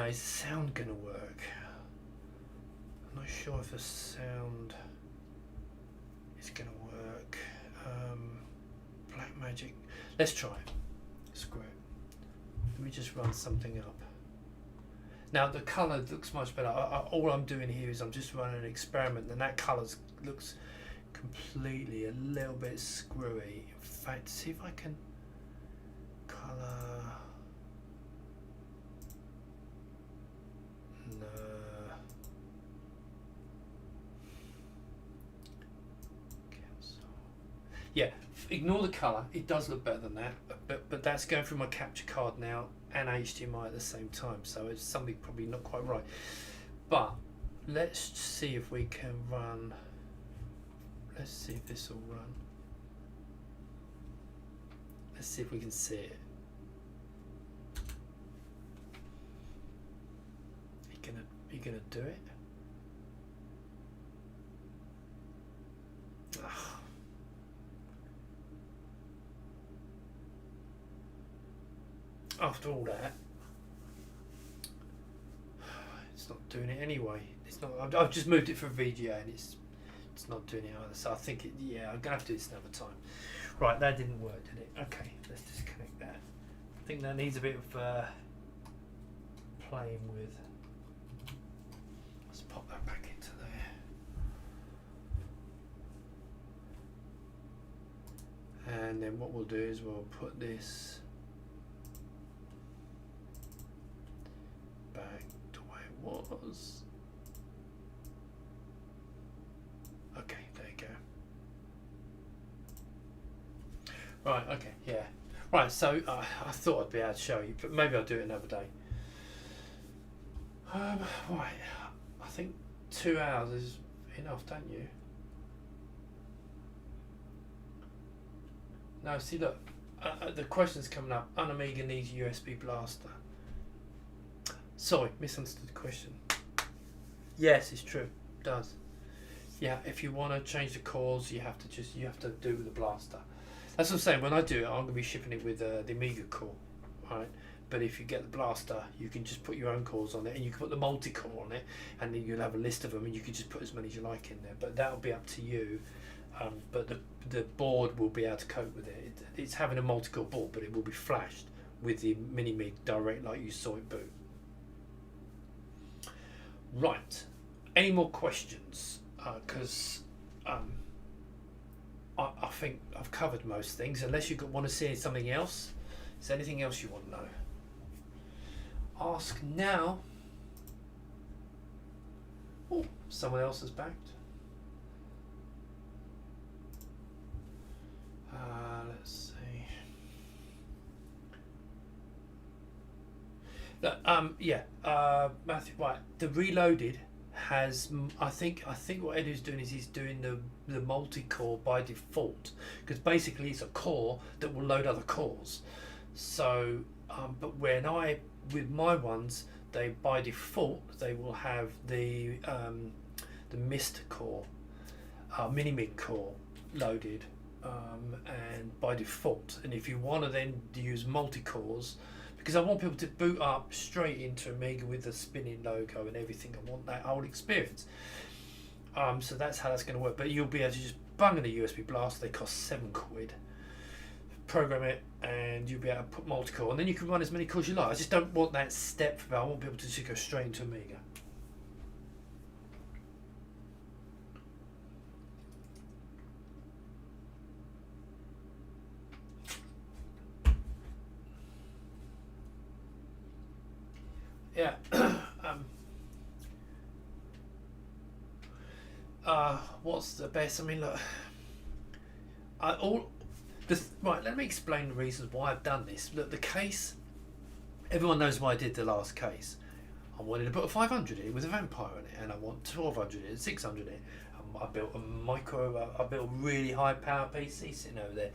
is the sound going to work? I'm not sure if the sound is going to work. Black Magic. Let's try it. Screw it. Let me just run something up. Now the colour looks much better. All I'm doing here is I'm just running an experiment, and that colour looks completely a little bit screwy. In fact, see if I can colour. No. Cancel. Yeah, ignore the colour. It does look better than that, but that's going through my capture card now and HDMI at the same time, so it's something probably not quite right. But let's see if we can run. Let's see if this will run. Let's see if we can see it. You gonna do it? Ugh. After all that, it's not doing it anyway. It's not. I've just moved it for VGA and it's not doing it either. So I think yeah, I'm gonna have to do this another time. Right, that didn't work, did it? Okay, let's disconnect that. I think that needs a bit of playing with. Let's pop that back into there. And then what we'll do is we'll put this back to where it was. Okay, there you go. Right, okay, yeah.
Right, so I thought I'd be able to show you, but maybe I'll do it another day. Right, I think 2 hours is enough, don't you? No, see, look, the question's coming up. UnAMiga needs USB blaster. Sorry, misunderstood the question. Yes, it's true. It does. Yeah, if you want to change the cores, you have to do it with the blaster. That's what I'm saying. When I do it, I'm going to be shipping it with the Amiga core, right? But if you get the blaster, you can just put your own cores on it, and you can put the multi-core on it, and then you'll have a list of them, and you can just put as many as you like in there. But that'll be up to you. But the board will be able to cope with it. It's having a multi-core board, but it will be flashed with the mini-mig direct like you saw it boot. Right. Any more questions? Because I think I've covered most things. Unless you want to see something else, is there anything else you want to know? Ask now. Oh, someone else has backed. Let's see. Matthew. Right, the Reloaded has. I think what Edu's doing is he's doing the multi-core by default, because basically it's a core that will load other cores. So, but with my ones, they by default they will have the MiSTix core, mini-mig core loaded. And by default, and if you want to then use multi-cores, because I want people to boot up straight into Amiga with the spinning logo and everything, I want that whole experience. So that's how that's going to work. But you'll be able to just bung in a USB blaster. They cost £7. Program it, and you'll be able to put multi-core, and then you can run as many cores you like. I just don't want that step. I want people to just go straight into Amiga. Yeah. What's the best? I mean, look. Right. Let me explain the reasons why I've done this. Look, the case. Everyone knows why I did the last case. I wanted to put a 500 in with a vampire in it, and I want 1200 in, 600 in. I built I built a really high power PC sitting over there.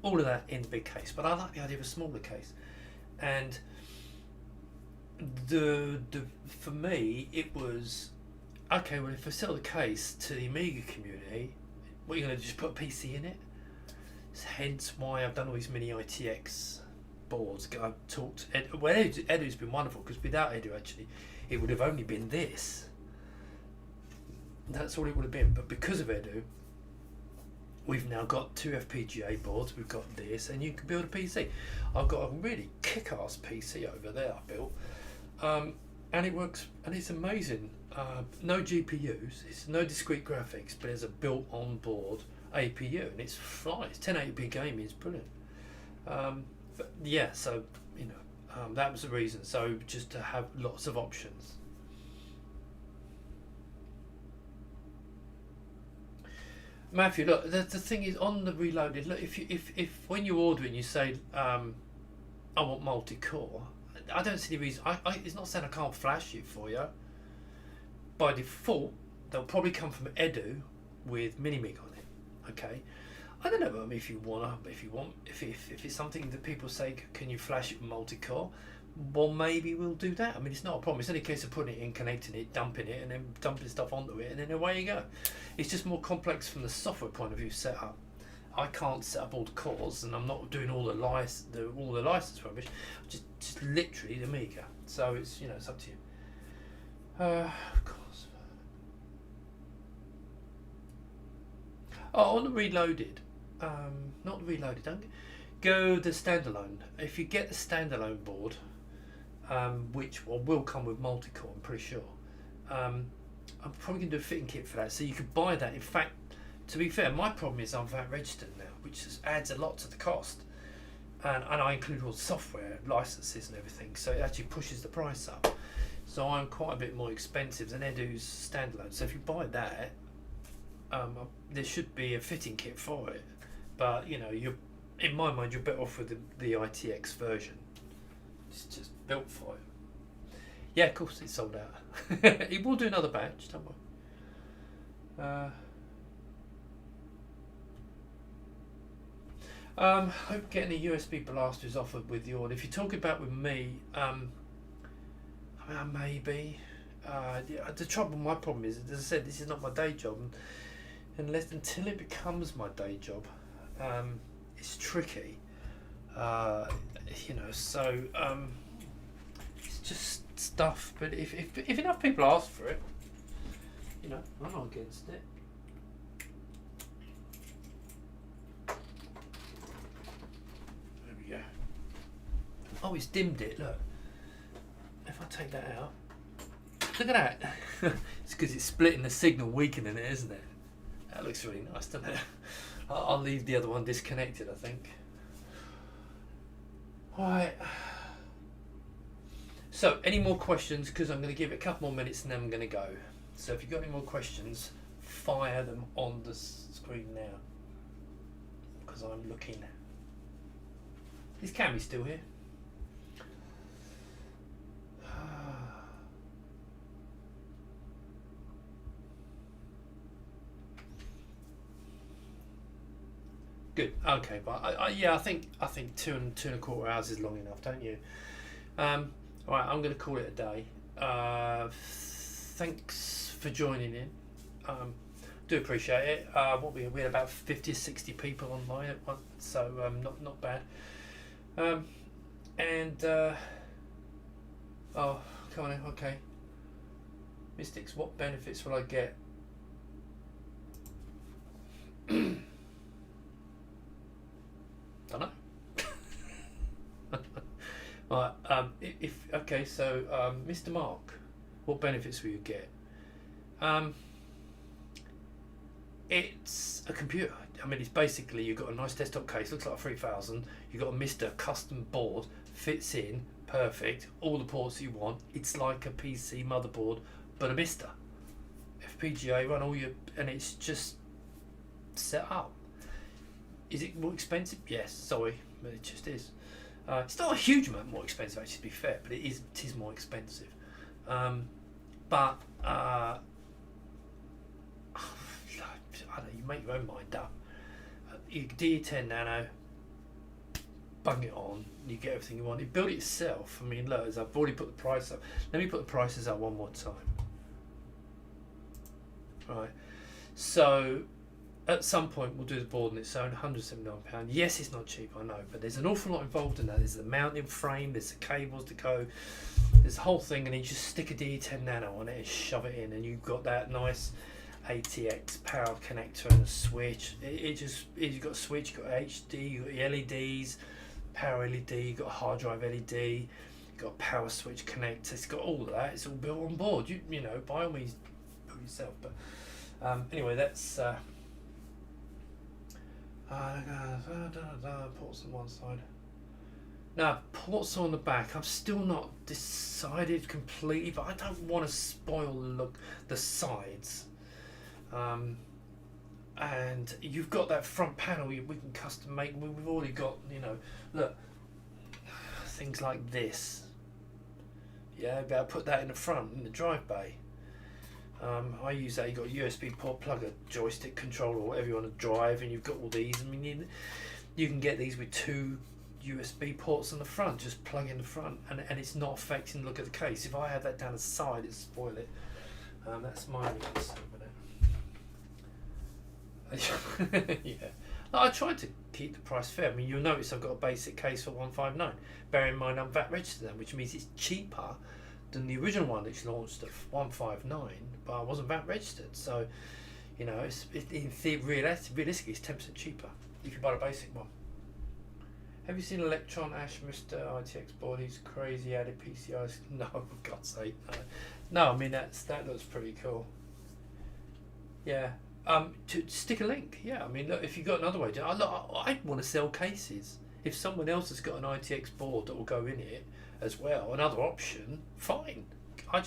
All of that in the big case, but I like the idea of a smaller case, and. For me, it was okay. Well, if I sell the case to the Amiga community, what are you going to just put a PC in it? Hence why I've done all these mini ITX boards. I've talked. Edu's been wonderful, because without Edu, actually, it would have only been this. That's all it would have been. But because of Edu, we've now got 2 FPGA boards. We've got this, and you can build a PC. I've got a really kick-ass PC over there I built. And it works, and it's amazing. No GPUs, it's no discrete graphics, but it's a built on board APU, and it's flies. 1080p gaming is brilliant. But yeah, so that was the reason. So just to have lots of options. Matthew, look, the thing is on the Reloaded. Look, if when you order it, and you say I want multi-core. I don't see the reason. It's not saying I can't flash it for you. By default, they'll probably come from Edu with mini-mig on it. Okay, I don't know. I mean, if it's something that people say, can you flash it with multi-core? Well, maybe we'll do that. I mean, it's not a problem. It's only a case of putting it in, connecting it, dumping it, and then dumping stuff onto it, and then away you go. It's just more complex from the software point of view setup. I can't set up all the cores, and I'm not doing all the license rubbish. Just literally the Amiga. So it's it's up to you. Of course. Oh, on the Reloaded, not the Reloaded. Don't go the standalone. If you get the standalone board, which will come with multi-core, I'm pretty sure. I'm probably gonna do a fitting kit for that, so you could buy that. In fact. To be fair, my problem is I'm VAT registered now, which adds a lot to the cost, and I include all the software licenses and everything, so it actually pushes the price up. So I'm quite a bit more expensive than Edu's standalone. So if you buy that, there should be a fitting kit for it, but
in my mind, you're better off with the ITX version. It's just built for it. Yeah, of course it's sold out. It will do another batch, don't worry. Hope getting a USB blaster is offered with the order. If you're talking about with me, I mean, maybe. The trouble, my problem is, as I said, this is not my day job, and until it becomes my day job, it's tricky. You know, so it's just stuff. But if enough people ask for it, you know, I'm not against it. There we go. Oh, it's dimmed it. Look. If I take that out, look at that. It's because it's splitting the signal, weakening it, isn't it? That looks really nice, doesn't it? I'll leave the other one disconnected, I think. Right. So, any more questions? Because I'm going to give it a couple more minutes and then I'm going to go. So, if you've got any more questions, fire them on the screen now. Because I'm looking. Is Cammy still here? Good. Okay, but yeah, I think 2.25 hours is long enough, don't you? All right, I'm going to call it a day. Thanks for joining in. Do appreciate it. What we had about 50 or 60 people online at once, so not bad. Oh, come on in. Okay. MiSTix, what benefits will I get? Don't know. Right. Okay. So, Mr. Mark, what benefits will you get? It's a computer. I mean, it's basically you've got a nice desktop case, looks like a 3000. You've got a Mr. custom board, fits in perfect, all the ports you want. It's like a PC motherboard, but a Mr. FPGA run all your, and it's just set up. Is it more expensive? Yes, sorry, but it just is. It's not a huge amount more expensive, actually, to be fair, but it is more expensive. But I don't know, you make your own mind up. You do your 10 nano, bung it on, you get everything you want. You build it yourself. I mean, look, as I've already put the price up. Let me put the prices up one more time. Right, so at some point we'll do the board on its own, £179. Yes, it's not cheap, I know, but there's an awful lot involved in that. There's the mounting frame, there's the cables to go, there's the whole thing, and you just stick a D10 Nano on it and shove it in, and you've got that nice ATX power connector and a switch. You've got a switch, you've got HD, you've got LEDs, power LED, you've got a hard drive LED, you've got a power switch connector. It's got all of that. It's all built on board. You know, by all means, do it yourself. But anyway, that's. Ports on one side. Now, ports on the back. I'm still not decided completely, but I don't want to spoil the sides. And you've got that front panel we can custom make. We've already got, you know, look, things like this. Yeah, but I'll put that in the front, in the drive bay. I use that. You've got a USB port, plug a joystick controller or whatever you want to drive, and you've got all these. I mean, you can get these with 2 USB ports on the front. Just plug in the front, and it's not affecting the look of the case. If I had that down the side, it'd spoil it. That's my only concern with it. Yeah. I tried to keep the price fair. I mean, you'll notice I've got a basic case for 159. Bear in mind I'm VAT registered then, which means it's cheaper than the original one which launched at 159, but I wasn't VAT registered. So, you know, in theory, realistically, it's 10% cheaper if you buy the basic one. Have you seen Electron Ash Mr. ITX board? He's crazy, added PCIs. No, for God's sake. No, I mean, that looks pretty cool. Yeah. To stick a link. Yeah, I mean, look, if you've got another way, I want to sell cases. If someone else has got an ITX board that will go in it as well, another option, fine. I'm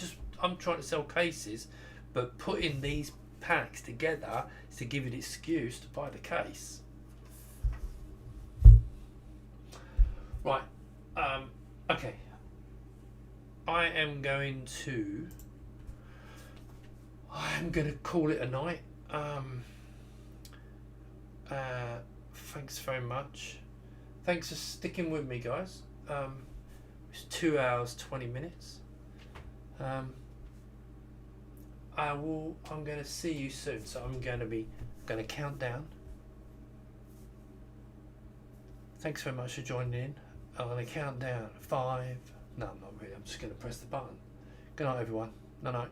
trying to sell cases, but putting these packs together is to give you an excuse to buy the case. Right. Okay. I am going to call it a night. Thanks very much. Thanks for sticking with me, guys. It's 2 hours 20 minutes. I'm going to see you soon. So I'm going to count down. Thanks very much for joining in. I'm going to count down 5. No, I'm not really. I'm just going to press the button. Good night, everyone. Night night.